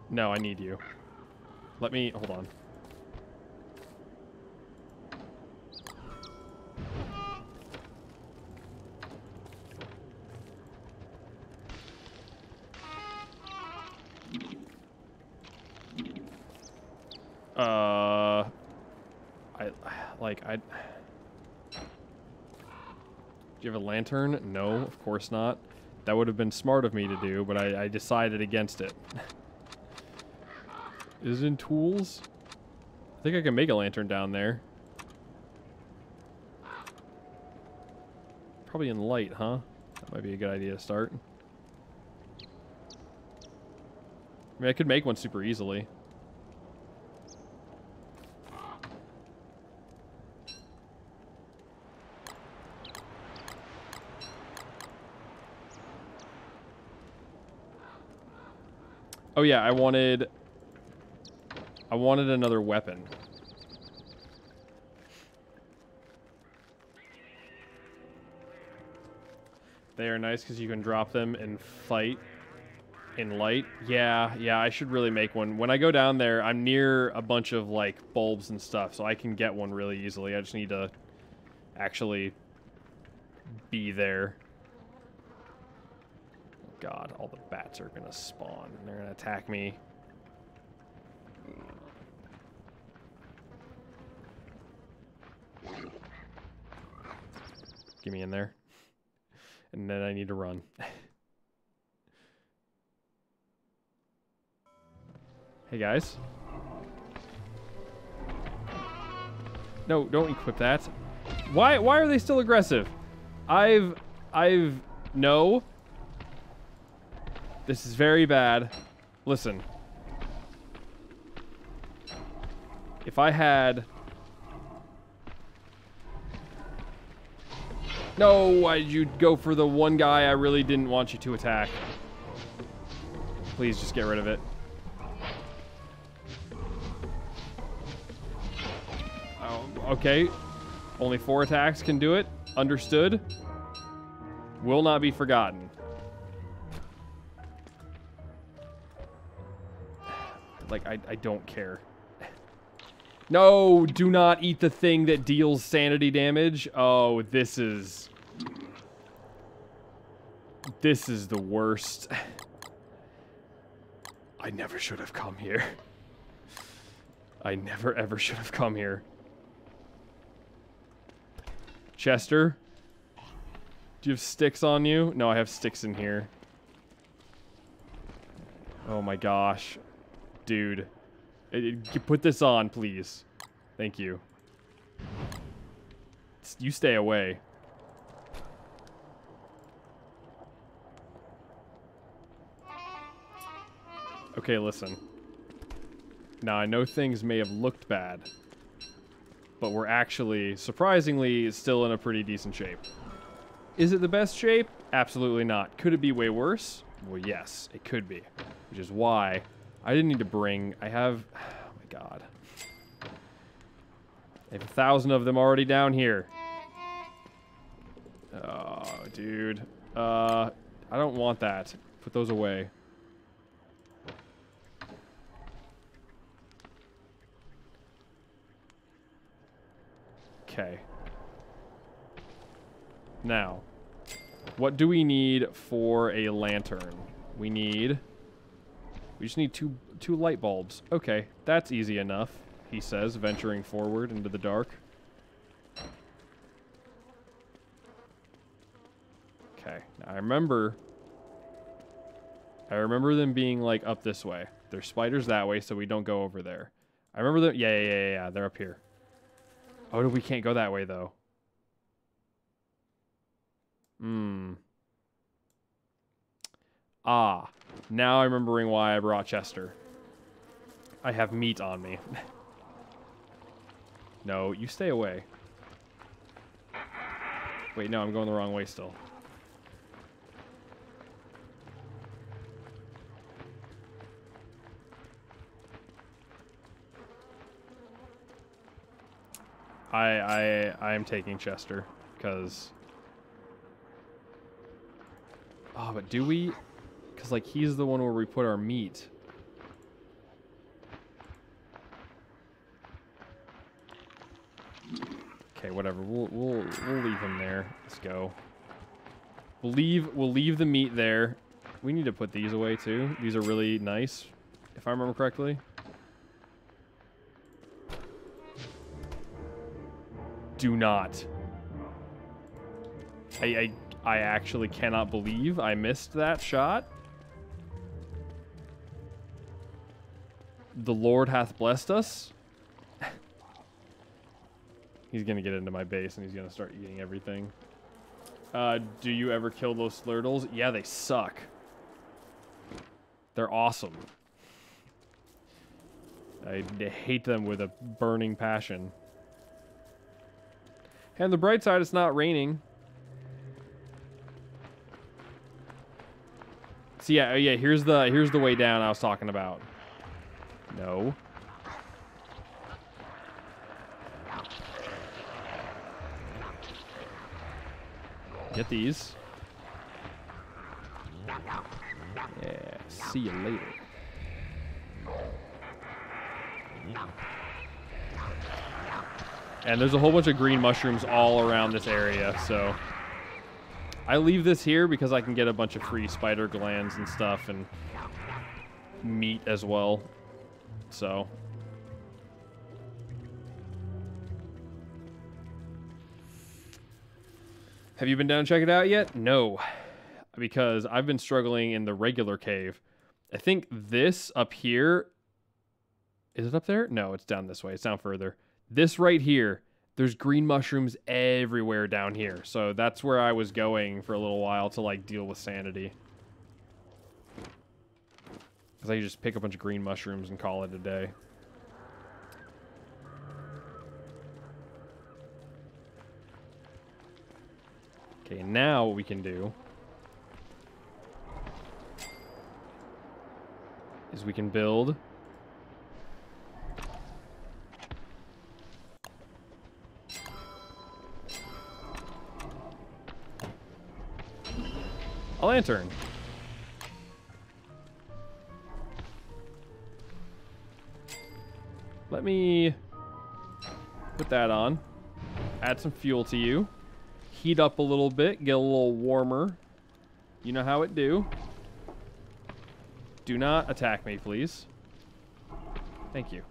No, I need you. Let me... Hold on. Do you have a lantern? No, of course not. That would have been smart of me to do, but I decided against it. Is it in tools? I think I can make a lantern down there. Probably in light, huh? That might be a good idea to start. I mean, I could make one super easily. Oh yeah, I wanted another weapon. They are nice because you can drop them and fight in light. Yeah, I should really make one. When I go down there, I'm near a bunch of like bulbs and stuff, so I can get one really easily. I just need to actually be there. God, all the bats are gonna spawn. They're gonna attack me. Get me in there. And then I need to run. Hey guys. No, don't equip that. Why are they still aggressive? No. This is very bad. Listen. If I had... No, why did you go for the one guy I really didn't want you to attack? Please just get rid of it. Okay. Only 4 attacks can do it. Understood. Will not be forgotten. Like, I don't care. No, do not eat the thing that deals sanity damage. Oh, this is the worst. I never should have come here. I never ever should have come here. Chester? Do you have sticks on you? No, I have sticks in here. Oh my gosh. Dude. Put this on, please. Thank you. You stay away. Okay, listen. Now, I know things may have looked bad, but we're actually, surprisingly, still in a pretty decent shape. Is it the best shape? Absolutely not. Could it be way worse? Well, yes, it could be. Which is why I didn't need to bring... I have... Oh, my God. I have 1,000 of them already down here. Oh, dude. I don't want that. Put those away. Okay. Now, what do we need for a lantern? We just need two light bulbs. Okay, that's easy enough, he says, venturing forward into the dark. Okay, now I remember them being like up this way. There's spiders that way, so we don't go over there. I remember them. Yeah. They're up here. Oh, we can't go that way though. Ah, now I'm remembering why I brought Chester. I have meat on me. No, you stay away. Wait, no, I'm going the wrong way still. I am taking Chester because. Oh, but do we? Because like he's the one where we put our meat. Okay, whatever. We'll leave him there. Let's go. We'll leave the meat there. We need to put these away too. These are really nice, if I remember correctly. Do not. I actually cannot believe I missed that shot. The Lord hath blessed us. He's gonna get into my base and he's gonna start eating everything. Do you ever kill those slurtles? Yeah, they suck. They're awesome. I hate them with a burning passion. And the bright side, it's not raining. So yeah, here's the way down I was talking about. No. Get these. Yeah, see you later. And there's a whole bunch of green mushrooms all around this area, so I leave this here because I can get a bunch of free spider glands and stuff and meat as well. So have you been down to check it out yet? No, because I've been struggling in the regular cave. I think this up here, is it up there? No, it's down this way. It's down further. This right here, there's green mushrooms everywhere down here. So that's where I was going for a little while to like deal with sanity. Because I can just pick a bunch of green mushrooms and call it a day. Okay, now what we can do is we can build a lantern. Let me put that on. Add some fuel to you. Heat up a little bit. Get a little warmer. You know how it do. Do not attack me, please. Thank you.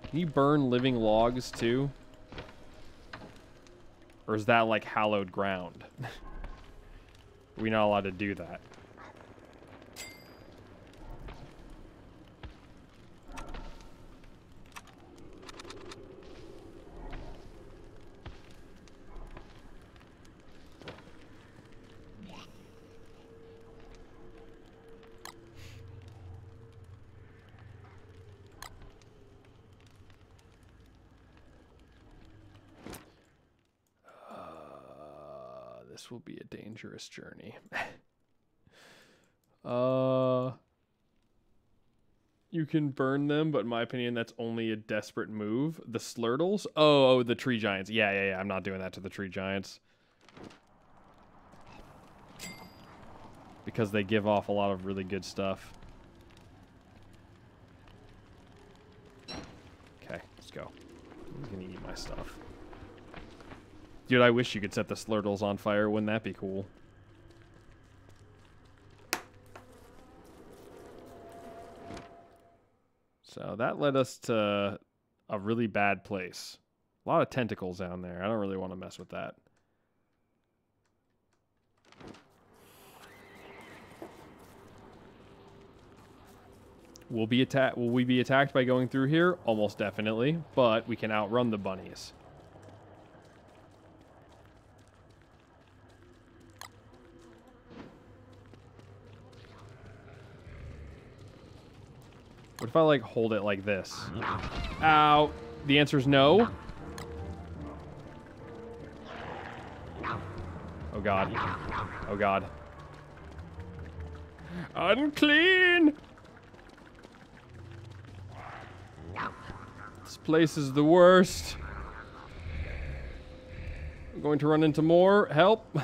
Can you burn living logs too? Or is that like hallowed ground? We're not allowed to do that. This will be a dangerous journey. You can burn them, but in my opinion, that's only a desperate move. The slurtles? Oh, the tree giants. Yeah. I'm not doing that to the tree giants. Because they give off a lot of really good stuff. Okay, let's go. He's gonna eat my stuff. Dude, I wish you could set the slurtles on fire. Wouldn't that be cool? So that led us to a really bad place. A lot of tentacles down there. I don't really want to mess with that. Will we be attacked by going through here? Almost definitely, but we can outrun the bunnies. What if I, like, hold it like this? Ow. The answer is no. Oh, God. Oh, God. Unclean! This place is the worst. I'm going to run into more. Help.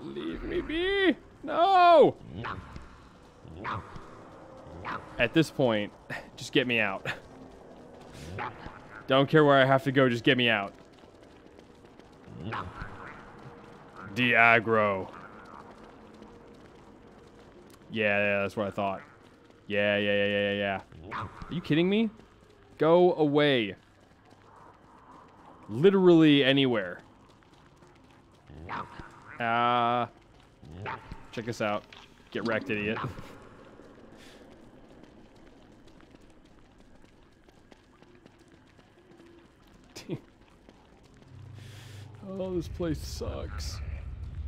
Leave me be. No! At this point, just get me out. Don't care where I have to go, just get me out. De-aggro. Yeah, that's what I thought. Yeah. Are you kidding me? Go away. Literally anywhere. Check this out. Get wrecked, idiot. Oh, this place sucks.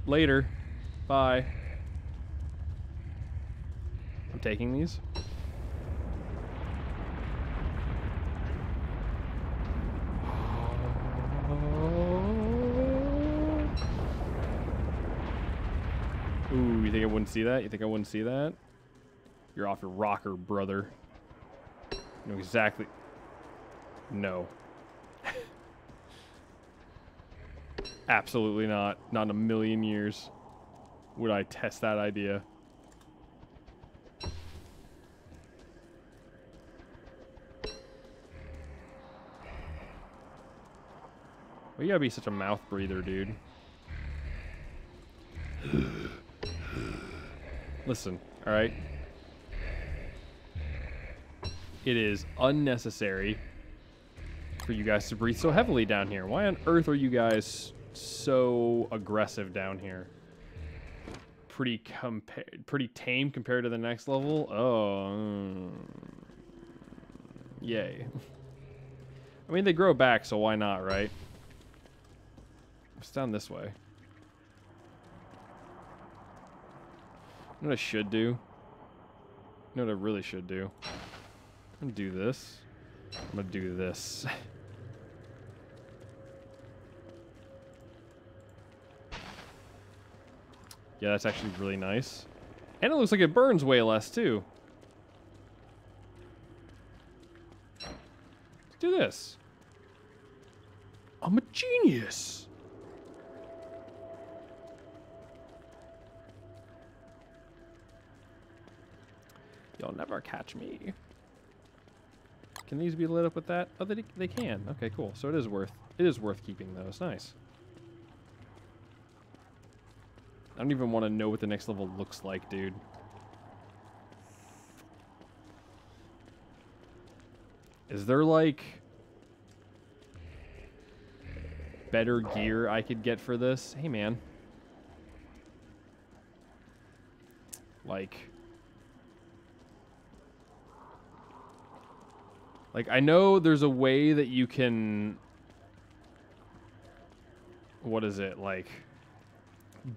Later. Bye. I'm taking these. Ooh, you think I wouldn't see that? You think I wouldn't see that? You're off your rocker, brother. You know exactly. No. Absolutely not. Not in a million years would I test that idea. Well, you gotta be such a mouth breather, dude. Listen, alright? It is unnecessary for you guys to breathe so heavily down here. Why on earth are you guys so aggressive down here? Pretty tame compared to the next level? Oh. Yay. I mean, they grow back, so why not, right? It's down this way. You know what I should do? You know what I really should do? I'm gonna do this. I'm gonna do this. Yeah, that's actually really nice. And it looks like it burns way less, too. Let's do this. I'm a genius. You'll never catch me. Can these be lit up with that? Oh, they can. Okay, cool. So it is worth keeping those. Nice. I don't even want to know what the next level looks like, dude. Is there, like, better gear I could get for this? Hey, man. Like, I know there's a way that you can... What is it? Like...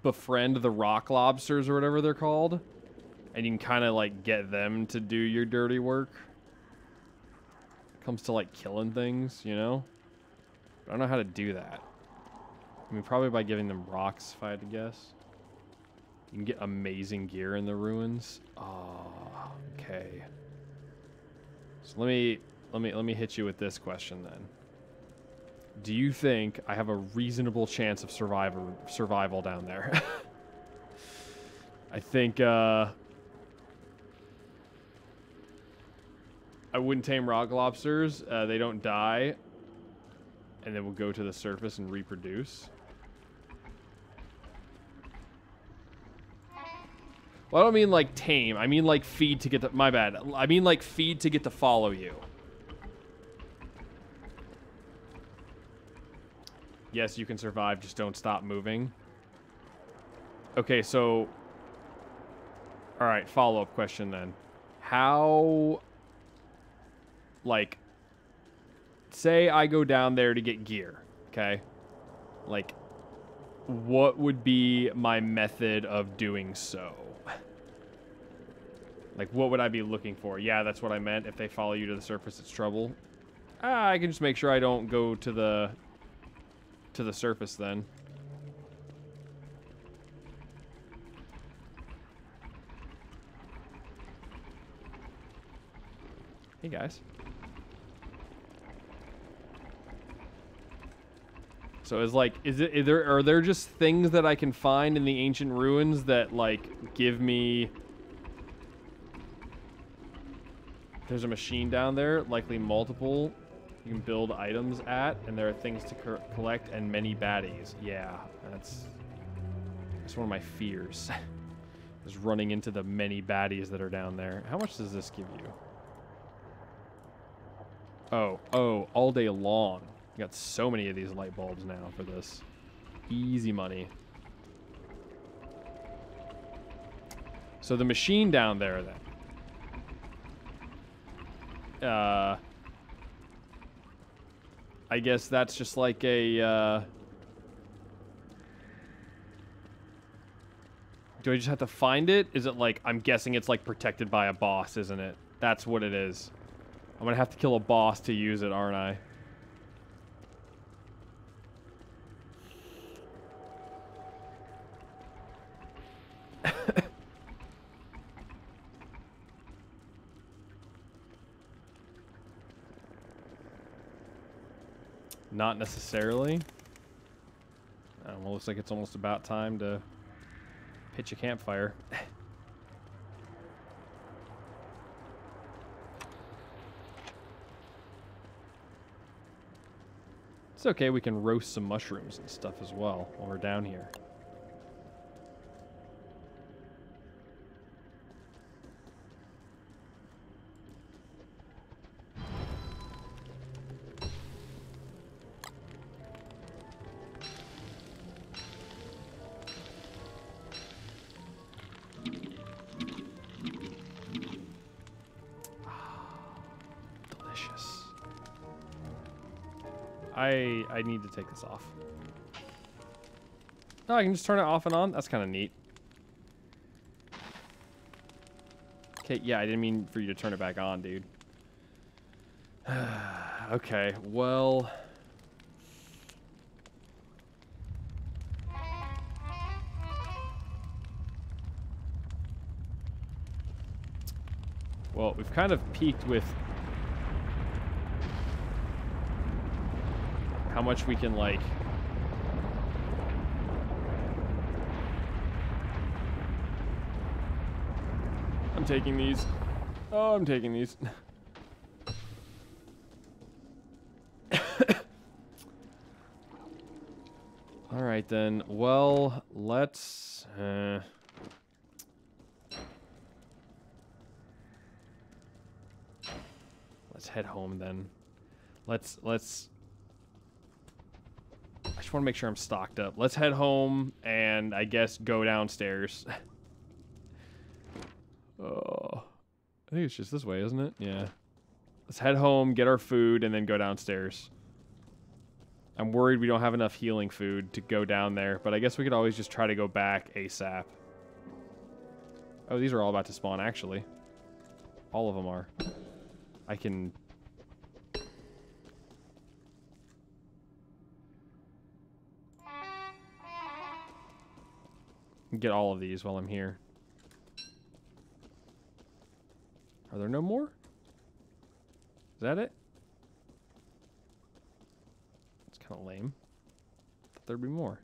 befriend the rock lobsters or whatever they're called, and you can kind of like get them to do your dirty work. It comes to like killing things, you know. But I don't know how to do that. I mean, probably by giving them rocks, if I had to guess. You can get amazing gear in the ruins. Oh, okay. So let me hit you with this question then. Do you think I have a reasonable chance of survival down there? I think I wouldn't tame rock lobsters. They don't die, and then we'll go to the surface and reproduce. Well, I don't mean like tame. I mean like feed to get to... My bad. I mean like feed to get to follow you. Yes, you can survive. Just don't stop moving. Okay, so... Alright, follow-up question then. How... Like... Say I go down there to get gear, okay? Like... What would be my method of doing so? Like, what would I be looking for? Yeah, that's what I meant. If they follow you to the surface, it's trouble. I can just make sure I don't go to the surface then. Hey, guys. So are there just things that I can find in the ancient ruins that, like, give me... There's a machine down there, likely multiple, you can build items at, and there are things to collect and many baddies. Yeah, that's one of my fears. Is running into the many baddies that are down there. How much does this give you? Oh, all day long. You got so many of these light bulbs now for this. Easy money. So the machine down there then. I guess that's just like a, do I just have to find it? Is it like, I'm guessing it's like protected by a boss, isn't it? That's what it is. I'm gonna have to kill a boss to use it, aren't I? Not necessarily. Well, looks like it's almost about time to pitch a campfire. It's okay, we can roast some mushrooms and stuff as well while we're down here. I need to take this off. Oh, I can just turn it off and on? That's kind of neat. Okay, yeah, I didn't mean for you to turn it back on, dude. Okay, well... Well, we've kind of peaked with how much we can, like... I'm taking these. Oh, I'm taking these. All right, then. Well, let's head home then. Let's I just want to make sure I'm stocked up. Let's head home and I guess go downstairs. Oh, I think it's just this way, isn't it? Yeah. Let's head home, get our food, and then go downstairs. I'm worried we don't have enough healing food to go down there, but I guess we could always just try to go back ASAP. Oh, these are all about to spawn, actually. All of them are. I can... get all of these while I'm here. Are there no more? Is that it? It's kind of lame. Thought there'd be more.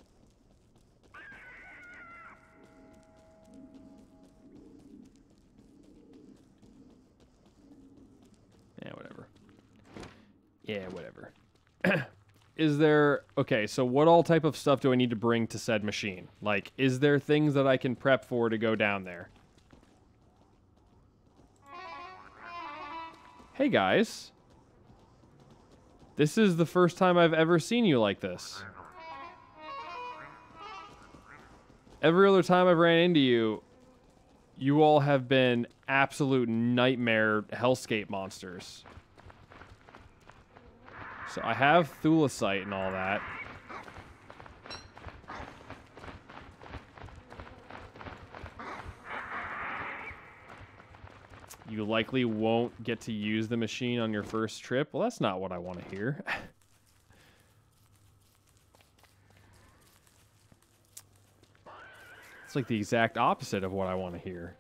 Yeah, whatever. Yeah, whatever. Is there... Okay, so what all type of stuff do I need to bring to said machine? Like, is there things that I can prep for to go down there? Hey guys. This is the first time I've ever seen you like this. Every other time I've ran into you, you all have been absolute nightmare hellscape monsters. So I have Thulecite and all that. You likely won't get to use the machine on your first trip. Well, that's not what I want to hear. It's like the exact opposite of what I want to hear.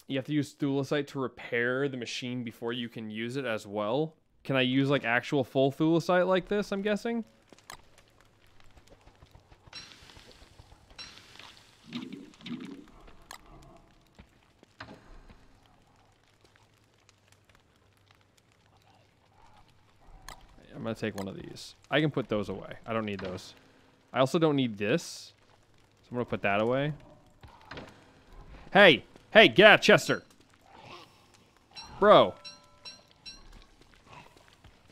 You have to use Thulecite to repair the machine before you can use it as well. Can I use like actual full Thulecite like this, I'm guessing? I'm going to take one of these. I can put those away. I don't need those. I also don't need this. So I'm going to put that away. Hey! Hey, get out, Chester! Bro.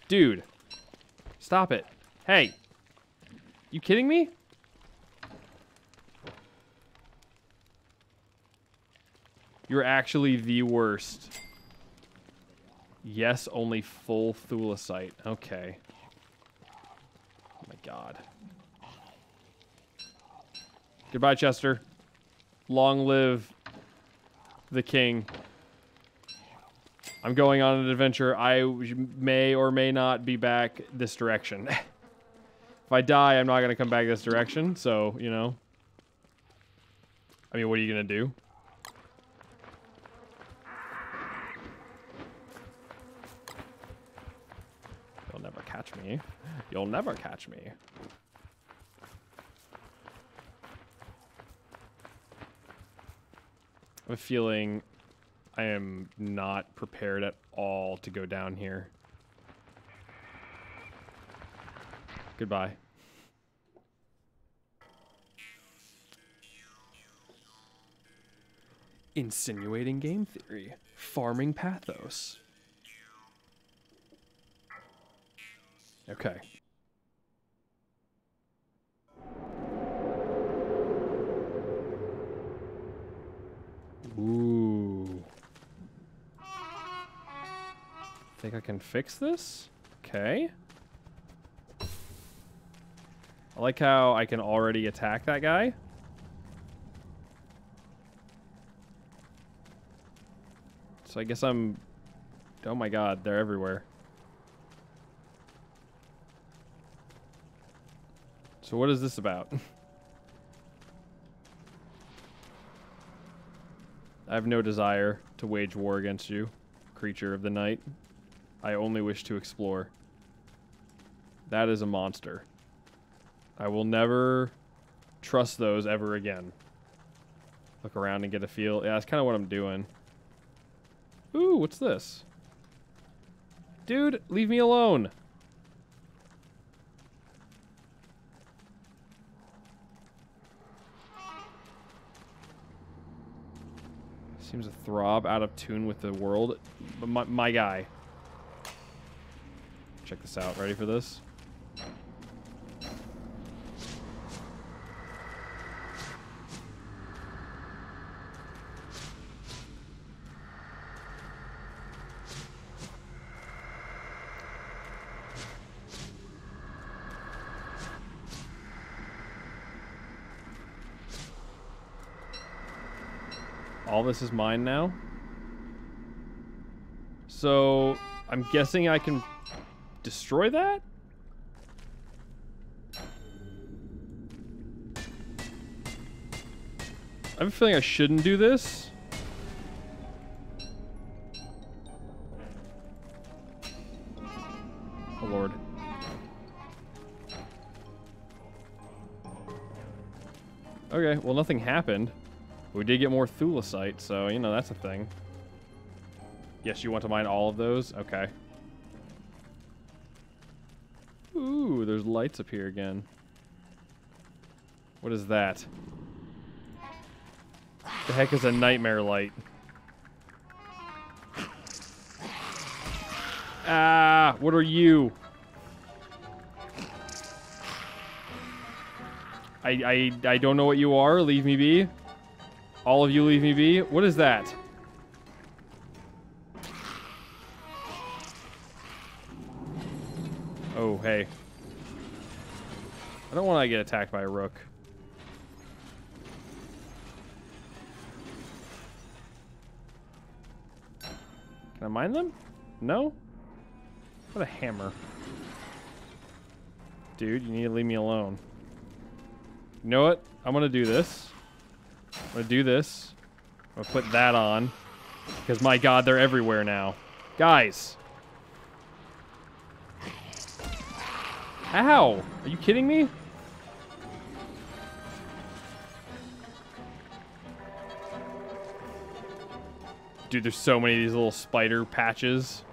Dude. Stop it. Hey. You kidding me? You're actually the worst. Yes, only full Thulecite. Okay. Oh my god. Goodbye, Chester. Long live the king. I'm going on an adventure. I may or may not be back this direction. If I die, I'm not going to come back this direction. So, you know. I mean, what are you going to do? You'll never catch me. You'll never catch me. I have a feeling I am not prepared at all to go down here. Goodbye. Insinuating game theory. Farming pathos. Okay. Ooh. Think I can fix this? Okay. I like how I can already attack that guy. So I guess I'm... Oh my god, they're everywhere. So what is this about? I have no desire to wage war against you, creature of the night. I only wish to explore. That is a monster. I will never trust those ever again. Look around and get a feel. Yeah, that's kind of what I'm doing. Ooh, what's this? Dude, leave me alone. Seems a throb out of tune with the world. But my guy. Check this out. Ready for this? All this is mine now. So, I'm guessing I can destroy that? I have a feeling I shouldn't do this. Oh, Lord. Okay, well, nothing happened. We did get more Thulecite, so, you know, that's a thing. Yes, you want to mine all of those? Okay. Ooh, there's lights up here again. What is that? The heck is a nightmare light? Ah, what are you? I don't know what you are. Leave me be. All of you leave me be. What is that? Oh, hey. I don't want to get attacked by a rook. Can I mine them? No? What a hammer. Dude, you need to leave me alone. You know what? I'm going to do this. I'm going to do this. I'm going to put that on. Because, my God, they're everywhere now. Guys. Ow! Are you kidding me? Dude, there's so many of these little spider patches.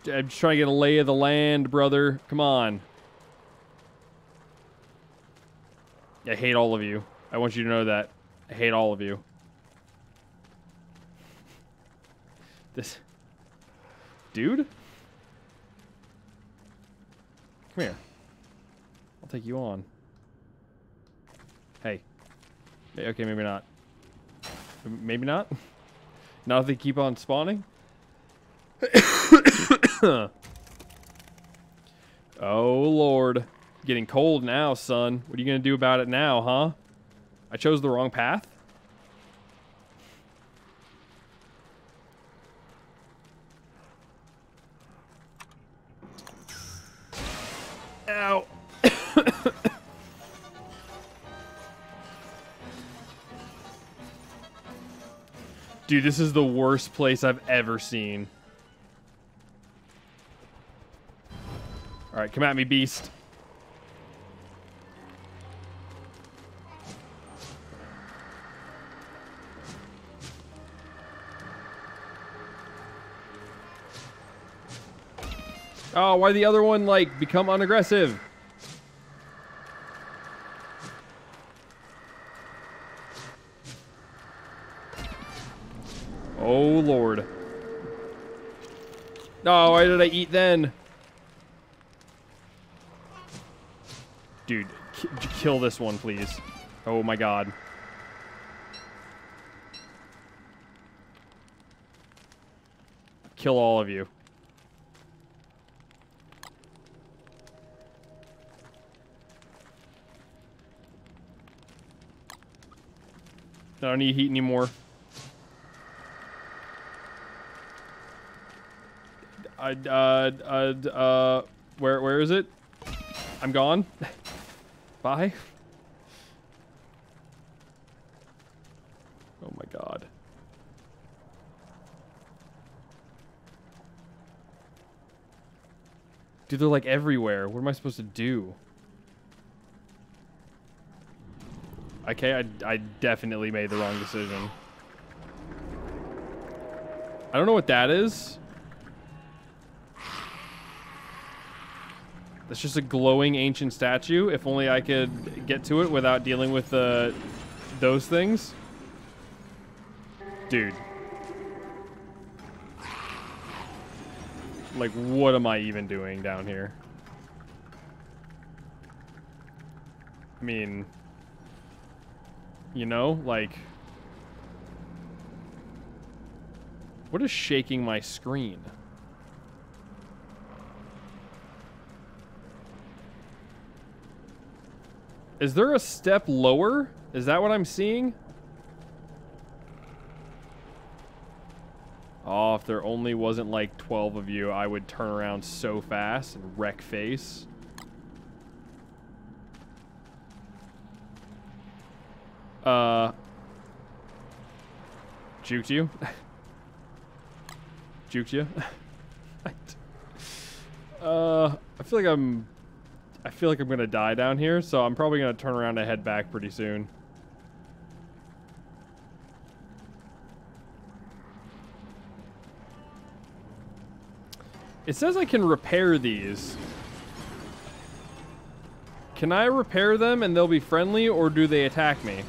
I'm just trying to get a lay of the land, brother. Come on. I hate all of you. I want you to know that. I hate all of you. This... Dude? Come here. I'll take you on. Hey. Okay, maybe not. Maybe not? Not if they keep on spawning? Oh, Lord. Getting cold now, son. What are you going to do about it now, huh? I chose the wrong path? Ow. Dude, this is the worst place I've ever seen. Alright, come at me, beast. Oh, why the other one, like, become unaggressive? Oh, Lord. Oh, why did I eat then? Dude, kill this one, please. Oh, my God. Kill all of you. I don't need heat anymore. Where is it? I'm gone. Bye. Oh my God. Dude, they're like everywhere. What am I supposed to do? Okay, I definitely made the wrong decision. I don't know what that is. That's just a glowing ancient statue. If only I could get to it without dealing with those things. Dude. Like, what am I even doing down here? I mean... You know, like... What is shaking my screen? Is there a step lower? Is that what I'm seeing? Oh, if there only wasn't like 12 of you, I would turn around so fast and wreck face. Juked you? Juked you? I feel like I'm gonna die down here, so I'm probably gonna turn around and head back pretty soon. It says I can repair these. Can I repair them and they'll be friendly, or do they attack me?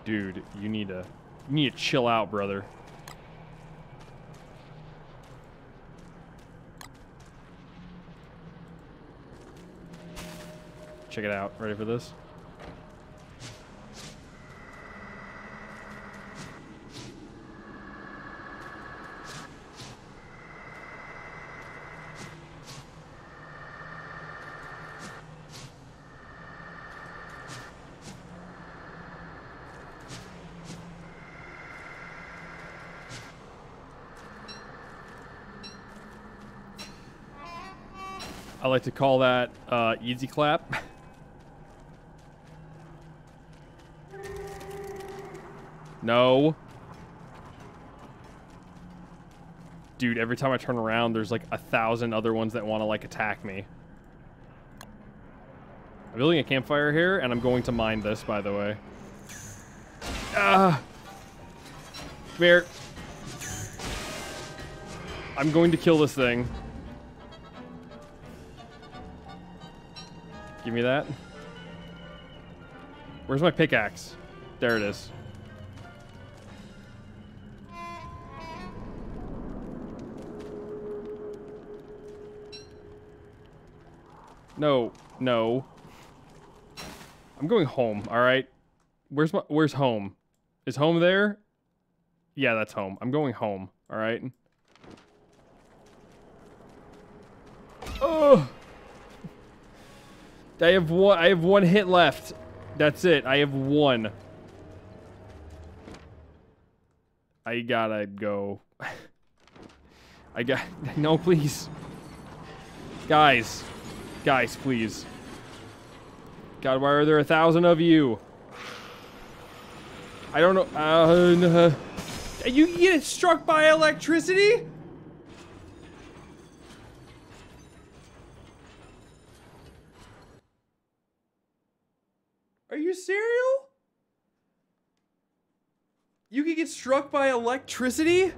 Dude, you need to chill out, brother. Check it out. Ready for this? I like to call that easy clap. No. Dude, every time I turn around, there's like 1,000 other ones that want to like attack me. I'm building a campfire here, and I'm going to mine this, by the way. Come here. I'm going to kill this thing. Give me that. Where's my pickaxe? There it is. No, no. I'm going home, all right? Where's home? Is home there? Yeah, that's home. I'm going home, all right? Oh! I have one hit left. That's it. I have one. I gotta go. No, please. Guys, please. God, why are there 1,000 of you? I don't know. You get struck by electricity? Are you serial? You can get struck by electricity?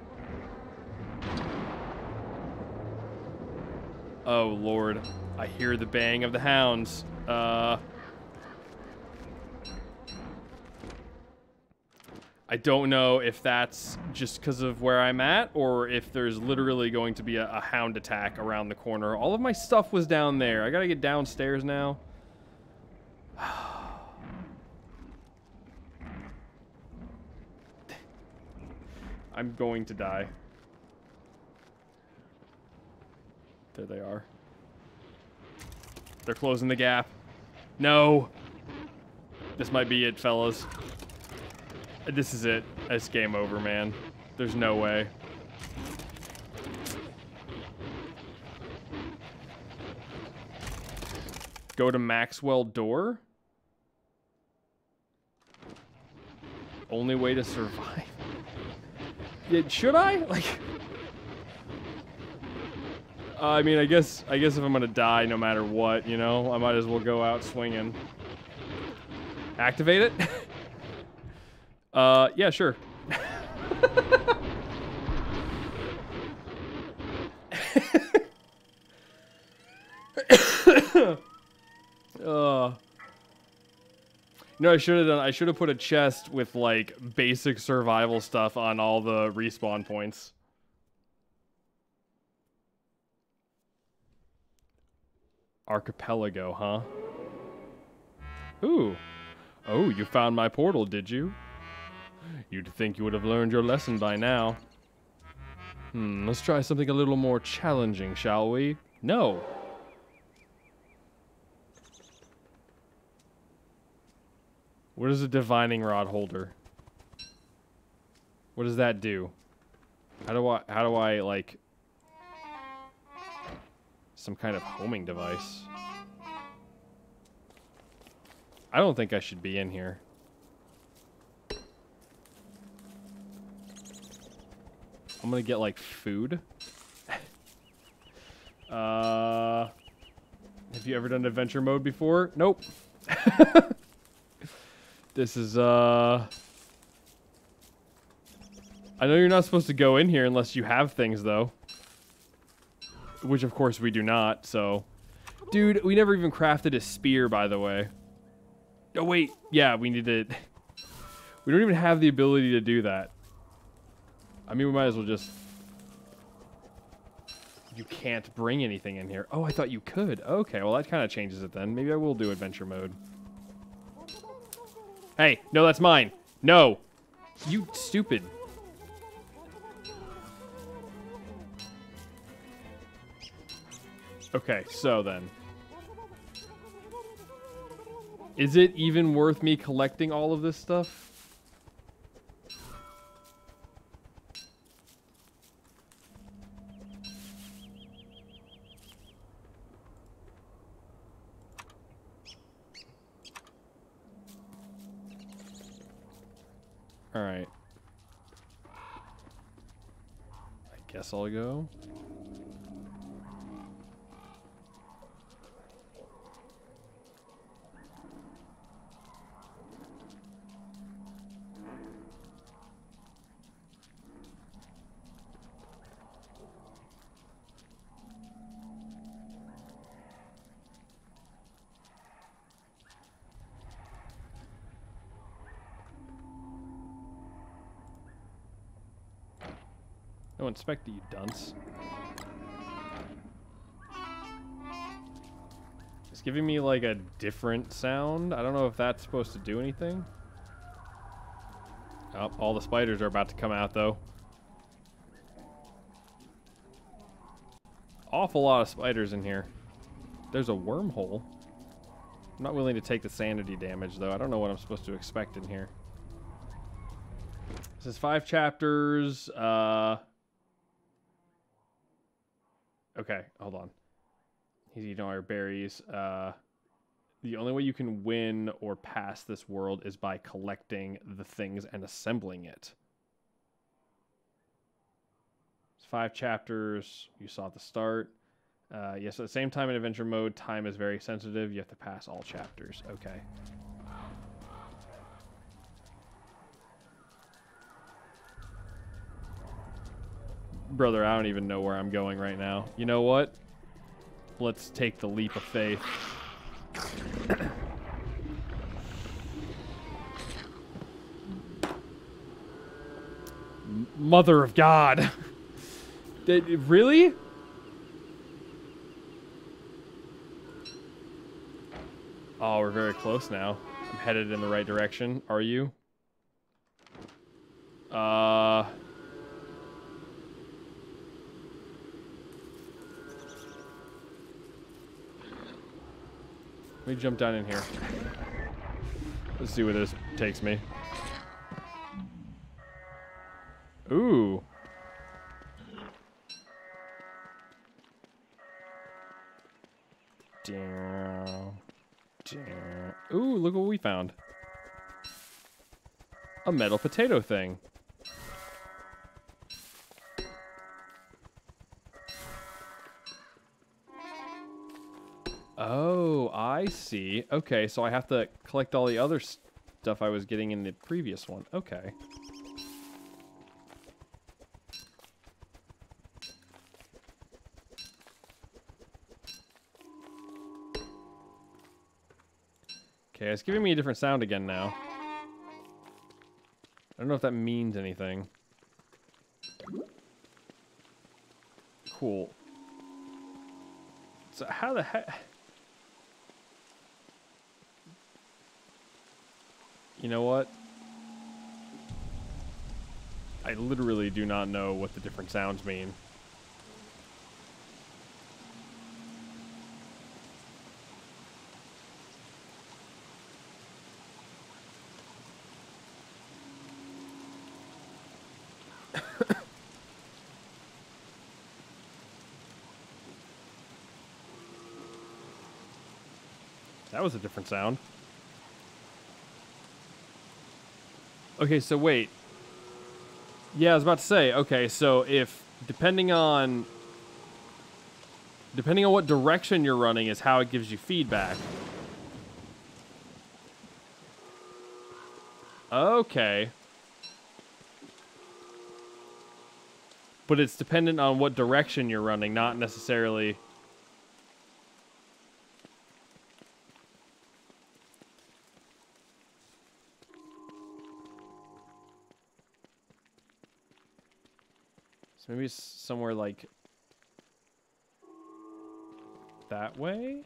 Oh, Lord. I hear the baying of the hounds. I don't know if that's just because of where I'm at, or if there's literally going to be a hound attack around the corner. All of my stuff was down there. I gotta get downstairs now. I'm going to die. There they are. They're closing the gap. No. This might be it, fellas. This is it. It's game over, man. There's no way. Go to Maxwell door? Only way to survive. Should I? Like... I mean, I guess if I'm gonna die no matter what, you know, I might as well go out swinging. Activate it? Yeah, sure. No, I should have put a chest with like basic survival stuff on all the respawn points. Archipelago, huh? Ooh. Oh, you found my portal, did you? You'd think you would have learned your lesson by now. Let's try something a little more challenging, shall we? No. What is a divining rod holder? What does that do? How do I like some kind of homing device? I don't think I should be in here. I'm gonna get like food. Have you ever done adventure mode before? Nope. This is, I know you're not supposed to go in here unless you have things, though. Which, of course, we do not, so... Dude, we never even crafted a spear, by the way. Oh, wait. Yeah, we need to... We don't even have the ability to do that. I mean, we might as well just... You can't bring anything in here. Oh, I thought you could. Okay, well, that kind of changes it then. Maybe I will do adventure mode. Hey, no, that's mine. No. You stupid. Okay, so then. Is it even worth me collecting all of this stuff? All right. I guess I'll go. No, inspect it, you dunce. It's giving me like a different sound. I don't know if that's supposed to do anything. Oh, all the spiders are about to come out though. Awful lot of spiders in here. There's a wormhole. I'm not willing to take the sanity damage though. I don't know what I'm supposed to expect in here. This is 5 chapters. Okay, hold on. He's eating all our berries. The only way you can win or pass this world is by collecting the things and assembling it. It's 5 chapters. You saw at the start. Yes, at the same time in adventure mode, time is very sensitive. You have to pass all chapters. Okay. Brother, I don't even know where I'm going right now. You know what? Let's take the leap of faith. Mother of God. Really? Oh, we're very close now. I'm headed in the right direction. Are you? Let me jump down in here. Let's see where this takes me. Ooh. Ooh, look what we found. A metal potato thing. Oh, I see. Okay, so I have to collect all the other stuff I was getting in the previous one. Okay. Okay, it's giving me a different sound again now. I don't know if that means anything. Cool. So how the heck... You know what? I literally do not know what the different sounds mean. That was a different sound. Okay, so wait. Yeah, I was about to say, okay, so if, depending on Depending on what direction you're running is how it gives you feedback. Okay. But it's dependent on what direction you're running, not necessarily... So maybe it's somewhere like... that way?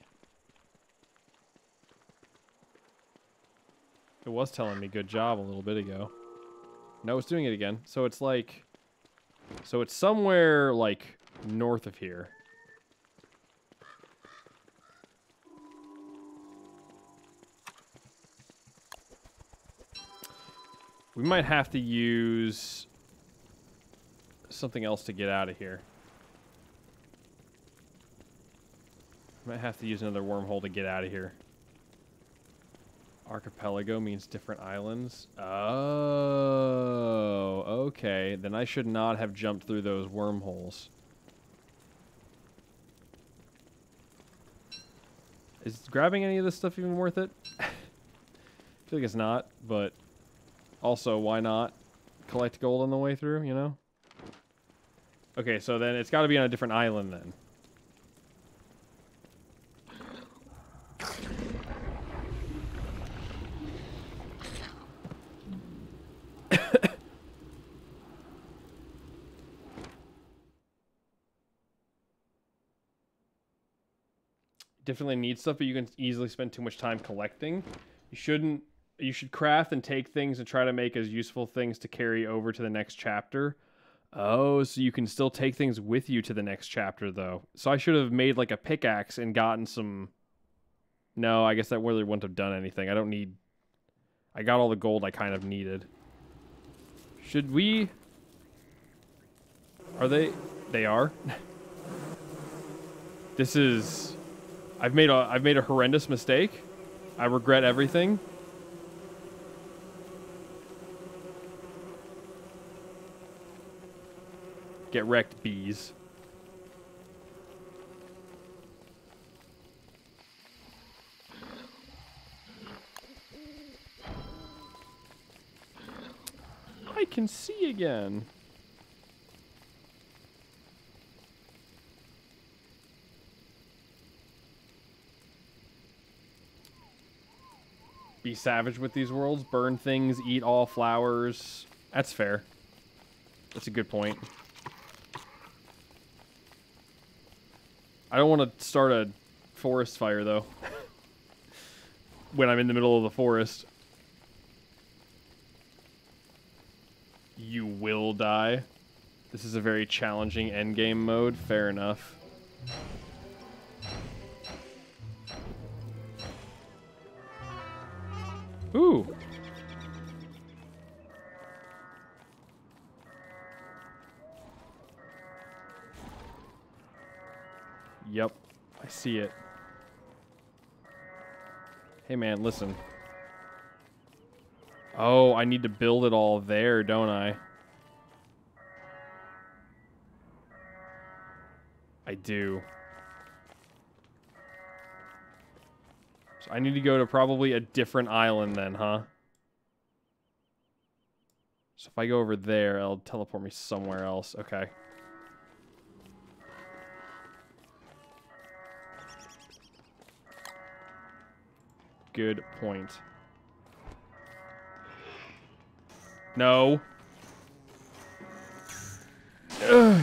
It was telling me good job a little bit ago. No, it's doing it again. So it's like... So it's somewhere, like, north of here. We might have to use something else to get out of here. Might have to use another wormhole to get out of here. Archipelago means different islands. Oh, okay. Then I should not have jumped through those wormholes. Is grabbing any of this stuff even worth it? I feel like it's not, but also, why not collect gold on the way through, you know? Okay, so then it's got to be on a different island then. Definitely need stuff, but you can easily spend too much time collecting. You shouldn't. You should craft and take things and try to make as useful things to carry over to the next chapter. Oh, so you can still take things with you to the next chapter, though. So I should have made like a pickaxe and gotten some... No, I guess that really wouldn't have done anything. I don't need... I got all the gold I kind of needed. Should we... Are they... They are? This is... I've made a horrendous mistake. I regret everything. Get wrecked, bees. I can see again. Be savage with these worlds. Burn things, eat all flowers. That's fair. That's a good point. I don't want to start a forest fire, though. When I'm in the middle of the forest. You will die. This is a very challenging endgame mode. Fair enough. Ooh. Yep, I see it. Hey man, listen. Oh, I need to build it all there, don't I? I do. So I need to go to probably a different island then, huh? So if I go over there, it'll teleport me somewhere else. Okay. Good point. No. Ugh.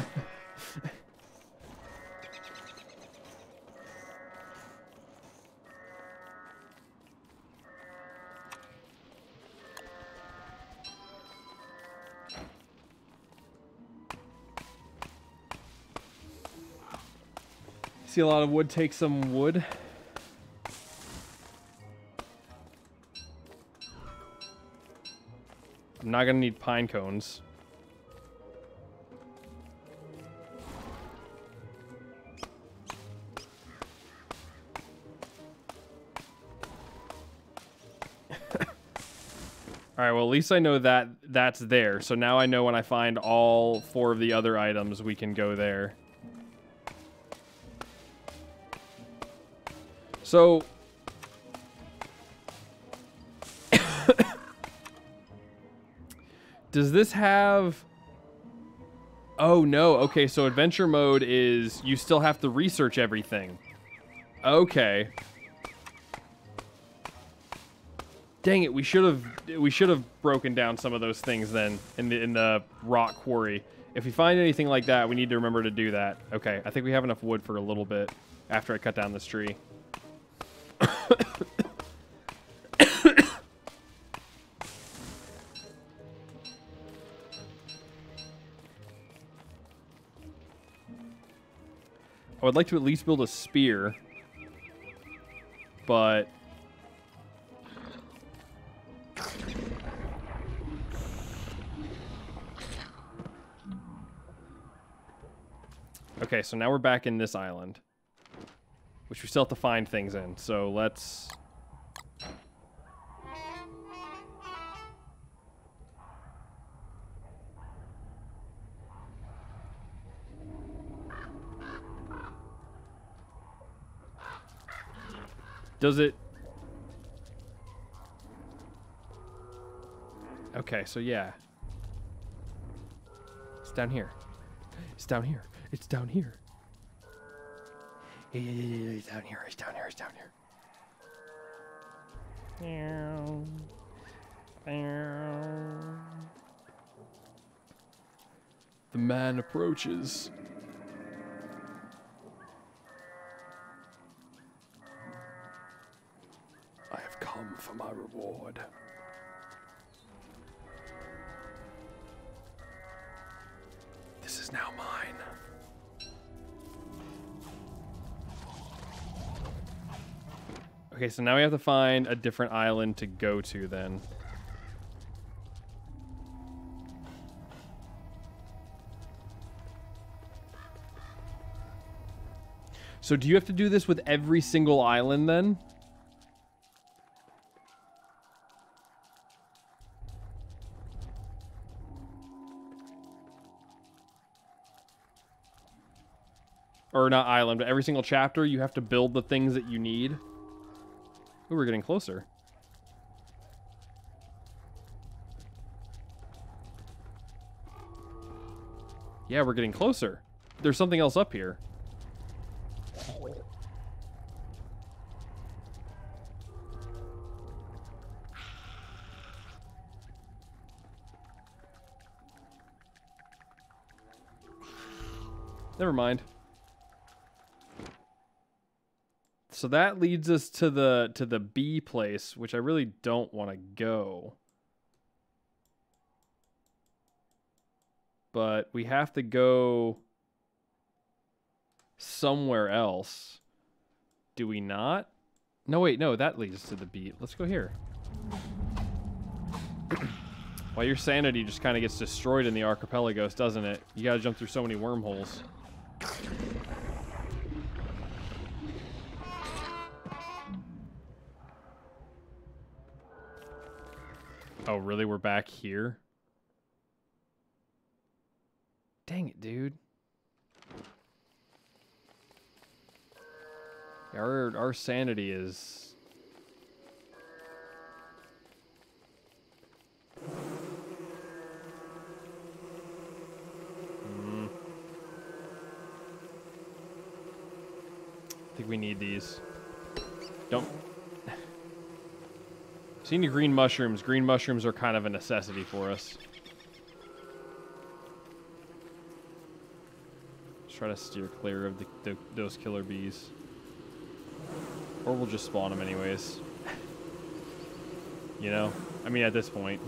See a lot of wood, take some wood. I'm not gonna need pine cones. Alright, well at least I know that that's there. So now I know when I find all 4 of the other items, we can go there. So... Does this have... Oh, no. Okay, so adventure mode is you still have to research everything. Okay. Dang it, we should have broken down some of those things then in the rock quarry. If we find anything like that, we need to remember to do that. Okay, I think we have enough wood for a little bit after I cut down this tree. I would like to at least build a spear, but okay, so now we're back in this island, which we still have to find things in. So let's does it... Okay, so yeah. It's down here. It's down here. It's down here. Yeah, it's down here. It's down here. It's down here. The man approaches. I have come for my reward. This is now mine. Okay, so now we have to find a different island to go to then. So do you have to do this with every single island then? Or not island, but every single chapter you have to build the things that you need? Ooh, we're getting closer. Yeah, we're getting closer. There's something else up here. Never mind. So that leads us to the bee place, which I really don't want to go. But we have to go somewhere else. Do we not? No, wait, no, that leads us to the bee. Let's go here. Well, your sanity just kind of gets destroyed in the archipelagos, doesn't it? You gotta jump through so many wormholes. Oh, really? We're back here? Dang it, dude. Our sanity is... I think we need these. Don't... See any green mushrooms? Green mushrooms are kind of a necessity for us. Just try to steer clear of those killer bees. Or we'll just spawn them anyways. You know? I mean, at this point.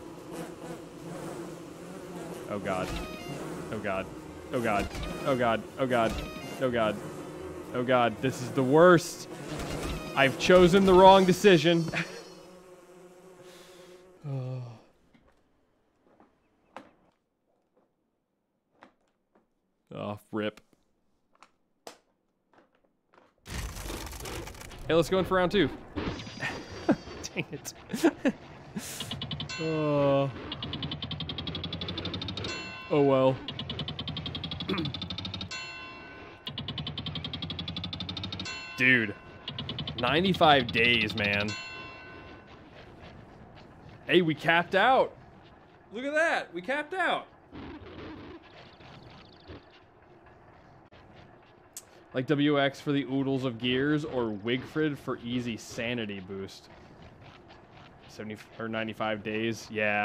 Oh god. Oh god. Oh god. Oh god. Oh god. Oh god. Oh god. This is the worst. I've chosen the wrong decision. Oh, rip. Hey, let's go in for round 2. Dang it. Oh well. Dude. 95 days, man. Hey, we capped out. Look at that. We capped out. Like WX for the oodles of gears or Wigfrid for easy sanity boost. 70 or 95 days. Yeah.